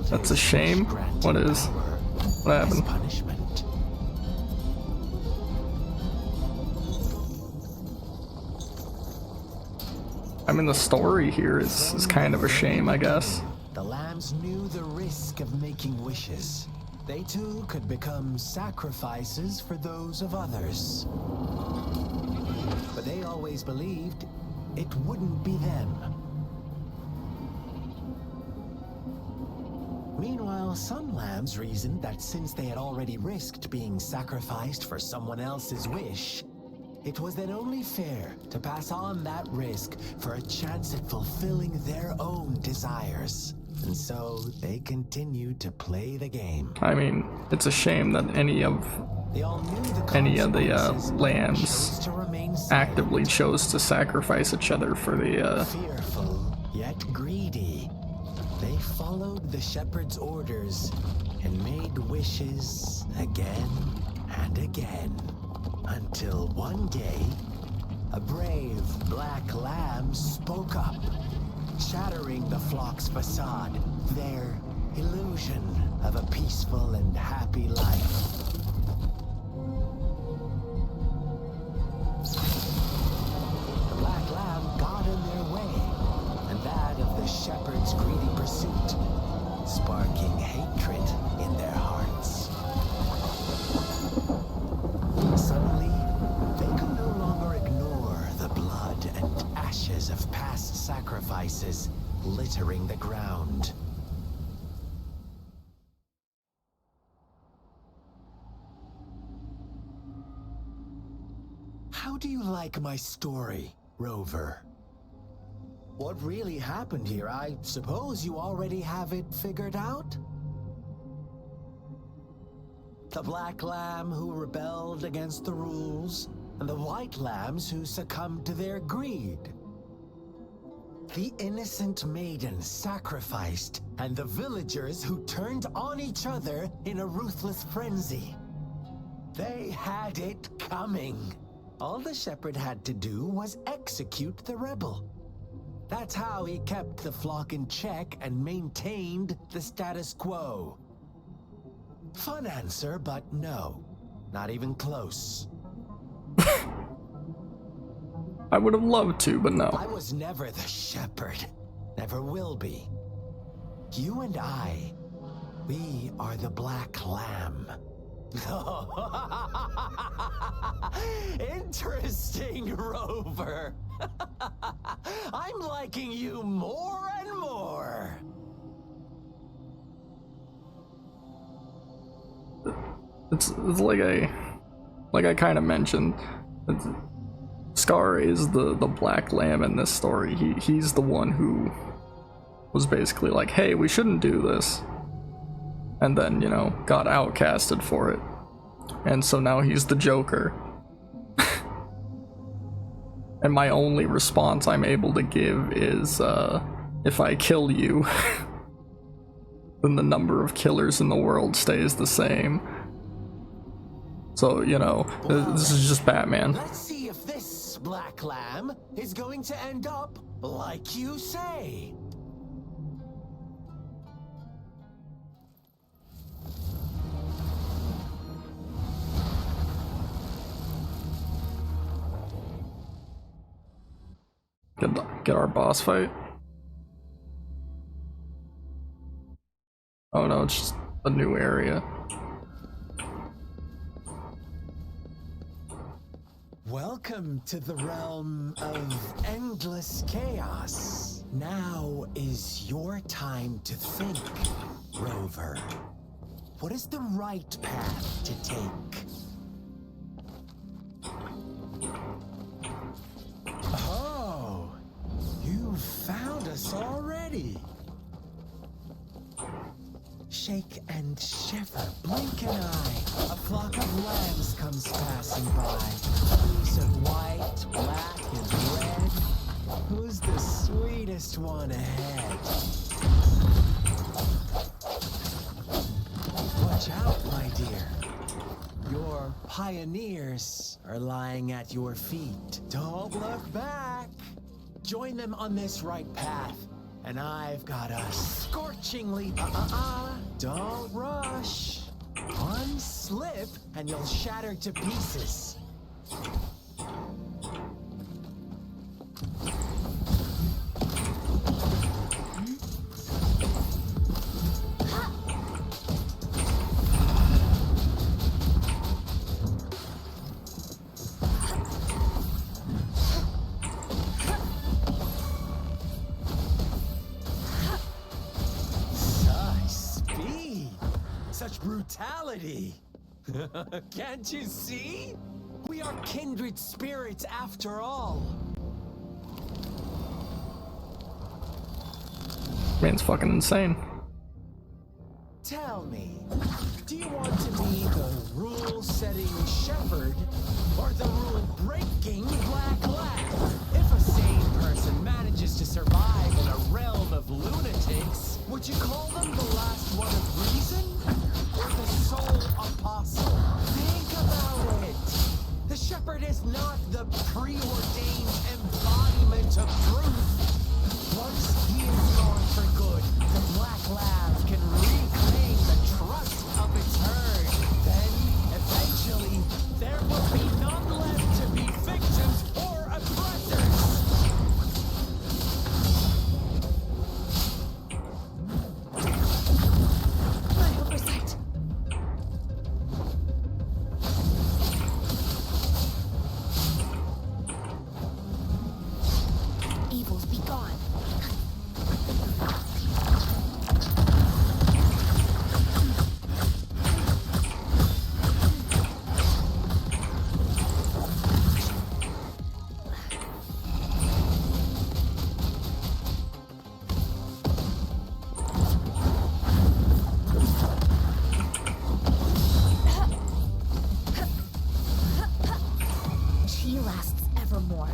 That's a shame. What happened? Punishment. I mean, the story here is kind of a shame, I guess. The lambs knew the risk of making wishes. They too could become sacrifices for those of others. But they always believed it wouldn't be them. Meanwhile, some lambs reasoned that since they had already risked being sacrificed for someone else's wish, it was then only fair to pass on that risk for a chance at fulfilling their own desires. And so they continued to play the game. I mean, it's a shame that any of the lambs actively chose to sacrifice each other for the Fearful yet greedy, they followed the shepherd's orders and made wishes again and again, until one day a brave black lamb spoke up, shattering the flock's facade, their illusion of a peaceful and happy life. The black lamb got in their way, and that of the shepherd's greedy pursuit, sparking hatred in their hearts. Suddenly, they could no longer ignore the blood and ashes of past sacrifices littering the ground. How do you like my story, Rover? What really happened here? I suppose you already have it figured out? The black lamb who rebelled against the rules, and the white lambs who succumbed to their greed. The innocent maiden sacrificed, and the villagers who turned on each other in a ruthless frenzy. They had it coming. All the shepherd had to do was execute the rebel. That's how he kept the flock in check and maintained the status quo. Fun answer, but no. Not even close. I would have loved to, but no. I was never the shepherd. Never will be. You and I, we are the black lamb. Interesting, Rover. I'm liking you more and more. It's like I kind of mentioned. Scar is the black lamb in this story. He's the one who was basically like, hey, we shouldn't do this, and then, you know, got outcasted for it, and so now he's the Joker. And my only response I'm able to give is, if I kill you, then the number of killers in the world stays the same. So, you know, this is just Batman. Let's see if this Black Lamb, is going to end up like you say. Get our boss fight. Oh no, it's just a new area. Welcome to the realm of endless chaos. Now is your time to think, Rover. What is the right path to take? Oh, you found us already. Shake and shiver, blink an eye. A flock of lambs comes passing by. Hues of white, black, and red. Who's the sweetest one ahead? Watch out, my dear. Your pioneers are lying at your feet. Don't look back. Join them on this right path. And I've got a scorchingly don't rush. One slip and you'll shatter to pieces. Brutality! Can't you see? We are kindred spirits after all. Man's fucking insane. Tell me, do you want to be the rule-setting shepherd or the rule-breaking black lamb? If a sane person manages to survive in a realm of lunatics, would you call them the last one of reason? Or the sole apostle? Think about it. The shepherd is not the preordained embodiment of truth. Once he is gone for good, the black lamb can reclaim the trust of its herd. Then, eventually, there will be none left to be victims or oppressors. My oversight. Evils be gone. She lasts evermore.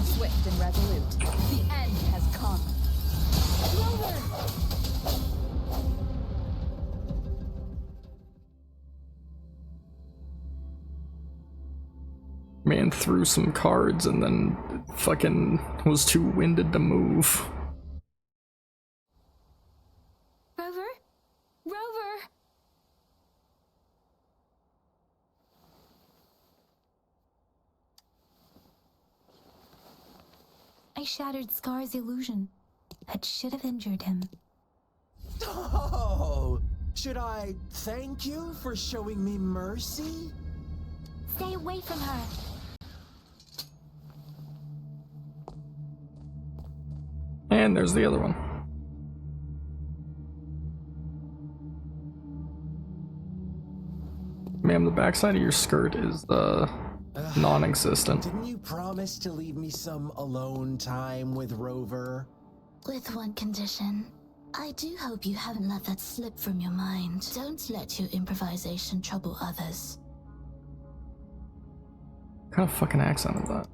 Swift and resolute. The end has come. Rover! Man threw some cards and then fucking was too winded to move. Rover? Rover! I shattered Scar's illusion. That should have injured him. Oh, should I thank you for showing me mercy? Stay away from her. And there's the other one. Ma'am, the backside of your skirt is non-existent. Didn't you promise to leave me some alone time with Rover? With one condition. I do hope you haven't let that slip from your mind. Don't let your improvisation trouble others. What kind of fucking accent is that?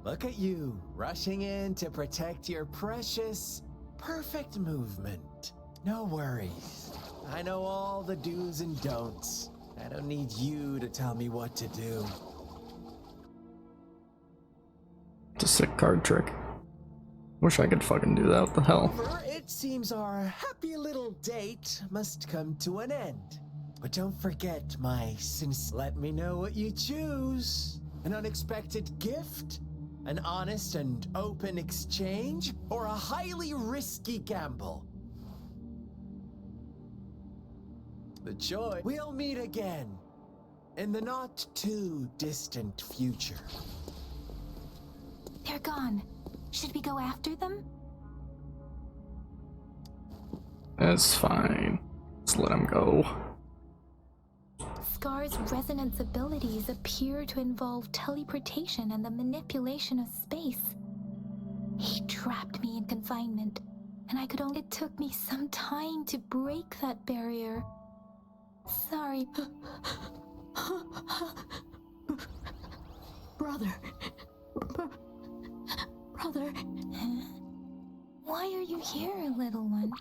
Look at you, rushing in to protect your precious, perfect movement. No worries. I know all the do's and don'ts. I don't need you to tell me what to do. It's a sick card trick. Wish I could fucking do that. What the hell? However, it seems our happy little date must come to an end. But don't forget my let me know what you choose. An unexpected gift? An honest and open exchange? Or a highly risky gamble? The choice. We'll meet again in the not too distant future. They're gone. Should we go after them? That's fine. Let's let him go. Scar's resonance abilities appear to involve teleportation and the manipulation of space. He trapped me in confinement, and I could only. It took me some time to break that barrier. Sorry. Brother. Brother. Huh? Why are you here, little one?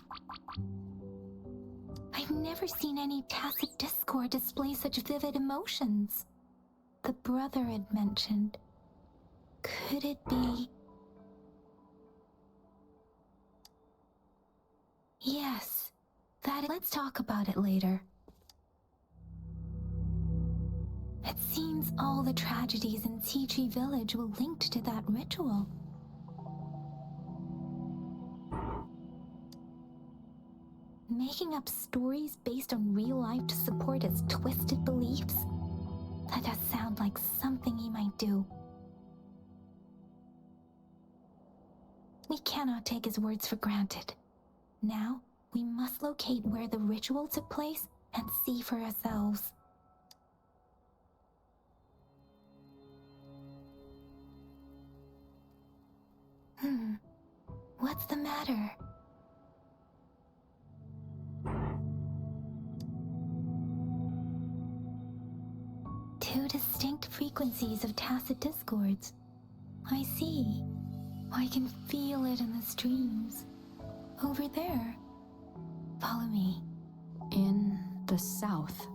I've never seen any tacit discord display such vivid emotions. The brother had mentioned. Could it be? Yes. Let's talk about it later. It seems all the tragedies in Tea Village were linked to that ritual. Making up stories based on real life to support his twisted beliefs? That does sound like something he might do. We cannot take his words for granted. Now, we must locate where the ritual took place and see for ourselves. What's the matter? Two distinct frequencies of tacit discords. I see. I can feel it in the streams. Over there. Follow me. In the south.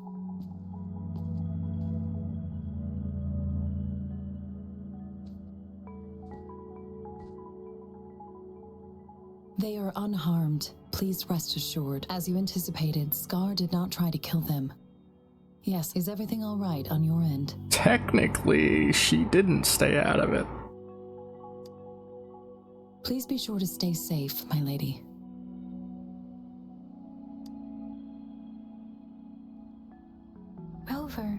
They are unharmed. Please rest assured. As you anticipated, Scar did not try to kill them. Yes, is everything all right on your end? Technically, she didn't stay out of it. Please be sure to stay safe, my lady. Rover,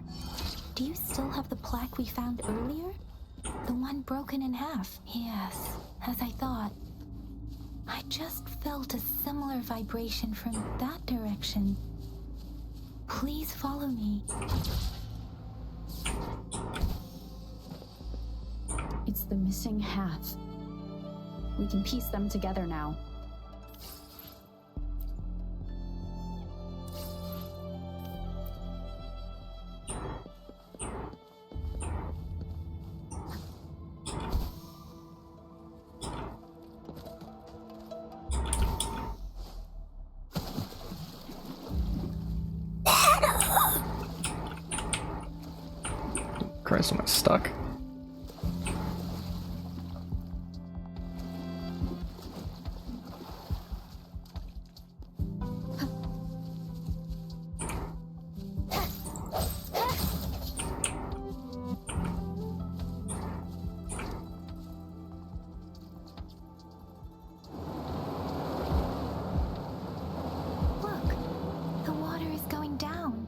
do you still have the plaque we found earlier? The one broken in half? Yes, as I thought. I just felt a similar vibration from that direction. Please follow me. It's the missing half. We can piece them together now. Christ, am I stuck? Look, the water is going down.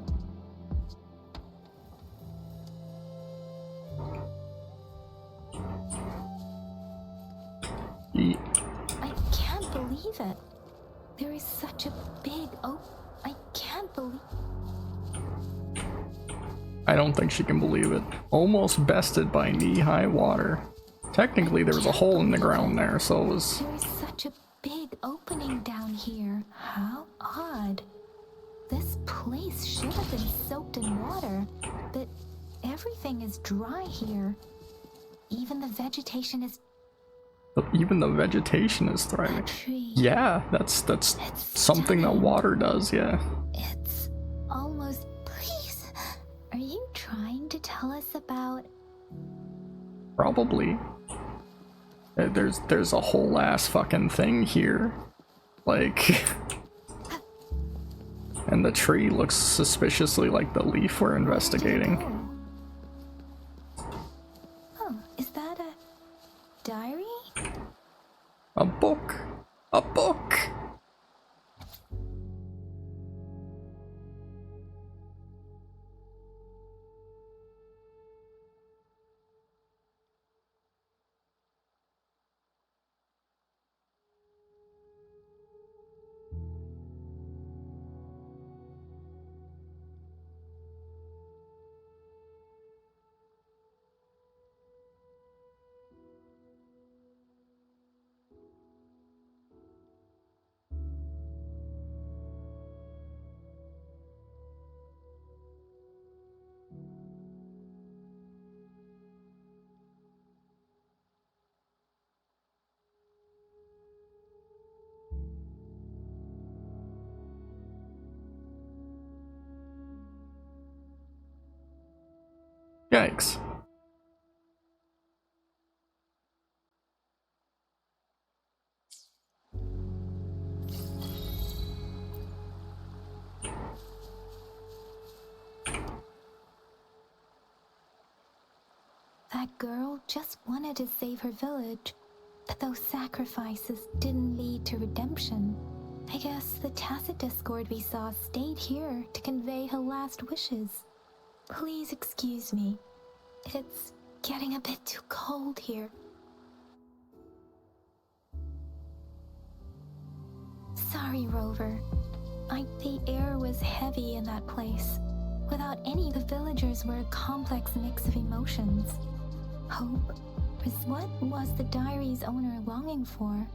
I can't believe it. There is such a big I can't believe. I don't think she can believe it. Almost bested by knee-high water. Technically, there was a hole in the ground there, so it was... There is such a big opening down here. How odd. This place should have been soaked in water, but everything is dry here. Even the vegetation is Even the vegetation is thriving. That tree. Yeah, that's something that water does, yeah. It's almost. Please, are you trying to tell us about? Probably. There's a whole ass fucking thing here. Like, and the tree looks suspiciously like the leaf we're investigating. Oh, is that a diary? A book. A book. Yikes. That girl just wanted to save her village, but those sacrifices didn't lead to redemption. I guess the tacit discord we saw stayed here to convey her last wishes. Please excuse me. It's getting a bit too cold here. Sorry, Rover. The air was heavy in that place. Without any, the villagers were a complex mix of emotions. Hope was what was the diary's owner longing for?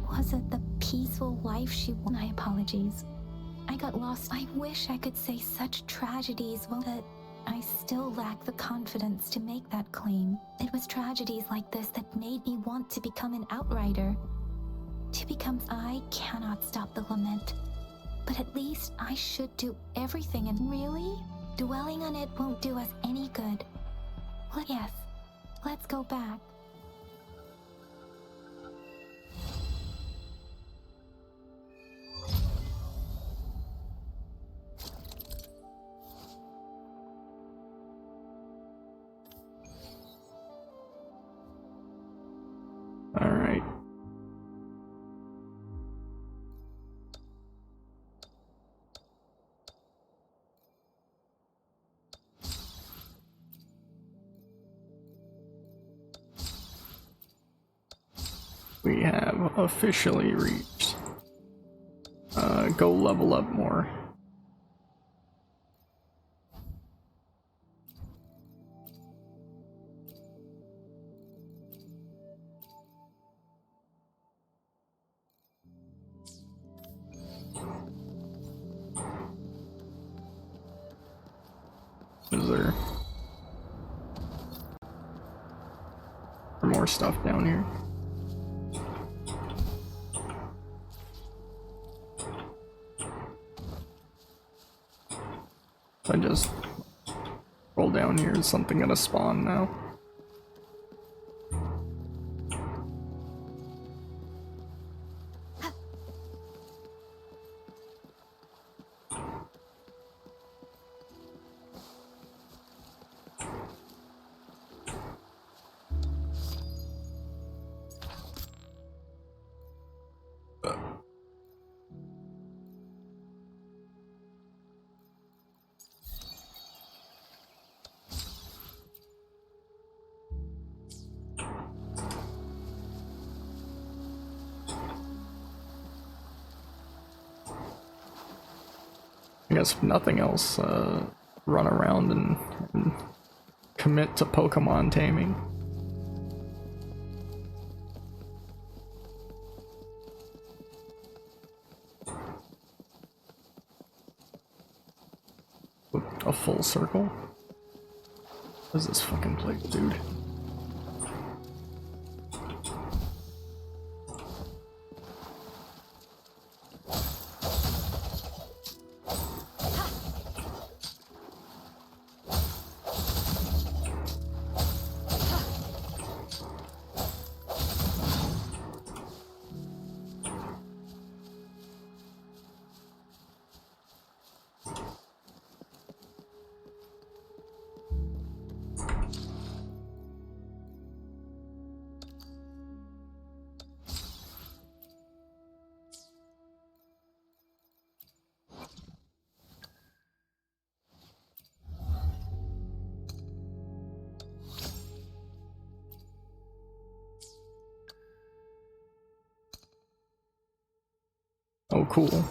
Was it the peaceful life she wanted? My apologies. I got lost. I wish I could say such tragedies, well, that I still lack the confidence to make that claim. It was tragedies like this that made me want to become an outrider. I cannot stop the lament, but at least I should do everything, and really, dwelling on it won't do us any good. Well, yes, let's go back. All right. We have officially reached. Go level up more. Is there more stuff down here? If I just roll down here, is something gonna spawn now? I guess if nothing else, run around and commit to Pokemon taming. A full circle? What is this fucking place, dude? Oh, cool.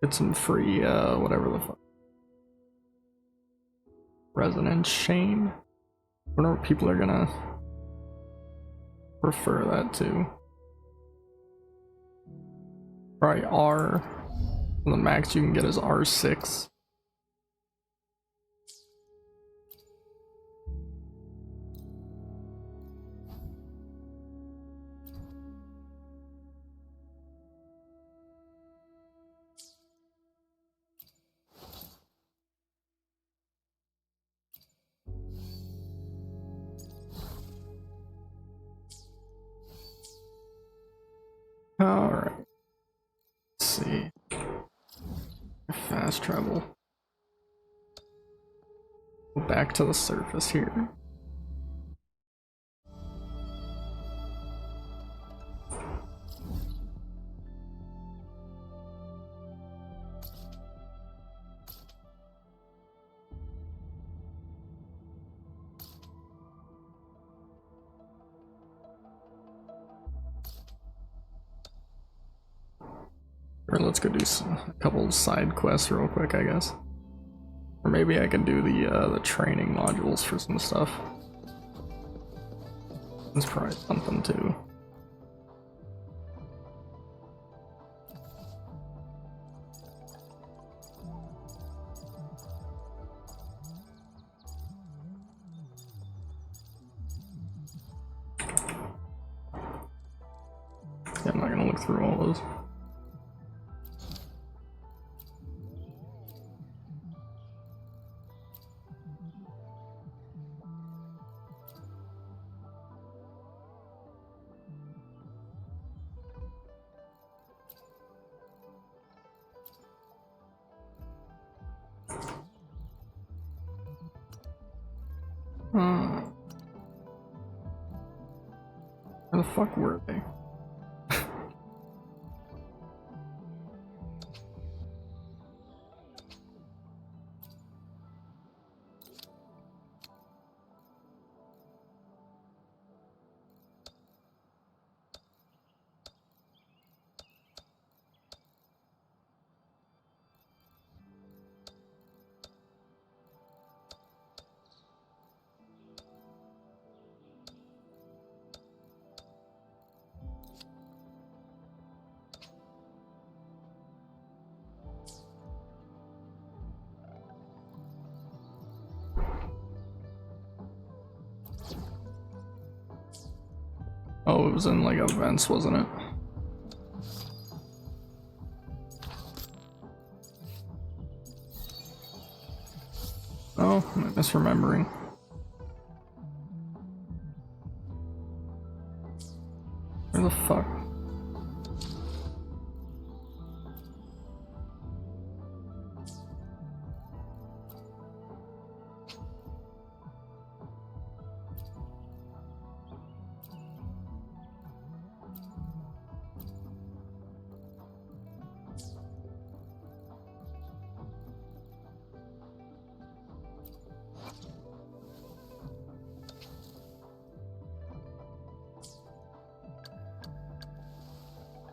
Get some free, whatever the fuck. Resonance chain. I wonder what people are gonna prefer that to. Probably R. The max you can get is R6. Alright. Let's see. Fast travel. Go back to the surface here. Or let's go do a couple side quests real quick, I guess. Or maybe I can do the training modules for some stuff. That's probably something too. Yeah, I'm not gonna look through all those. Where the fuck were they? Oh, it was in like events, wasn't it? Oh, I'm misremembering. Where the fuck?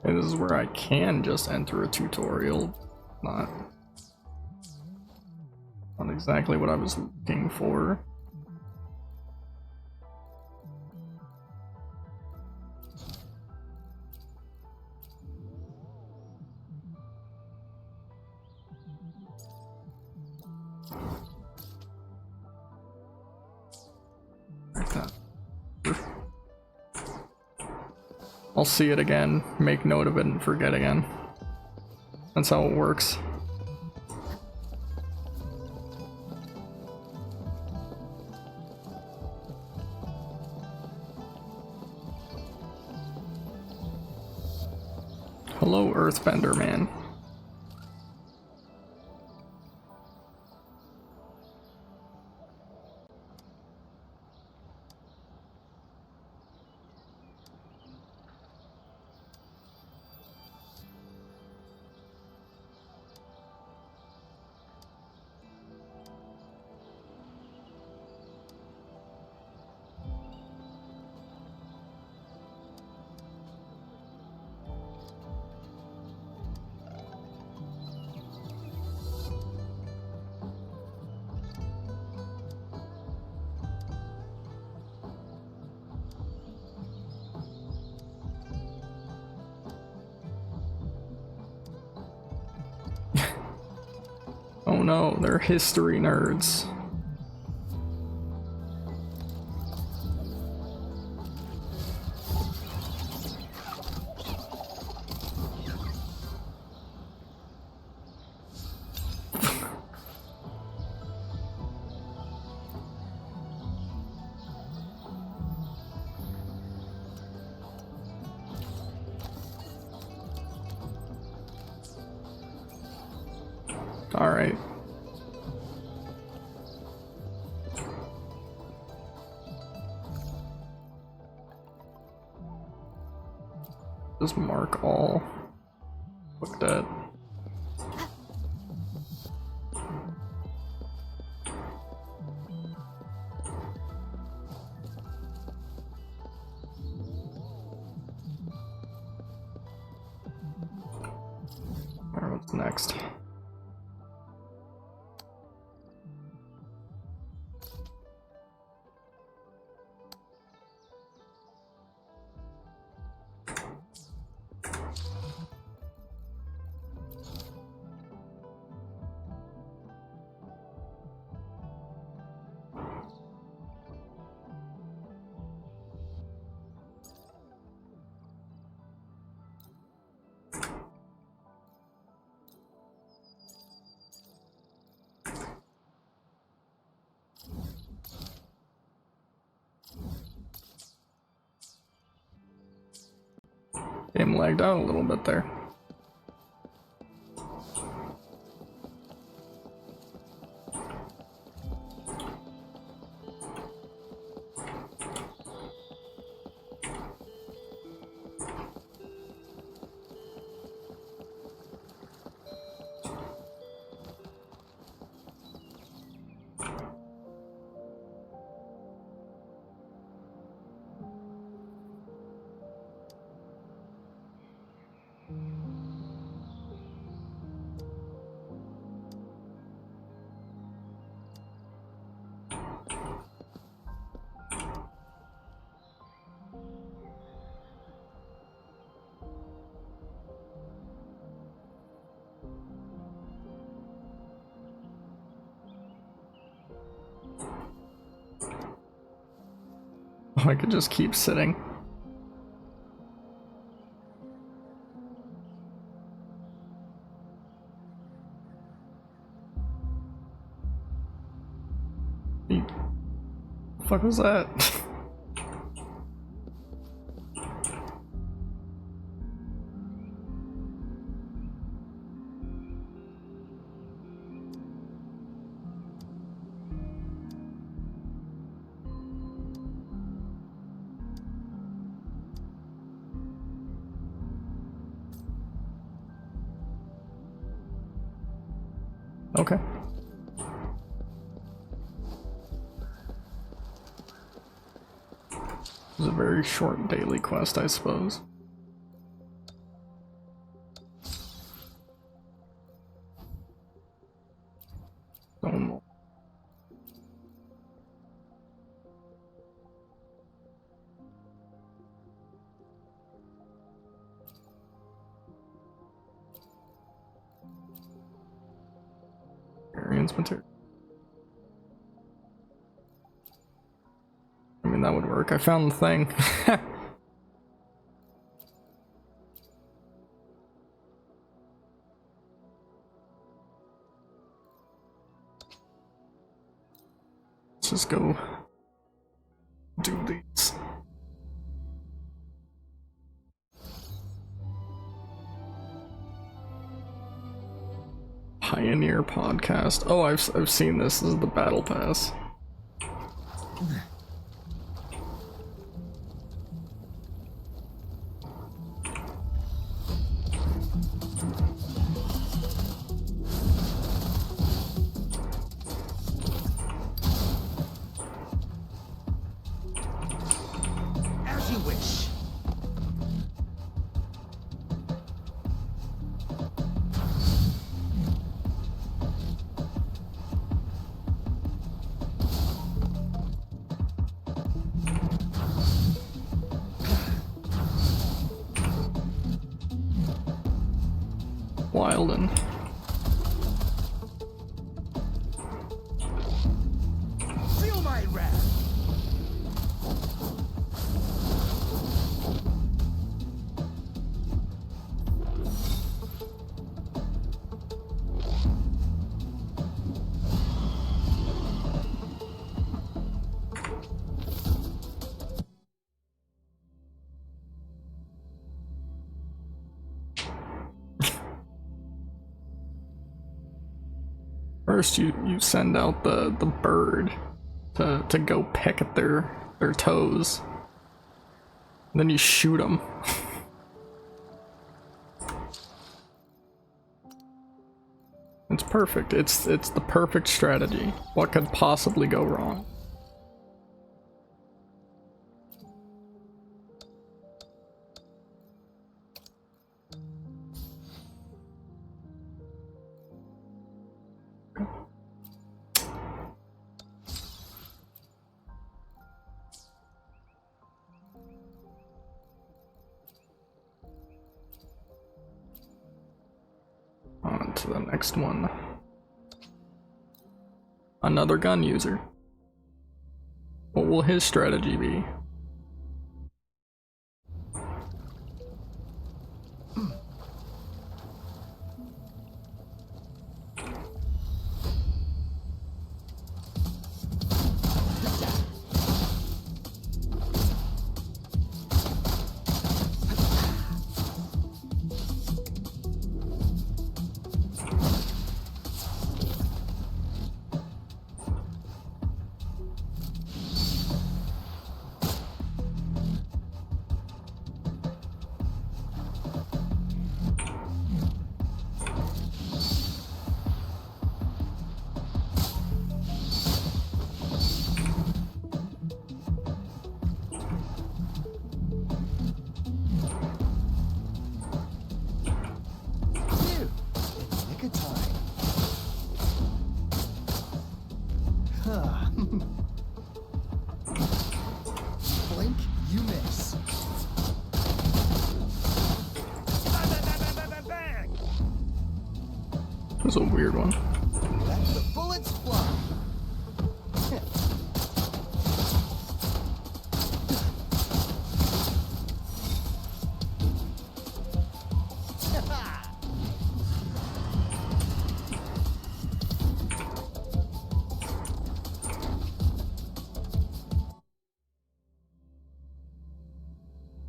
Okay, this is where I can just enter a tutorial. Not exactly what I was looking for. Like that. I'll see it again, make note of it, and forget again. That's how it works. Hello, Earthbender man. Oh no, they're history nerds. All right. Just mark all looked at. All right, what's next? Game lagged out a little bit there. Oh, I could just keep sitting. The fuck was that? Okay. It was a very short daily quest, I suppose. Oh. Variance material. I mean, that would work. I found the thing. Let's just go do these. Pioneer podcast. Oh, I've seen this. This is the battle pass. As you wish. Wilden. First you send out the bird to go peck at their toes. And then you shoot them. It's perfect. It's the perfect strategy. What could possibly go wrong? On to the next one. Another gun user. What will his strategy be? Blink, you miss. That was a weird one. Let the bullets fly.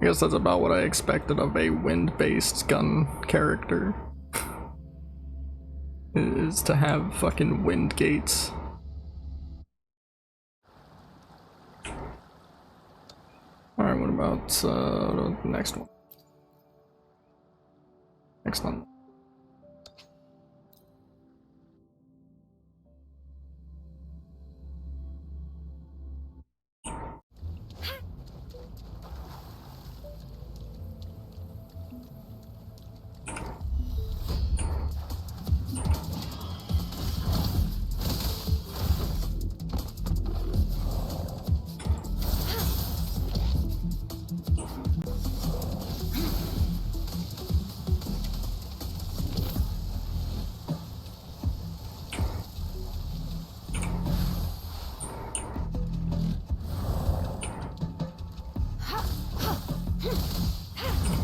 I guess that's about what I expected of a wind-based gun character. Is to have fucking wind gates. Alright, what about the next one? Next one.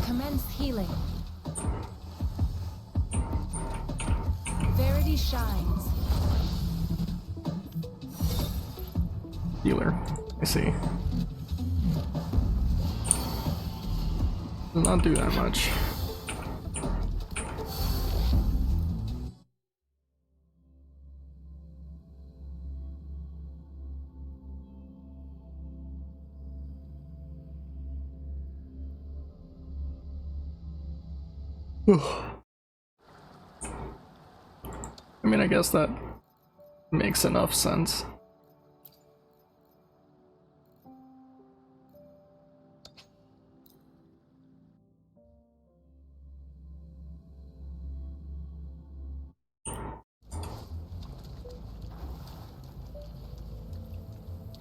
Commence healing. Verity shines. Healer. I see. Does not do that much. I mean, I guess that makes enough sense.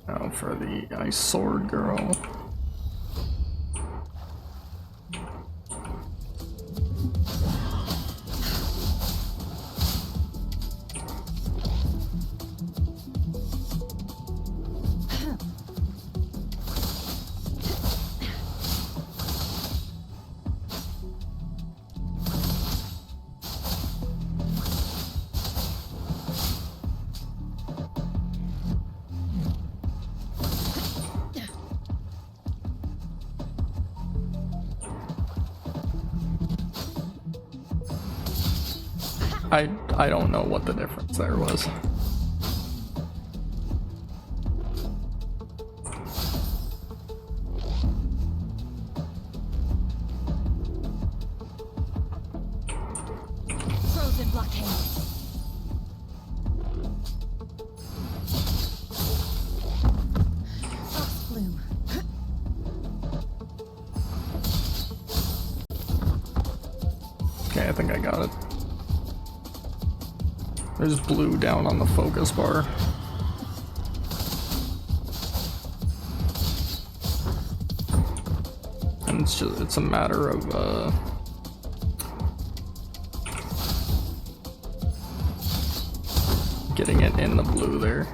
Now for the ice sword girl. I don't know what the difference there was. Frozen blockade. Fox bloom. Okay, I think I got it. There's blue down on the focus bar. And it's a matter of getting it in the blue there.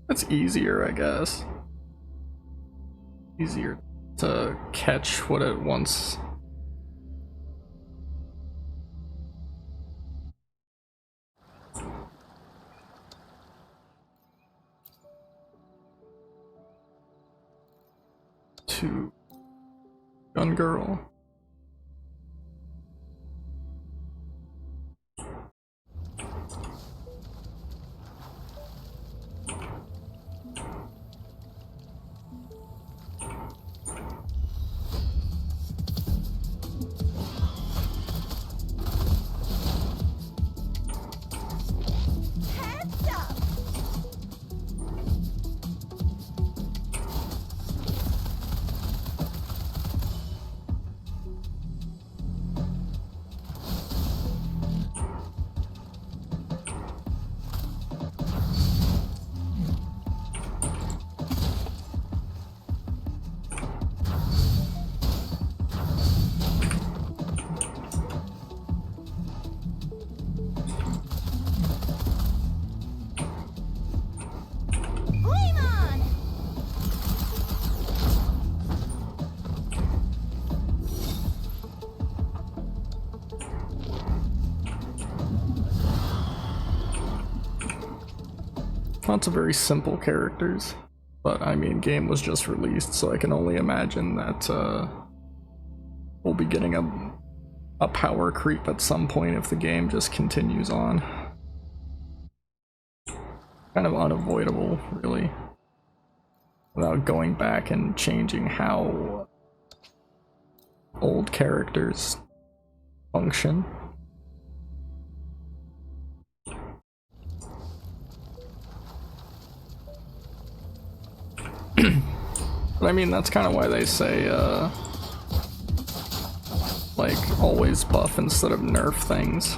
It's easier, I guess. Easier to catch what it wants. To gun girl. Lots of very simple characters, but I mean, game was just released, so I can only imagine that we'll be getting a power creep at some point if the game just continues on. Kind of unavoidable, really, without going back and changing how old characters function. But I mean, that's kind of why they say, like, always buff instead of nerf things.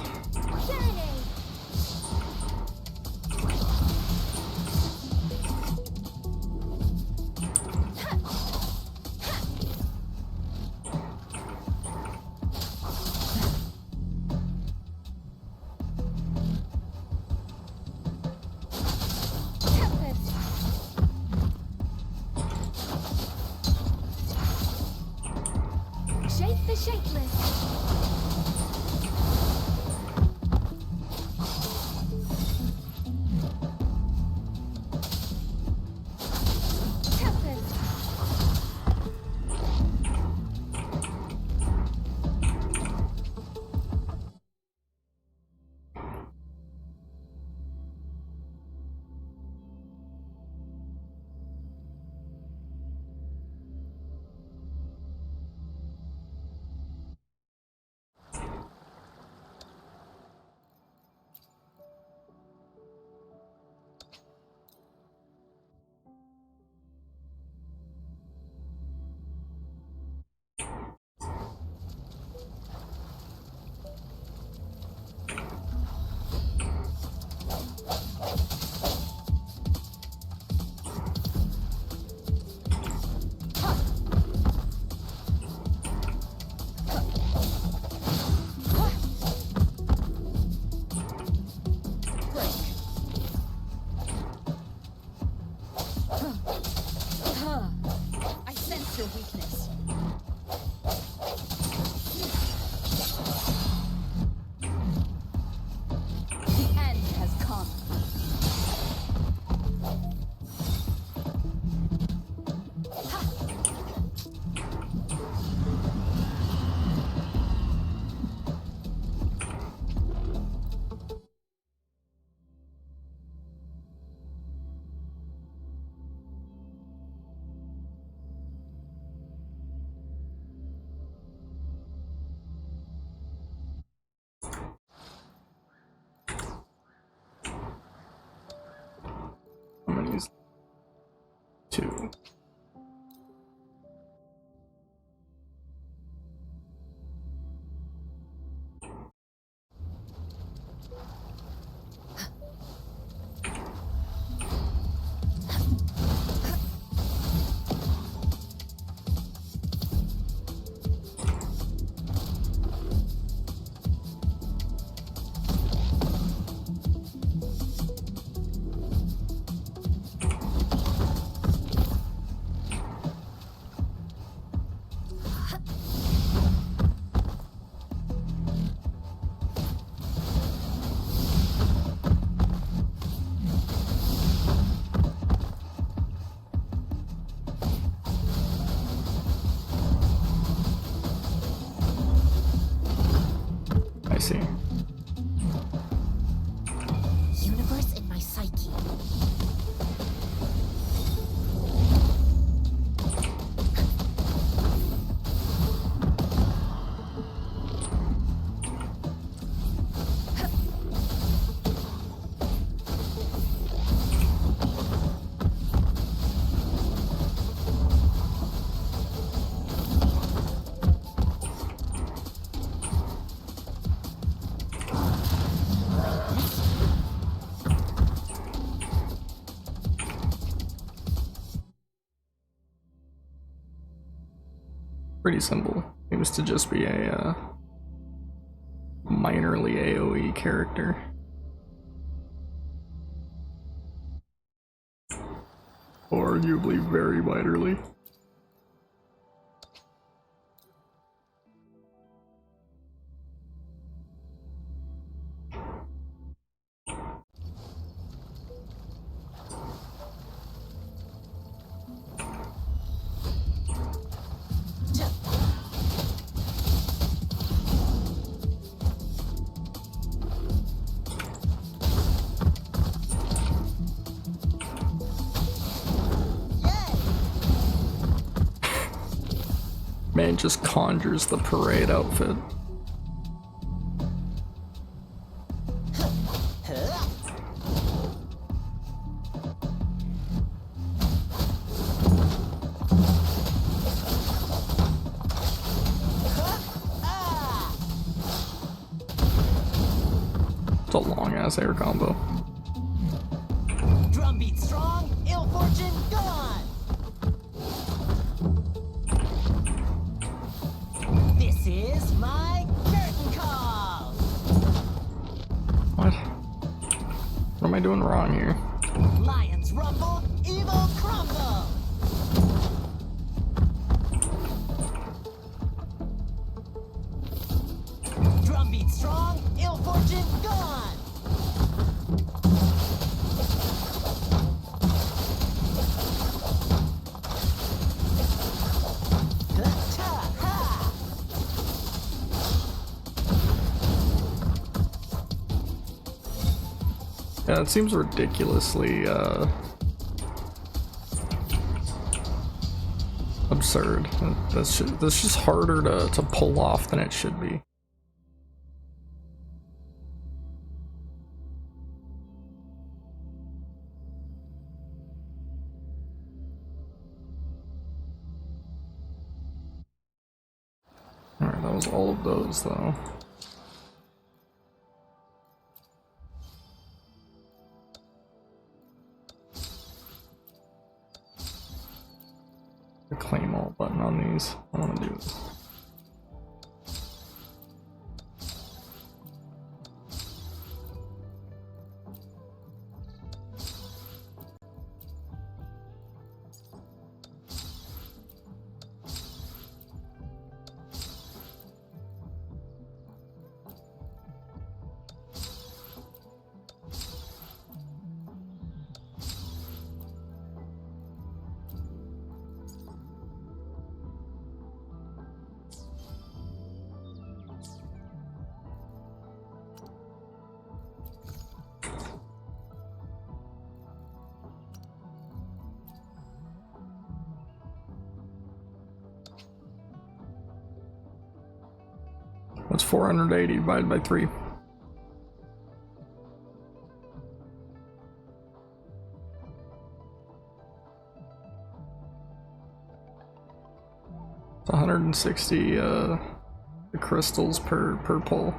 pretty simple. Seems to just be a minorly AoE character. Arguably very minorly. Man just conjures the parade outfit. It's a long ass air combo. Drumbeat strong, ill fortune gone. This is my curtain call. What? What am I doing wrong here? Lions rumble, evil crumble. Drumbeat strong, ill fortune gone. Yeah, it seems ridiculously absurd. That's just harder to pull off than it should be. Alright, that was all of those though. The claim all button on these. I want to do this. What's 480 divided by 3? It's 160 the crystals per pull.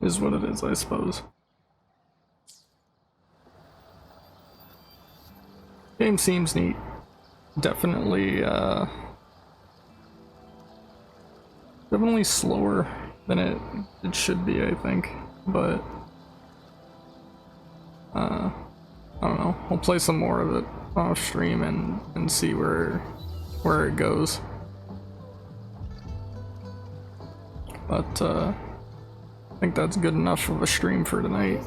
Is what it is, I suppose. Game seems neat. Definitely, definitely slower than it should be, I think. But, I don't know. I'll play some more of it off stream and see where it goes. But, I think that's good enough of a stream for tonight.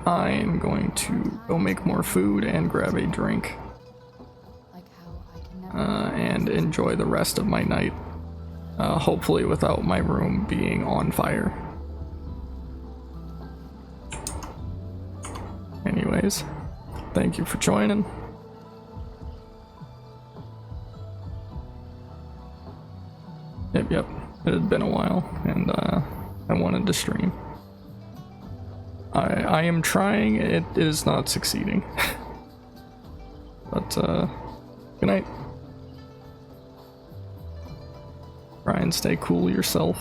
I am going to go make more food and grab a drink. And enjoy the rest of my night. Hopefully without my room being on fire. Anyways, thank you for joining. Yep, it had been a while, and I wanted to stream. I am trying, it is not succeeding. But, good night. Try and stay cool yourself.